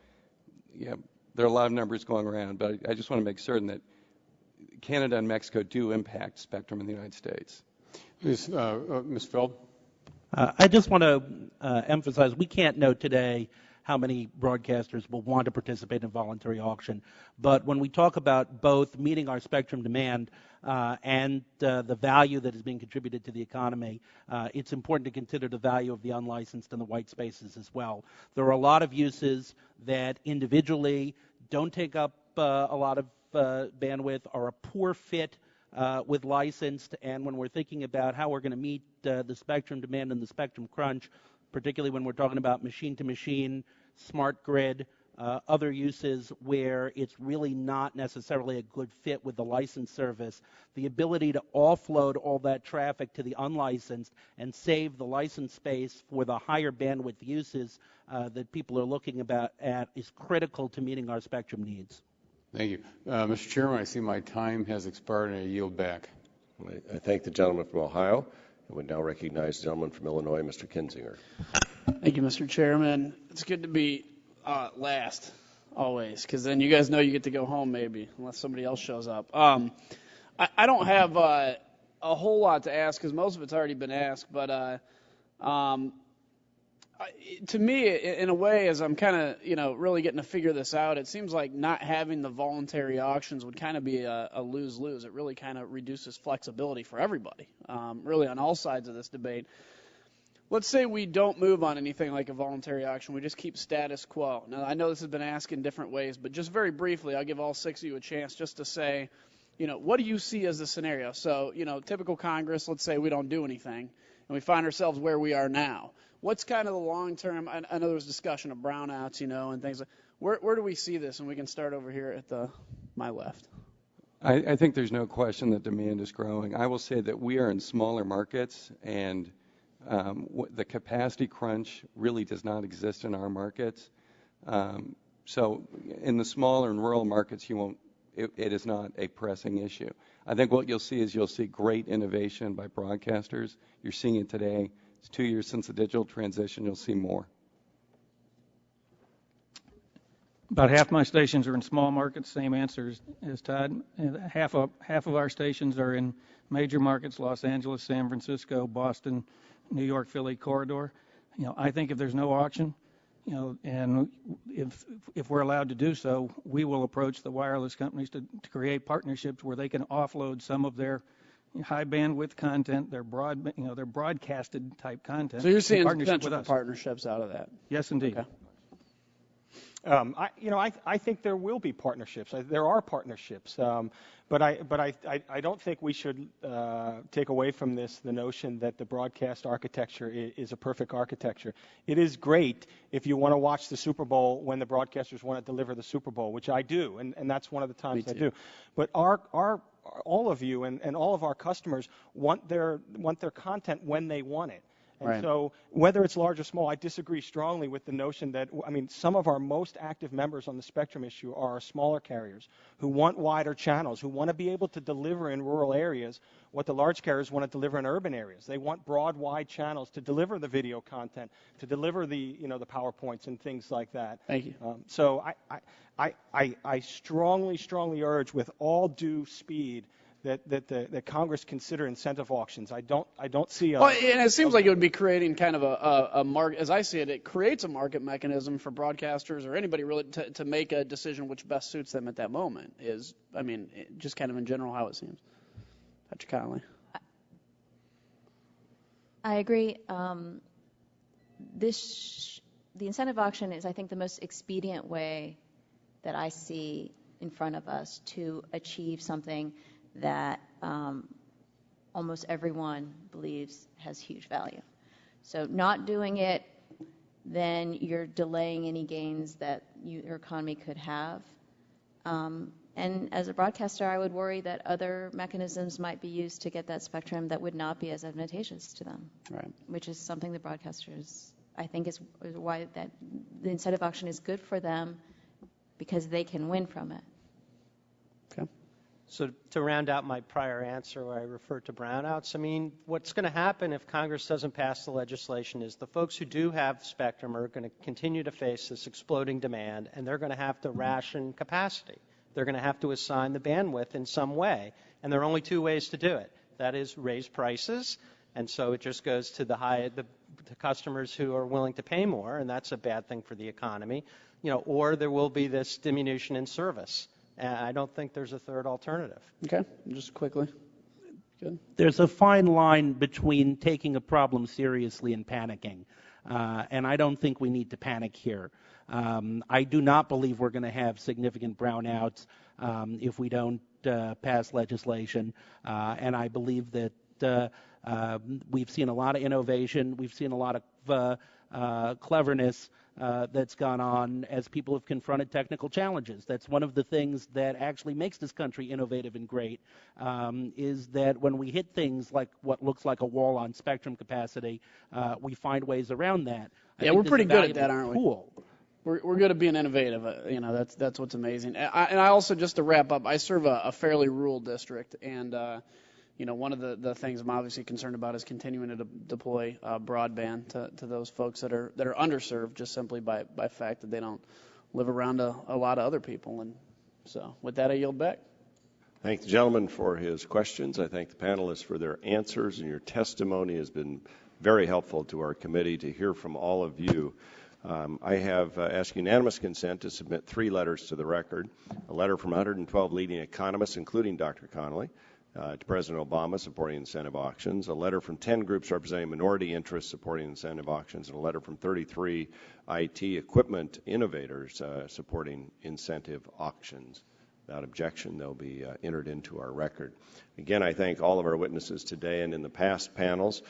[SPEAKER 9] yeah, there are a lot of numbers going around, but I just want to make certain that Canada and Mexico do impact spectrum in the United States.
[SPEAKER 6] Ms. Feld?
[SPEAKER 14] I just want to emphasize we can't know today how many broadcasters will want to participate in voluntary auction. But when we talk about both meeting our spectrum demand and the value that is being contributed to the economy, it's important to consider the value of the unlicensed and the white spaces as well. There are a lot of uses that individually don't take up a lot of bandwidth, are a poor fit with licensed, and when we're thinking about how we're going to meet the spectrum demand and the spectrum crunch, particularly when we're talking about machine-to-machine, smart grid, other uses where it's really not necessarily a good fit with the licensed service, the ability to offload all that traffic to the unlicensed and save the licensed space for the higher bandwidth uses that people are looking at is critical to meeting our spectrum needs.
[SPEAKER 6] Thank you. Mr. Chairman, I see my time has expired and I yield back.
[SPEAKER 1] I thank the gentleman from Ohio. I would now recognize the gentleman from Illinois, Mr. Kinzinger.
[SPEAKER 17] Thank you, Mr. Chairman. It's good to be last, always, because then you guys know you get to go home maybe, unless somebody else shows up. I don't have a whole lot to ask because most of it's already been asked, but to me, in a way, as I'm kind of, really getting to figure this out, it seems like not having the voluntary auctions would kind of be a lose-lose. It really kind of reduces flexibility for everybody, really on all sides of this debate. Let's say we don't move on anything like a voluntary auction. We just keep status quo. Now, I know this has been asked in different ways, but just very briefly, I'll give all six of you a chance just to say, what do you see as the scenario? So, typical Congress, let's say we don't do anything, and we find ourselves where we are now. What's kind of the long-term, I know there was discussion of brownouts, and things like where do we see this? And we can start over here at my left.
[SPEAKER 9] I think there's no question that demand is growing. I will say that we are in smaller markets, and the capacity crunch really does not exist in our markets. So in the smaller and rural markets, it is not a pressing issue. I think what you'll see great innovation by broadcasters. You're seeing it today. It's 2 years since the digital transition. You'll see more.
[SPEAKER 10] About half my stations are in small markets, same answer as Todd. And half of our stations are in major markets, Los Angeles, San Francisco, Boston, New York, Philly corridor. I think if there's no auction, and if we're allowed to do so, we will approach the wireless companies to create partnerships where they can offload some of their high bandwidth content, their broadcasted type content.
[SPEAKER 17] So you're seeing potential partnerships out of that?
[SPEAKER 10] Yes, indeed.
[SPEAKER 17] Okay.
[SPEAKER 11] I think there will be partnerships. There are partnerships, but I don't think we should take away from this the notion that the broadcast architecture is a perfect architecture. It is great if you want to watch the Super Bowl when the broadcasters want to deliver the Super Bowl, which I do, and that's one of the times I do. But all of you and all of our customers want their content when they want it. And so whether it's large or small, I disagree strongly with the notion that, some of our most active members on the spectrum issue are our smaller carriers who want wider channels, who want to be able to deliver in rural areas what the large carriers want to deliver in urban areas. They want broad, wide channels to deliver the video content, to deliver the PowerPoints and things like that.
[SPEAKER 17] Thank you.
[SPEAKER 11] So I strongly urge with all due speed that Congress consider incentive auctions. I don't see.
[SPEAKER 17] And it seems like it would be creating kind of a market. As I see it, it creates a market mechanism for broadcasters or anybody really to make a decision which best suits them at that moment. Just kind of in general how it seems. Dr. Connolly.
[SPEAKER 12] I agree. The incentive auction is, I think, the most expedient way that I see in front of us to achieve something that almost everyone believes has huge value. So not doing it, then you're delaying any gains that your economy could have. And as a broadcaster, I would worry that other mechanisms might be used to get that spectrum that would not be as advantageous to them, which is something the broadcasters, I think, is why that the incentive auction is good for them because they can win from it.
[SPEAKER 17] Okay.
[SPEAKER 13] So to round out my prior answer where I referred to brownouts, I mean, what's going to happen if Congress doesn't pass the legislation is the folks who do have spectrum are going to continue to face this exploding demand, and they're going to have to ration capacity. They're going to have to assign the bandwidth in some way, and there are only two ways to do it. That is raise prices, and so it just goes to the customers who are willing to pay more, and that's a bad thing for the economy, or there will be this diminution in service. And I don't think there's a third alternative.
[SPEAKER 17] Okay, just quickly. Good.
[SPEAKER 14] There's a fine line between taking a problem seriously and panicking. And I don't think we need to panic here. I do not believe we're going to have significant brownouts if we don't pass legislation. And I believe that we've seen a lot of innovation. We've seen a lot of cleverness that's gone on as people have confronted technical challenges. That's one of the things that actually makes this country innovative and great, is that when we hit things like what looks like a wall on spectrum capacity, we find ways around that.
[SPEAKER 17] Yeah, we're pretty good at that, aren't we?
[SPEAKER 14] Cool.
[SPEAKER 17] We're good at being innovative. That's what's amazing. And I also, just to wrap up, I serve a fairly rural district, and one of the things I'm obviously concerned about is continuing to deploy broadband to those folks that are underserved just simply by fact that they don't live around a lot of other people. And so with that, I yield back.
[SPEAKER 1] Thank the gentleman for his questions. I thank the panelists for their answers, and your testimony has been very helpful to our committee to hear from all of you. I have asked unanimous consent to submit 3 letters to the record, a letter from 112 leading economists, including Dr. Connolly, to President Obama supporting incentive auctions, a letter from 10 groups representing minority interests supporting incentive auctions, and a letter from 33 IT equipment innovators supporting incentive auctions. Without objection, they'll be entered into our record. Again, I thank all of our witnesses today and in the past panels.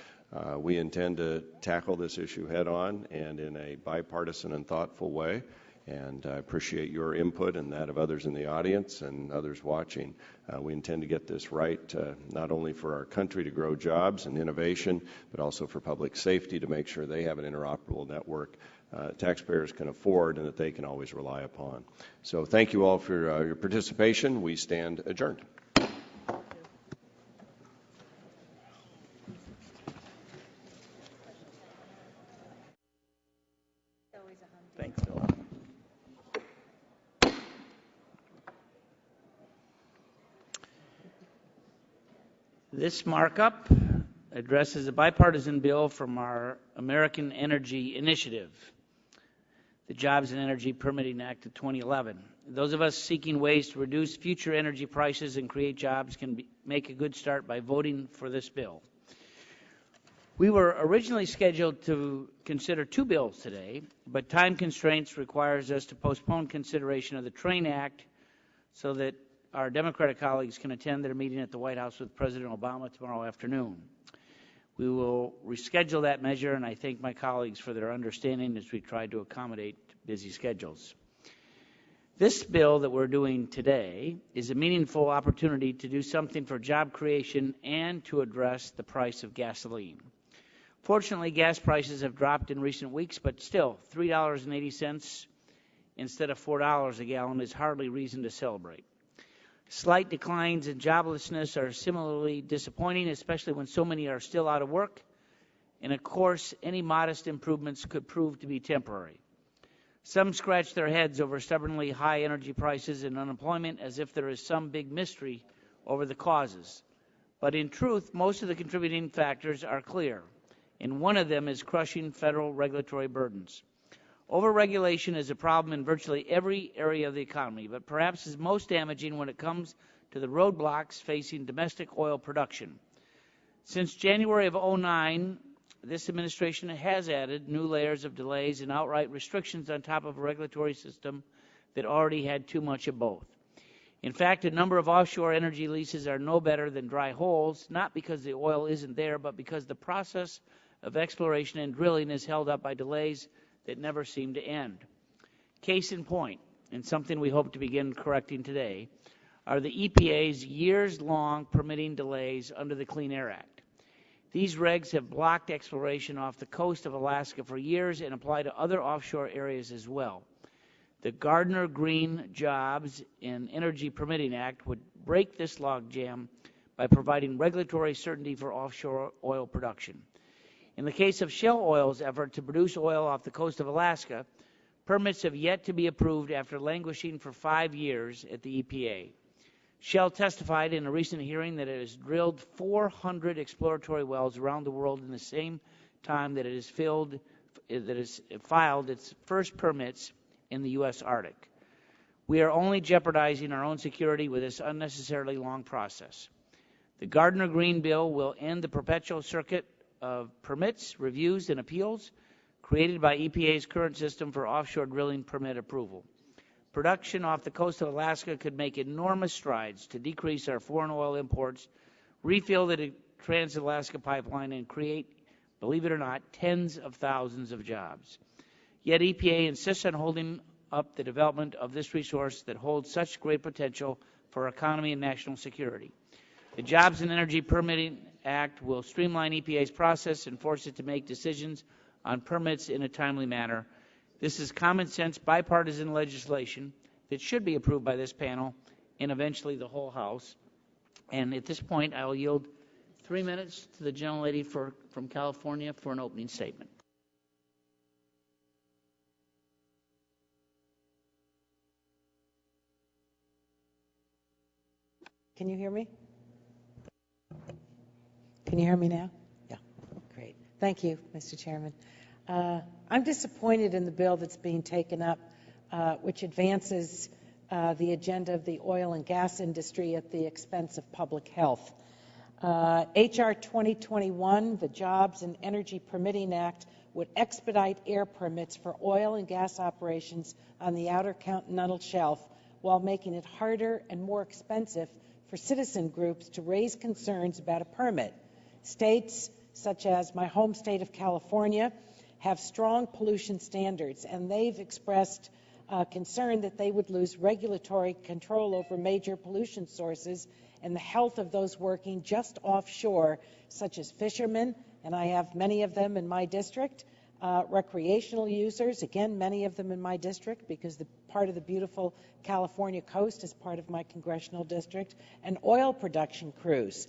[SPEAKER 1] We intend to tackle this issue head on and in a bipartisan and thoughtful way. And I appreciate your input and that of others in the audience and others watching. We intend to get this right, not only for our country to grow jobs and innovation, but also for public safety to make sure they have an interoperable network taxpayers can afford and that they can always rely upon. So thank you all for your participation. We stand adjourned.
[SPEAKER 14] Thanks, Bill.
[SPEAKER 18] This markup addresses a bipartisan bill from our American Energy Initiative, the Jobs and Energy Permitting Act of 2011. Those of us seeking ways to reduce future energy prices and create jobs can make a good start by voting for this bill. We were originally scheduled to consider 2 bills today, but time constraints requires us to postpone consideration of the Train Act so that our Democratic colleagues can attend their meeting at the White House with President Obama tomorrow afternoon. We will reschedule that measure, and I thank my colleagues for their understanding as we try to accommodate busy schedules. This bill that we're doing today is a meaningful opportunity to do something for job creation and to address the price of gasoline. Fortunately, gas prices have dropped in recent weeks, but still, $3.80 instead of $4 a gallon is hardly reason to celebrate. Slight declines in joblessness are similarly disappointing, especially when so many are still out of work. And of course, any modest improvements could prove to be temporary. Some scratch their heads over stubbornly high energy prices and unemployment as if there is some big mystery over the causes. But in truth, most of the contributing factors are clear, and one of them is crushing federal regulatory burdens. Overregulation is a problem in virtually every area of the economy, but perhaps is most damaging when it comes to the roadblocks facing domestic oil production. Since January of 2009, this administration has added new layers of delays and outright restrictions on top of a regulatory system that already had too much of both. In fact, a number of offshore energy leases are no better than dry holes, not because the oil isn't there, but because the process of exploration and drilling is held up by delays that never seem to end. Case in point, and something we hope to begin correcting today, are the EPA's years-long permitting delays under the Clean Air Act. These regs have blocked exploration off the coast of Alaska for years and apply to other offshore areas as well. The Gardner-Green Jobs and Energy Permitting Act would break this logjam by providing regulatory certainty for offshore oil production. In the case of Shell Oil's effort to produce oil off the coast of Alaska, permits have yet to be approved after languishing for 5 years at the EPA. Shell testified in a recent hearing that it has drilled 400 exploratory wells around the world in the same time that it has filed its first permits in the U.S. Arctic. We are only jeopardizing our own security with this unnecessarily long process. The Gardner-Green bill will end the perpetual circuit of permits, reviews, and appeals created by EPA's current system for offshore drilling permit approval. Production off the coast of Alaska could make enormous strides to decrease our foreign oil imports, refill the Trans-Alaska Pipeline, and create, believe it or not, tens of thousands of jobs. Yet EPA insists on holding up the development of this resource that holds such great potential for our economy and national security. The Jobs and Energy Permitting Act will streamline EPA's process and force it to make decisions on permits in a timely manner. This is common sense bipartisan legislation that should be approved by this panel and eventually the whole House. And at this point, I will yield 3 minutes to the gentlelady from California for an opening statement.
[SPEAKER 2] Can you hear me? Can you hear me now? Yeah, great. Thank you, Mr. Chairman. I'm disappointed in the bill that's being taken up, which advances the agenda of the oil and gas industry at the expense of public health. H.R. 2021, the Jobs and Energy Permitting Act, would expedite air permits for oil and gas operations on the Outer Continental Shelf while making it harder and more expensive for citizen groups to raise concerns about a permit. States such as my home state of California have strong pollution standards, and they've expressed concern that they would lose regulatory control over major pollution sources and the health of those working just offshore, such as fishermen, and I have many of them in my district, recreational users, again, many of them in my district because the part of the beautiful California coast is part of my congressional district, and oil production crews.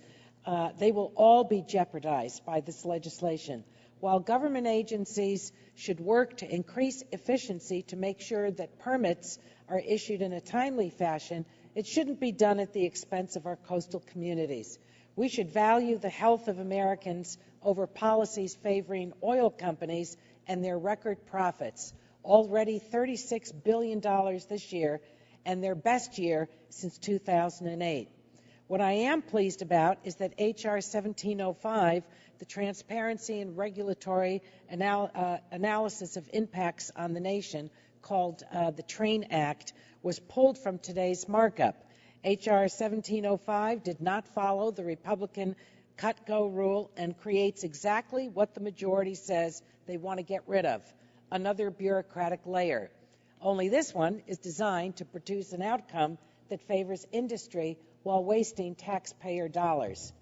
[SPEAKER 2] They will all be jeopardized by this legislation. While government agencies should work to increase efficiency to make sure that permits are issued in a timely fashion, it shouldn't be done at the expense of our coastal communities. We should value the health of Americans over policies favoring oil companies and their record profits, already $36 billion this year, and their best year since 2008. What I am pleased about is that H.R. 1705, the Transparency and Regulatory Analysis of Impacts on the Nation, called the TRAIN Act, was pulled from today's markup. H.R. 1705 did not follow the Republican cut-go rule and creates exactly what the majority says they want to get rid of, another bureaucratic layer. Only this one is designed to produce an outcome that favors industry while wasting taxpayer dollars.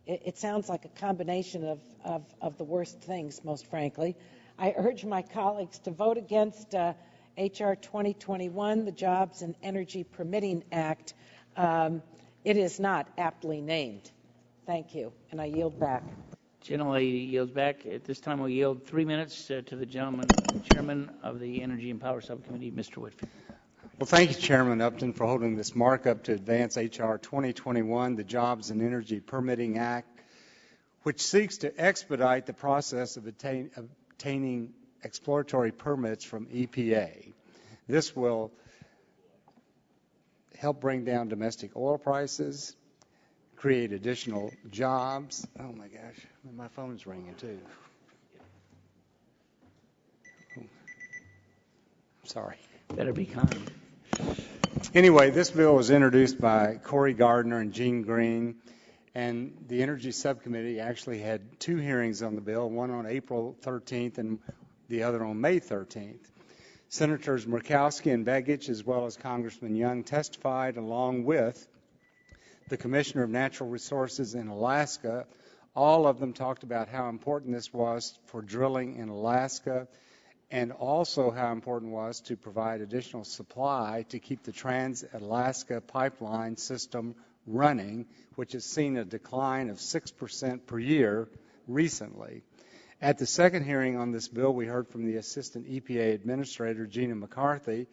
[SPEAKER 2] It sounds like a combination of the worst things, most frankly. I urge my colleagues to vote against H.R. 2021, the Jobs and Energy Permitting Act. It is not aptly named. Thank you, and I yield back.
[SPEAKER 18] Gentlelady yields back. At this time, we'll yield 3 minutes to the gentleman, Chairman of the Energy and Power Subcommittee, Mr. Whitfield.
[SPEAKER 19] Well, thank you, Chairman Upton, for holding this markup to advance H.R. 2021, the Jobs and Energy Permitting Act, which seeks to expedite the process of obtaining exploratory permits from EPA. This will help bring down domestic oil prices, create additional jobs. Oh, my gosh, my phone's ringing, too. Oh. Sorry.
[SPEAKER 18] Better be kind.
[SPEAKER 19] Anyway, this bill was introduced by Cory Gardner and Gene Green, and the Energy Subcommittee actually had 2 hearings on the bill, one on April 13th and the other on May 13th. Senators Murkowski and Begich, as well as Congressman Young, testified along with the Commissioner of Natural Resources in Alaska. All of them talked about how important this was for drilling in Alaska and also how important it was to provide additional supply to keep the Trans-Alaska pipeline system running, which has seen a decline of 6% per year recently. At the second hearing on this bill, we heard from the Assistant EPA Administrator, Gina McCarthy,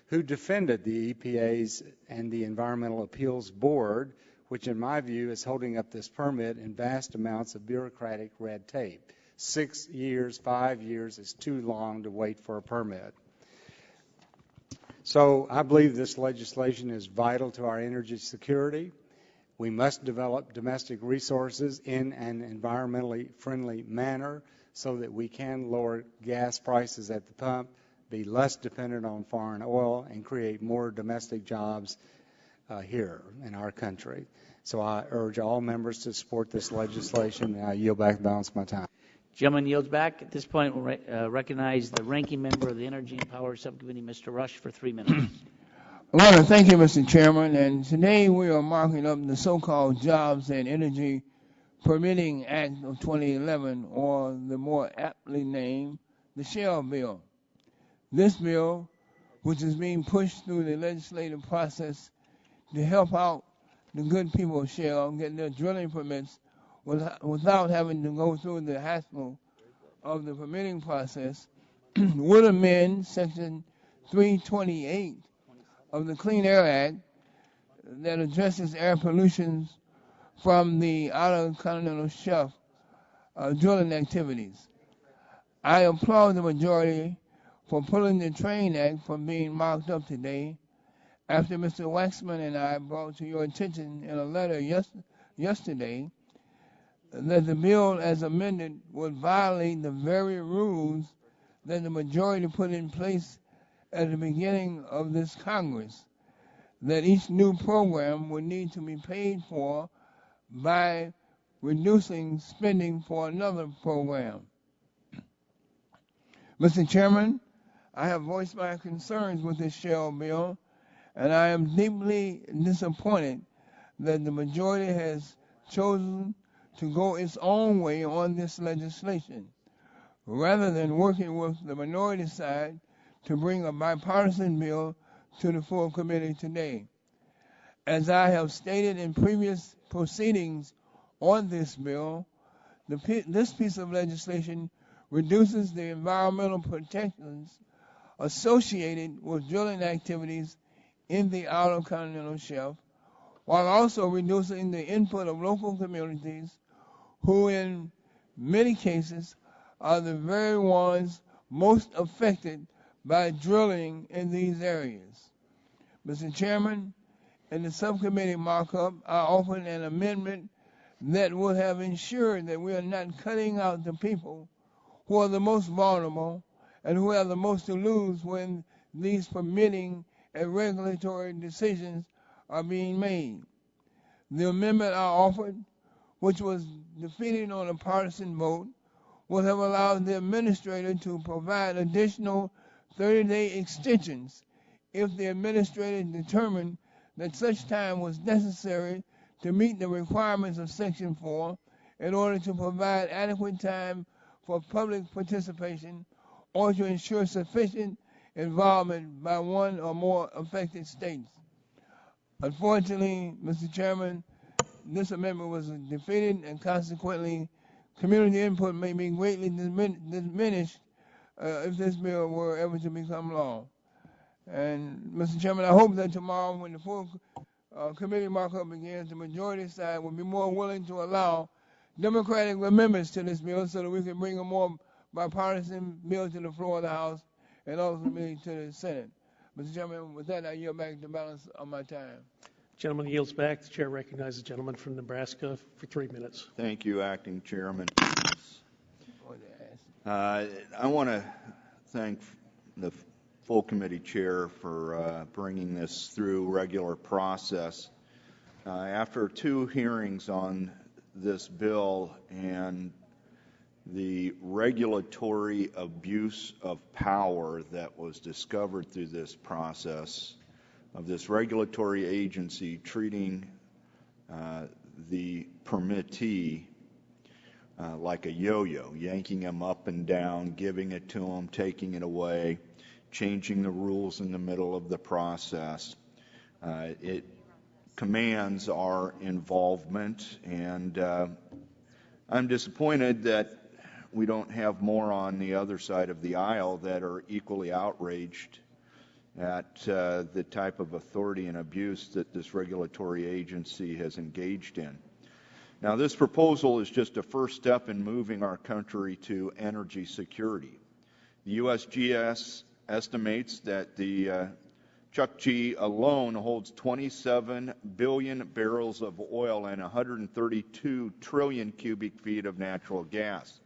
[SPEAKER 19] who defended the EPA's and the Environmental Appeals Board, which in my view is holding up this permit in vast amounts of bureaucratic red tape. 6 years, 5 years is too long to wait for a permit. So I believe this legislation is vital to our energy security. We must develop domestic resources in an environmentally friendly manner so that we can lower gas prices at the pump, be less dependent on foreign oil, and create more domestic jobs here in our country. So I urge all members to support this legislation, and I yield back the balance of my time.
[SPEAKER 18] Gentleman yields back. At this point, we'll recognize the ranking member of the Energy and Power Subcommittee, Mr. Rush, for 3 minutes.
[SPEAKER 16] I want to thank you, Mr. Chairman. And today we are marking up the so-called Jobs and Energy Permitting Act of 2011, or the more aptly named, the Shell Bill. This bill, which is being pushed through the legislative process to help out the good people of Shell get their drilling permits without having to go through the hassle of the permitting process, would amend Section 328 of the Clean Air Act that addresses air pollution from the outer continental shelf drilling activities. I applaud the majority for pulling the Train Act from being marked up today after Mr. Waxman and I brought to your attention in a letter yesterday that the bill as amended would violate the very rules that the majority put in place at the beginning of this Congress, that each new program would need to be paid for by reducing spending for another program. Mr. Chairman, I have voiced my concerns with this Shell bill, and I am deeply disappointed that the majority has chosen to go its own way on this legislation, rather than working with the minority side to bring a bipartisan bill to the full committee today. As I have stated in previous proceedings on this bill, this piece of legislation reduces the environmental protections associated with drilling activities in the outer continental shelf, while also reducing the input of local communities who in many cases are the very ones most affected by drilling in these areas. Mr. Chairman, in the subcommittee markup, I offered an amendment that would have ensured that we are not cutting out the people who are the most vulnerable and who have the most to lose when these permitting and regulatory decisions are being made. The amendment I offered, which was defeated on a partisan vote, would have allowed the administrator to provide additional 30-day extensions if the administrator determined that such time was necessary to meet the requirements of Section 4 in order to provide adequate time for public participation or to ensure sufficient involvement by one or more affected states. Unfortunately, Mr. Chairman, this amendment was defeated, and consequently, community input may be greatly diminished if this bill were ever to become law. And, Mr. Chairman, I hope that tomorrow, when the full committee markup begins, the majority side will be more willing to allow Democratic amendments to this bill so that we can bring a more bipartisan bill to the floor of the House and ultimately to the Senate. Mr. Chairman, with that, I yield back the balance of my time.
[SPEAKER 20] Gentleman yields back. The chair recognizes the gentleman from Nebraska for 3 minutes.
[SPEAKER 4] Thank you, Acting Chairman. I want to thank the full committee chair for bringing this through regular process. After 2 hearings on this bill and the regulatory abuse of power that was discovered through this process of this regulatory agency treating the permittee, like a yo-yo, yanking them up and down, giving it to them, taking it away, changing the rules in the middle of the process. It commands our involvement, and I'm disappointed that we don't have more on the other side of the aisle that are equally outraged at the type of authority and abuse that this regulatory agency has engaged in. Now, this proposal is just a first step in moving our country to energy security. The USGS estimates that the Chukchi alone holds 27 billion barrels of oil and 132 trillion cubic feet of natural gas.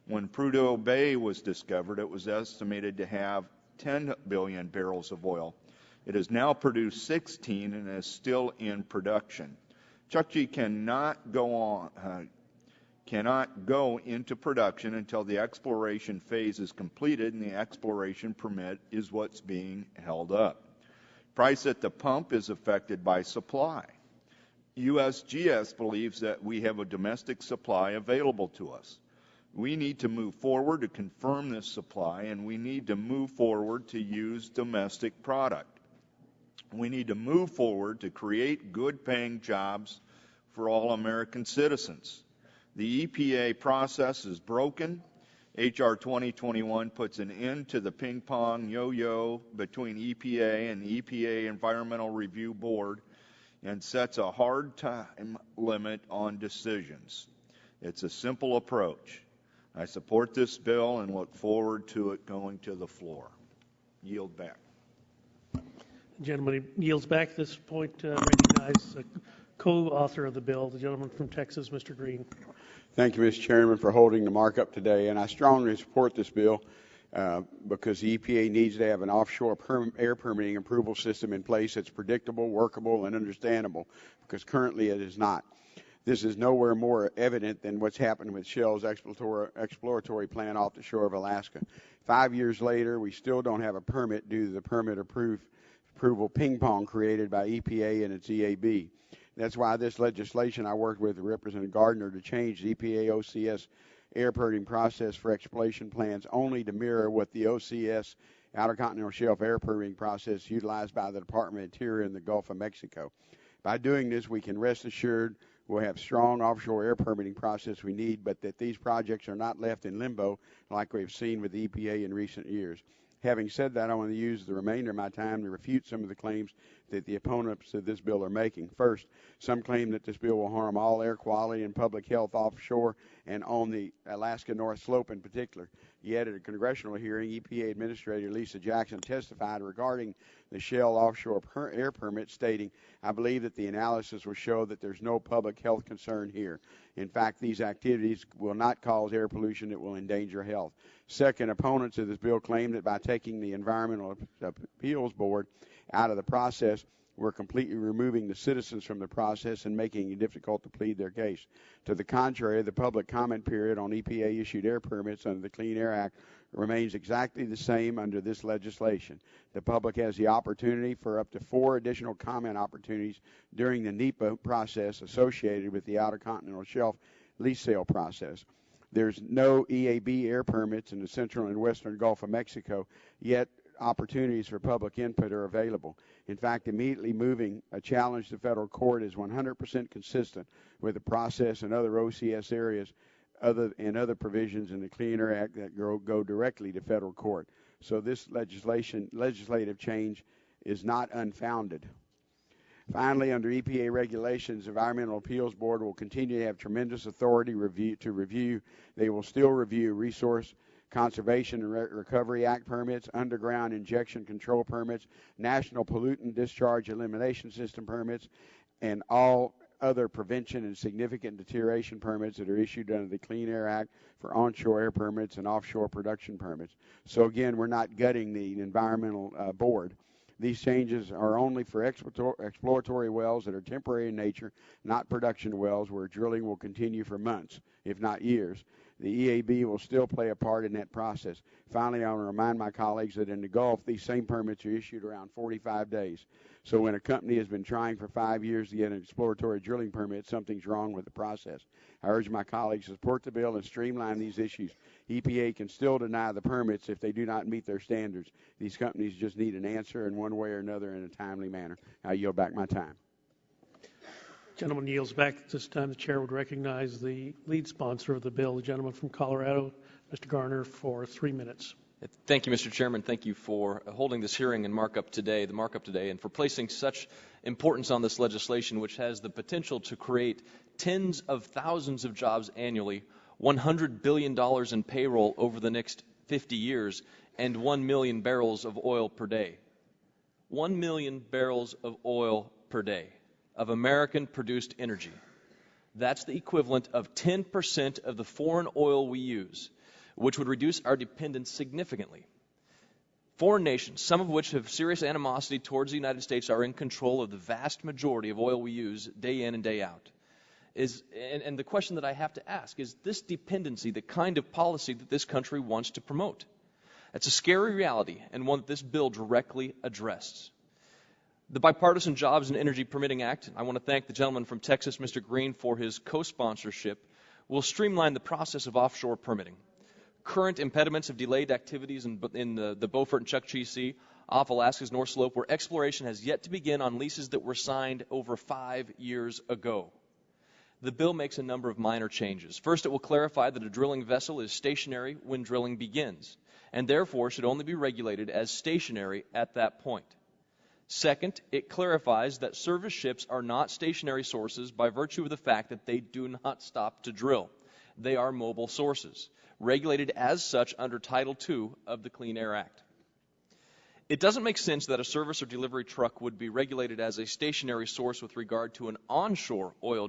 [SPEAKER 4] When Prudhoe Bay was discovered, it was estimated to have 10 billion barrels of oil. It has now produced 16 and is still in production. Chukchi cannot go into production until the exploration phase is completed, and the exploration permit is what's being held up. Price at the pump is affected by supply. USGS believes that we have a domestic supply available to us. We need to move forward to confirm this supply, and we need to move forward to use domestic product. We need to move forward to create good-paying jobs for all American citizens. The EPA process is broken. H.R. 2021 puts an end to the ping-pong yo-yo between EPA and the EPA Environmental Review Board and sets a hard time limit on decisions. It's a simple approach. I support this bill and look forward to it going to the floor. Yield back.
[SPEAKER 20] The gentleman yields back at this point. Recognize the co-author of the bill, the gentleman from Texas, Mr. Green.
[SPEAKER 21] Thank you, Mr. Chairman, for holding the markup today. And I strongly support this bill because the EPA needs to have an offshore air permitting approval system in place that's predictable, workable, and understandable, because currently it is not. This is nowhere more evident than what's happened with Shell's exploratory plan off the shore of Alaska. 5 years later, we still don't have a permit due to the permit approval ping-pong created by EPA and its EAB. That's why this legislation I worked with Representative Gardner to change the EPA OCS air permitting process for exploration plans only to mirror what the OCS Outer Continental Shelf air permitting process utilized by the Department of Interior in the Gulf of Mexico. By doing this, we can rest assured we'll have strong offshore air permitting process we need, but that these projects are not left in limbo like we've seen with the EPA in recent years. Having said that, I want to use the remainder of my time to refute some of the claims that the opponents of this bill are making. First, some claim that this bill will harm all air quality and public health offshore and on the Alaska North Slope in particular. Yet at a congressional hearing, EPA Administrator Lisa Jackson testified regarding the Shell offshore air permit, stating, "I believe that the analysis will show that there's no public health concern here. In fact, these activities will not cause air pollution that will endanger health." Second, opponents of this bill claim that by taking the Environmental Appeals Board out of the process, we're completely removing the citizens from the process and making it difficult to plead their case. To the contrary, the public comment period on EPA-issued air permits under the Clean Air Act remains exactly the same under this legislation. The public has the opportunity for up to 4 additional comment opportunities during the NEPA process associated with the Outer Continental Shelf lease sale process. There's no EAB air permits in the central and western Gulf of Mexico, yet opportunities for public input are available. In fact, immediately moving a challenge to federal court is 100% consistent with the process in other OCS areas and other provisions in the Clean Air Act that go directly to federal court. So this legislative change is not unfounded. Finally, under EPA regulations, the Environmental Appeals Board will continue to have tremendous authority to review. They will still review Resource Conservation and Recovery Act permits, underground injection control permits, National Pollutant Discharge Elimination System permits, and all other prevention and significant deterioration permits that are issued under the Clean Air Act for onshore air permits and offshore production permits. So again, we're not gutting the Environmental Board. These changes are only for exploratory wells that are temporary in nature, not production wells where drilling will continue for months, if not years. The EAB will still play a part in that process. Finally, I want to remind my colleagues that in the Gulf, these same permits are issued around 45 days. So when a company has been trying for 5 years to get an exploratory drilling permit, something's wrong with the process. I urge my colleagues to support the bill and streamline these issues. EPA can still deny the permits if they do not meet their standards. These companies just need an answer in one way or another in a timely manner. I yield back my time.
[SPEAKER 20] Gentleman yields back. At this time, the chair would recognize the lead sponsor of the bill, the gentleman from Colorado, Mr. Garner, for 3 minutes.
[SPEAKER 8] Thank you, Mr. Chairman. Thank you for holding this hearing and the markup today, and for placing such importance on this legislation, which has the potential to create tens of thousands of jobs annually, $100 billion in payroll over the next 50 years, and 1 million barrels of oil per day. 1 million barrels of oil per day of American-produced energy. That's the equivalent of 10% of the foreign oil we use, which would reduce our dependence significantly. Foreign nations, some of which have serious animosity towards the United States, are in control of the vast majority of oil we use day in and day out. And the question that I have to ask, is this dependency the kind of policy that this country wants to promote? That's a scary reality, and one that this bill directly addressed. The Bipartisan Jobs and Energy Permitting Act, I want to thank the gentleman from Texas, Mr. Green, for his co-sponsorship, will streamline the process of offshore permitting. Current impediments have delayed activities in the Beaufort and Chukchi Sea off Alaska's North Slope, where exploration has yet to begin on leases that were signed over 5 years ago. The bill makes a number of minor changes. First, it will clarify that a drilling vessel is stationary when drilling begins, and therefore should only be regulated as stationary at that point. Second, it clarifies that service ships are not stationary sources by virtue of the fact that they do not stop to drill. They are mobile sources, regulated as such under Title II of the Clean Air Act. It doesn't make sense that a service or delivery truck would be regulated as a stationary source with regard to an onshore oil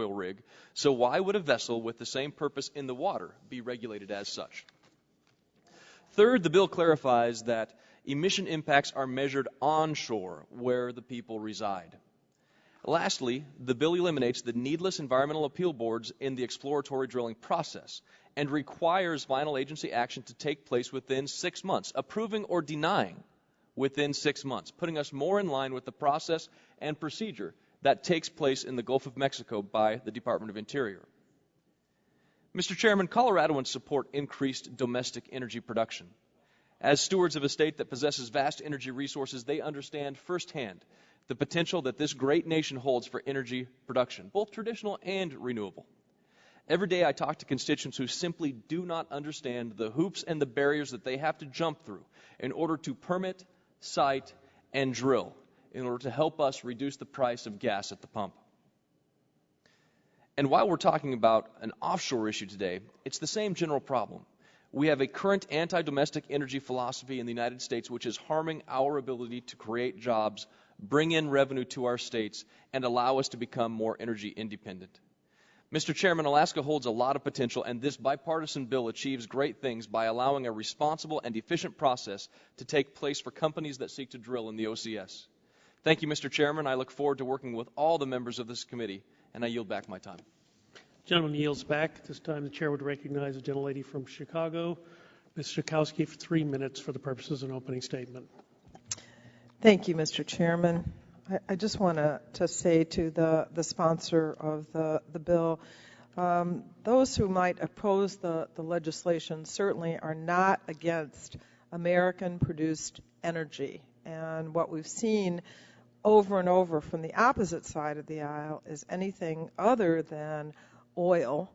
[SPEAKER 8] rig, so why would a vessel with the same purpose in the water be regulated as such? Third, the bill clarifies that emission impacts are measured onshore, where the people reside. Lastly, the bill eliminates the needless environmental appeal boards in the exploratory drilling process and requires final agency action to take place within 6 months, approving or denying within 6 months, putting us more in line with the process and procedure that takes place in the Gulf of Mexico by the Department of Interior. Mr. Chairman, Coloradoans support increased domestic energy production. As stewards of a state that possesses vast energy resources, they understand firsthand the potential that this great nation holds for energy production, both traditional and renewable. Every day I talk to constituents who simply do not understand the hoops and the barriers that they have to jump through in order to permit, site, and drill in order to help us reduce the price of gas at the pump. And while we're talking about an offshore issue today, it's the same general problem. We have a current anti-domestic energy philosophy in the United States which is harming our ability to create jobs, bring in revenue to our states, and allow us to become more energy independent. Mr. Chairman, Alaska holds a lot of potential, and this bipartisan bill achieves great things by allowing a responsible and efficient process to take place for companies that seek to drill in the OCS. Thank you, Mr. Chairman. I look forward to working with all the members of this committee, and I yield back my time.
[SPEAKER 20] Gentleman yields back. This time the chair would recognize the gentlelady from Chicago, Ms. Schakowsky, for 3 minutes for the purposes of an opening statement.
[SPEAKER 22] Thank you, Mr. Chairman. I just want to say to the sponsor of the bill, those who might oppose the legislation certainly are not against American-produced energy. And what we've seen over and over from the opposite side of the aisle is anything other than oil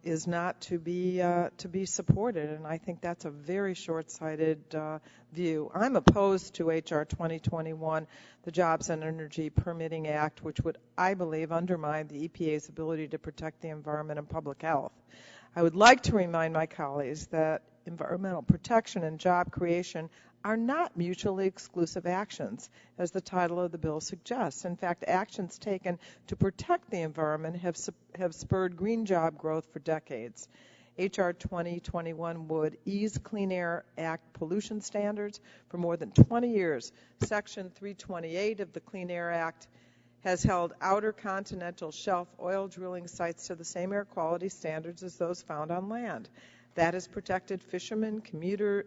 [SPEAKER 22] is not to be supported, and I think that's a very short-sighted view. I'm opposed to H.R. 2021, the Jobs and Energy Permitting Act, which would, I believe, undermine the EPA's ability to protect the environment and public health. I would like to remind my colleagues that environmental protection and job creation are not mutually exclusive actions, as the title of the bill suggests. In fact, actions taken to protect the environment have spurred green job growth for decades. H.R. 2021 would ease Clean Air Act pollution standards for more than 20 years. Section 328 of the Clean Air Act has held outer continental shelf oil drilling sites to the same air quality standards as those found on land. That has protected fishermen, commuters,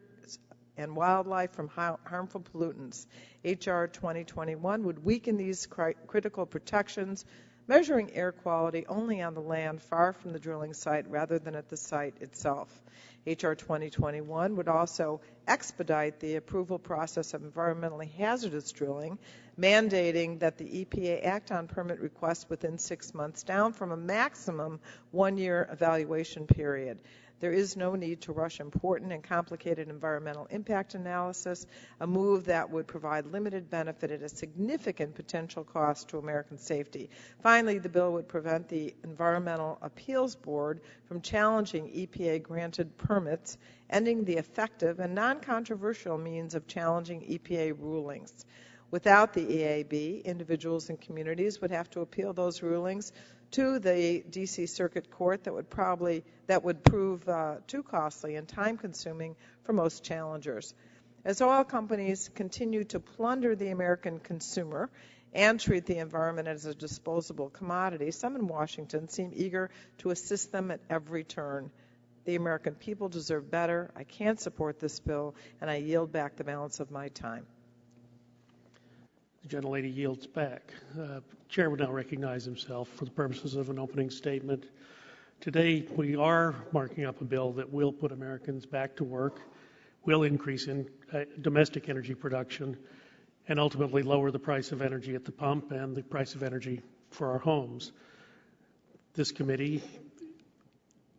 [SPEAKER 22] and wildlife from harmful pollutants. H.R. 2021 would weaken these critical protections, measuring air quality only on the land far from the drilling site rather than at the site itself. H.R. 2021 would also expedite the approval process of environmentally hazardous drilling, mandating that the EPA act on permit requests within 6 months, down from a maximum 1-year evaluation period. There is no need to rush important and complicated environmental impact analysis, a move that would provide limited benefit at a significant potential cost to American safety. Finally, the bill would prevent the Environmental Appeals Board from challenging EPA-granted permits, ending the effective and non-controversial means of challenging EPA rulings. Without the EAB, individuals and communities would have to appeal those rulings to the D.C. Circuit Court that would prove too costly and time-consuming for most challengers. As oil companies continue to plunder the American consumer and treat the environment as a disposable commodity, some in Washington seem eager to assist them at every turn. The American people deserve better. I can't support this bill, and I yield back the balance of my time.
[SPEAKER 20] The gentlelady yields back. Chair would now recognize himself for the purposes of an opening statement. Today, we are marking up a bill that will put Americans back to work, will increase in domestic energy production, and ultimately lower the price of energy at the pump and the price of energy for our homes. This committee,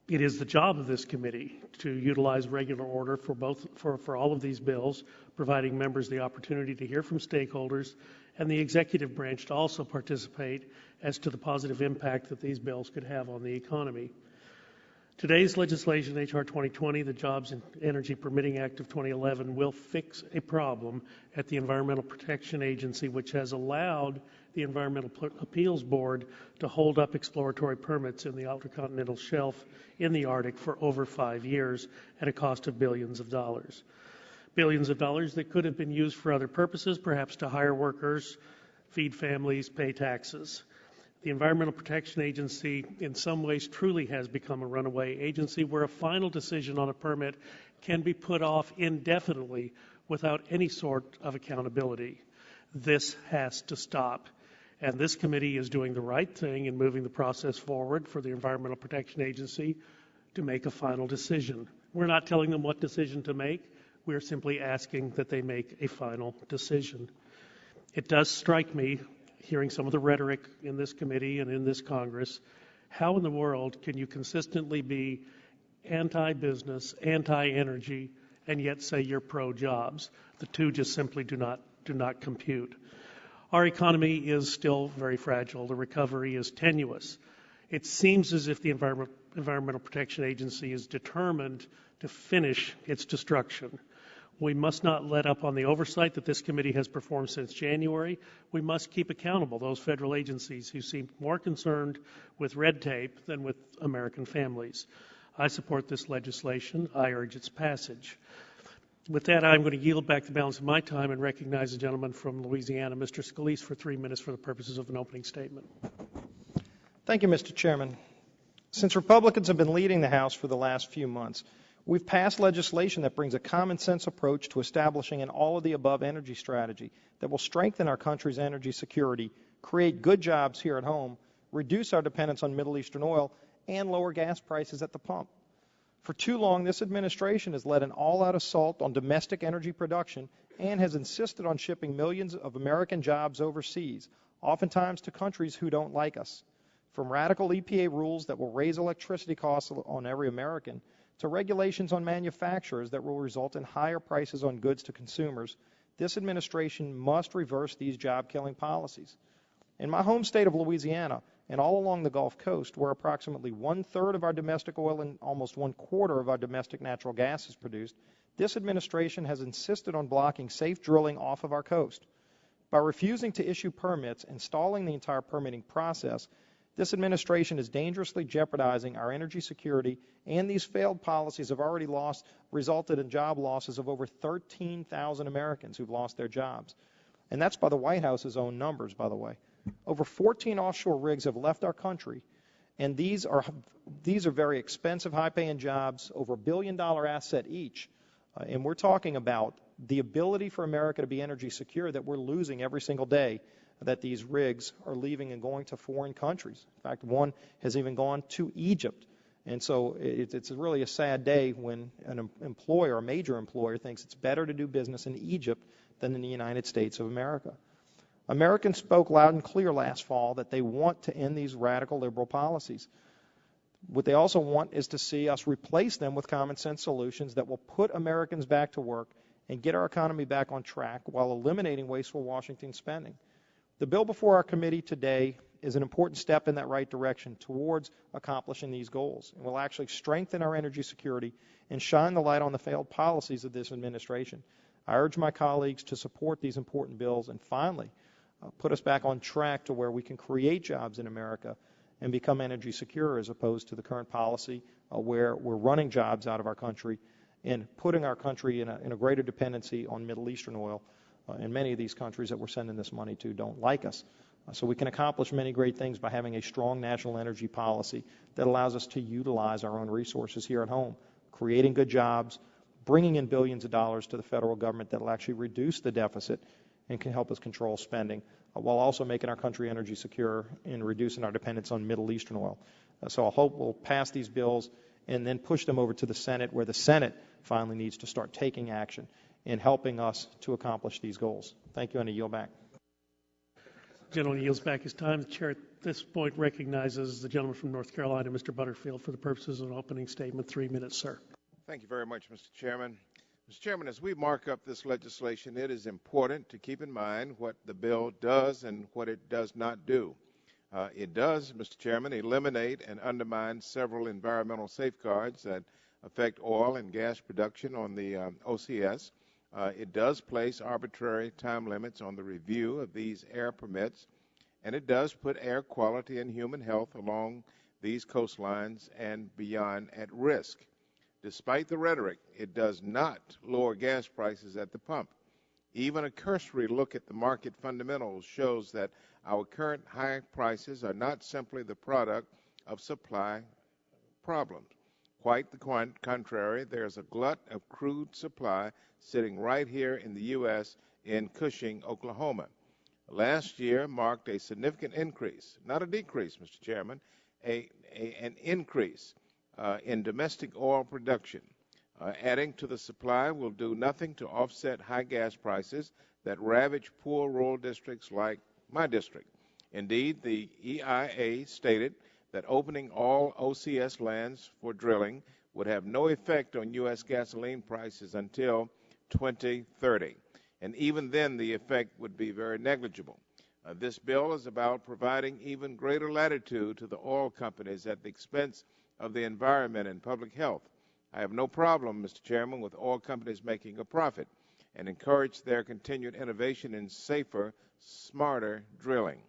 [SPEAKER 20] it is the job of this committee to utilize regular order for all of these bills, providing members the opportunity to hear from stakeholders and the executive branch to also participate as to the positive impact that these bills could have on the economy. Today's legislation, H.R. 2020, the Jobs and Energy Permitting Act of 2011, will fix a problem at the Environmental Protection Agency, which has allowed the Environmental Appeals Board to hold up exploratory permits in the Outer Continental Shelf in the Arctic for over 5 years at a cost of billions of dollars. Billions of dollars that could have been used for other purposes, perhaps to hire workers, feed families, pay taxes. The Environmental Protection Agency, in some ways, truly has become a runaway agency where a final decision on a permit can be put off indefinitely without any sort of accountability. This has to stop. And this committee is doing the right thing in moving the process forward for the Environmental Protection Agency to make a final decision. We're not telling them what decision to make. We're simply asking that they make a final decision. It does strike me, hearing some of the rhetoric in this committee and in this Congress, how in the world can you consistently be anti-business, anti-energy, and yet say you're pro-jobs? The two just simply do not compute. Our economy is still very fragile. The recovery is tenuous. It seems as if the Environmental Protection Agency is determined to finish its destruction. We must not let up on the oversight that this committee has performed since January. We must keep accountable those federal agencies who seem more concerned with red tape than with American families. I support this legislation. I urge its passage. With that, I'm going to yield back the balance of my time and recognize the gentleman from Louisiana, Mr. Scalise, for 3 minutes for the purposes of an opening statement.
[SPEAKER 5] Thank you, Mr. Chairman. Since Republicans have been leading the House for the last few months, we've passed legislation that brings a common-sense approach to establishing an all-of-the-above energy strategy that will strengthen our country's energy security, create good jobs here at home, reduce our dependence on Middle Eastern oil, and lower gas prices at the pump. For too long, this administration has led an all-out assault on domestic energy production and has insisted on shipping millions of American jobs overseas, oftentimes to countries who don't like us. From radical EPA rules that will raise electricity costs on every American, to regulations on manufacturers that will result in higher prices on goods to consumers, this administration must reverse these job-killing policies. In my home state of Louisiana, and all along the Gulf Coast, where approximately 1/3 of our domestic oil and almost 1/4 of our domestic natural gas is produced, this administration has insisted on blocking safe drilling off of our coast. By refusing to issue permits and stalling the entire permitting process, this administration is dangerously jeopardizing our energy security, and these failed policies have already resulted in job losses of over 13,000 Americans who've lost their jobs. And that's by the White House's own numbers, by the way. Over 14 offshore rigs have left our country, and these are very expensive, high-paying jobs, over $1 billion asset each. And we're talking about the ability for America to be energy secure that we're losing every single day, that these rigs are leaving and going to foreign countries. In fact, one has even gone to Egypt. And so it's really a sad day when an employer, a major employer, thinks it's better to do business in Egypt than in the United States of America. Americans spoke loud and clear last fall that they want to end these radical liberal policies. What they also want is to see us replace them with common sense solutions that will put Americans back to work and get our economy back on track while eliminating wasteful Washington spending. The bill before our committee today is an important step in that right direction towards accomplishing these goals, and will actually strengthen our energy security and shine the light on the failed policies of this administration. I urge my colleagues to support these important bills and finally put us back on track to where we can create jobs in America and become energy secure, as opposed to the current policy where we're running jobs out of our country and putting our country in a greater dependency on Middle Eastern oil. And many of these countries that we're sending this money to don't like us. So we can accomplish many great things by having a strong national energy policy that allows us to utilize our own resources here at home, creating good jobs, bringing in billions of dollars to the federal government that will actually reduce the deficit and can help us control spending, while also making our country energy secure and reducing our dependence on Middle Eastern oil. So I hope we'll pass these bills and then push them over to the Senate, where the Senate finally needs to start taking action in helping us to accomplish these goals. Thank you, and I yield back.
[SPEAKER 20] The gentleman yields back his time. The chair at this point recognizes the gentleman from North Carolina, Mr. Butterfield, for the purposes of an opening statement. 3 minutes, sir.
[SPEAKER 3] Thank you very much, Mr. Chairman. Mr. Chairman, as we mark up this legislation, it is important to keep in mind what the bill does and what it does not do. It does, Mr. Chairman, eliminate and undermine several environmental safeguards that affect oil and gas production on the OCS. It does place arbitrary time limits on the review of these air permits, and it does put air quality and human health along these coastlines and beyond at risk. Despite the rhetoric, it does not lower gas prices at the pump. Even a cursory look at the market fundamentals shows that our current high prices are not simply the product of supply problems. Quite the contrary, there's a glut of crude supply sitting right here in the U.S. in Cushing, Oklahoma. Last year marked a significant increase, not a decrease, Mr. Chairman, an increase in domestic oil production. Adding to the supply will do nothing to offset high gas prices that ravage poor rural districts like my district. Indeed, the EIA stated that opening all OCS lands for drilling would have no effect on U.S. gasoline prices until 2030. And even then, the effect would be very negligible. This bill is about providing even greater latitude to the oil companies at the expense of the environment and public health. I have no problem, Mr. Chairman, with oil companies making a profit and encourage their continued innovation in safer, smarter drilling.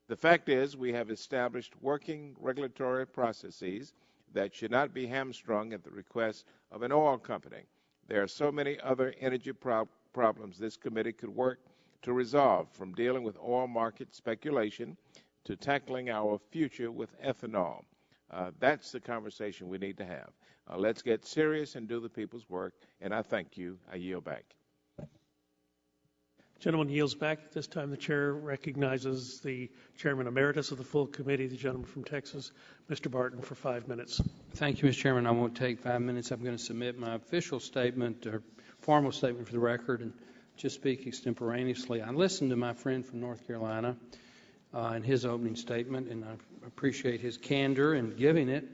[SPEAKER 3] The fact is, we have established working regulatory processes that should not be hamstrung at the request of an oil company. There are so many other energy problems this committee could work to resolve, from dealing with oil market speculation to tackling our future with ethanol. That's the conversation we need to have. Let's get serious and do the people's work, and I thank you. I yield back.
[SPEAKER 20] Gentleman yields back. At this time, the chair recognizes the chairman emeritus of the full committee, the gentleman from Texas, Mr. Barton, for 5 minutes.
[SPEAKER 15] Thank you, Mr. Chairman. I won't take 5 minutes. I'm going to submit my official statement, or formal statement for the record, and just speak extemporaneously. I listened to my friend from North Carolina in his opening statement, and I appreciate his candor in giving it.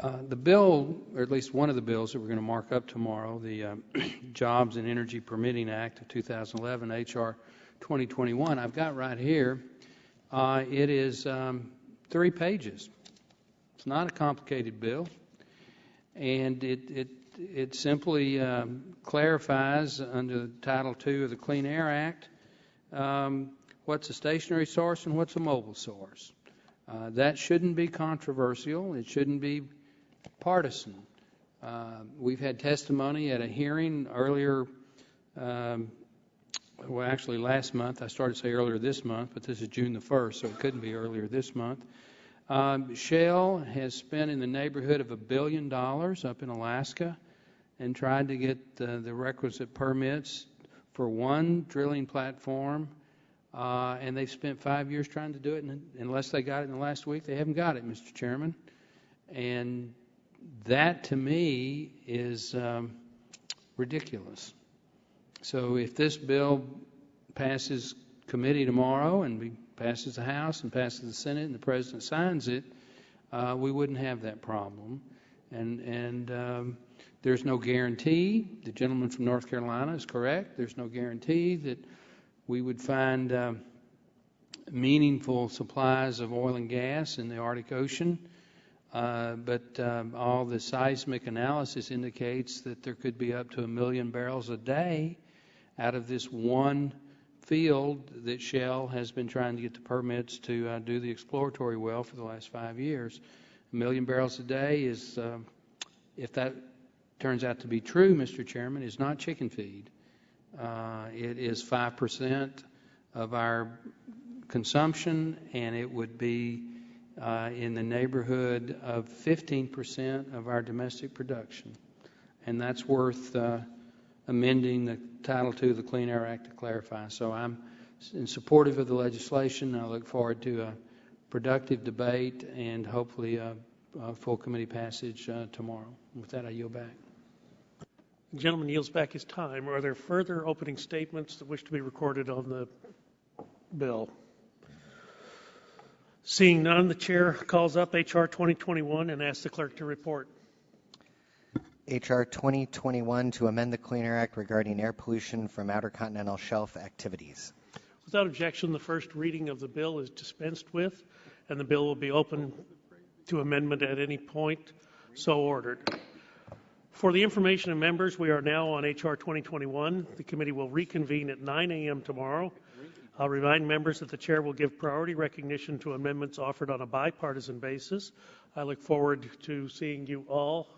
[SPEAKER 15] The bill, or at least one of the bills that we're going to mark up tomorrow, the Jobs and Energy Permitting Act of 2011, H.R. 2021, I've got right here. It is 3 pages. It's not a complicated bill, and it simply clarifies under Title II of the Clean Air Act what's a stationary source and what's a mobile source. That shouldn't be controversial. It shouldn't be partisan. We've had testimony at a hearing earlier, well, actually last month. I started to say earlier this month, but this is June the 1st, so it couldn't be earlier this month. Shell has spent in the neighborhood of $1 billion up in Alaska, and tried to get the requisite permits for one drilling platform, and they've spent 5 years trying to do it, and unless they got it in the last week, they haven't got it, Mr. Chairman. And that, to me, is ridiculous. So if this bill passes committee tomorrow and passes the House and passes the Senate and the President signs it, we wouldn't have that problem. And there's no guarantee. The gentleman from North Carolina is correct. There's no guarantee that we would find meaningful supplies of oil and gas in the Arctic Ocean. But all the seismic analysis indicates that there could be up to 1 million barrels a day out of this one field that Shell has been trying to get the permits to do the exploratory well for the last 5 years. 1 million barrels a day is, if that turns out to be true, Mr. Chairman, is not chicken feed. It is 5% of our consumption, and it would be in the neighborhood of 15% of our domestic production. And that's worth amending the Title II of the Clean Air Act to clarify. So I'm supportive of the legislation. I look forward to a productive debate and hopefully a full committee passage tomorrow. With that, I yield back.
[SPEAKER 20] The gentleman yields back his time. Are there further opening statements that wish to be recorded on the bill? Seeing none, the chair calls up H.R. 2021 and asks the clerk to report.
[SPEAKER 6] H.R. 2021 to amend the Clean Air Act regarding air pollution from outer continental shelf activities.
[SPEAKER 20] Without objection, the first reading of the bill is dispensed with, and the bill will be open to amendment at any point so ordered. For the information of members, we are now on H.R. 2021. The committee will reconvene at 9 a.m. tomorrow. I'll remind members that the chair will give priority recognition to amendments offered on a bipartisan basis. I look forward to seeing you all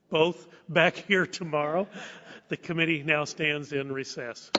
[SPEAKER 20] both back here tomorrow. The committee now stands in recess.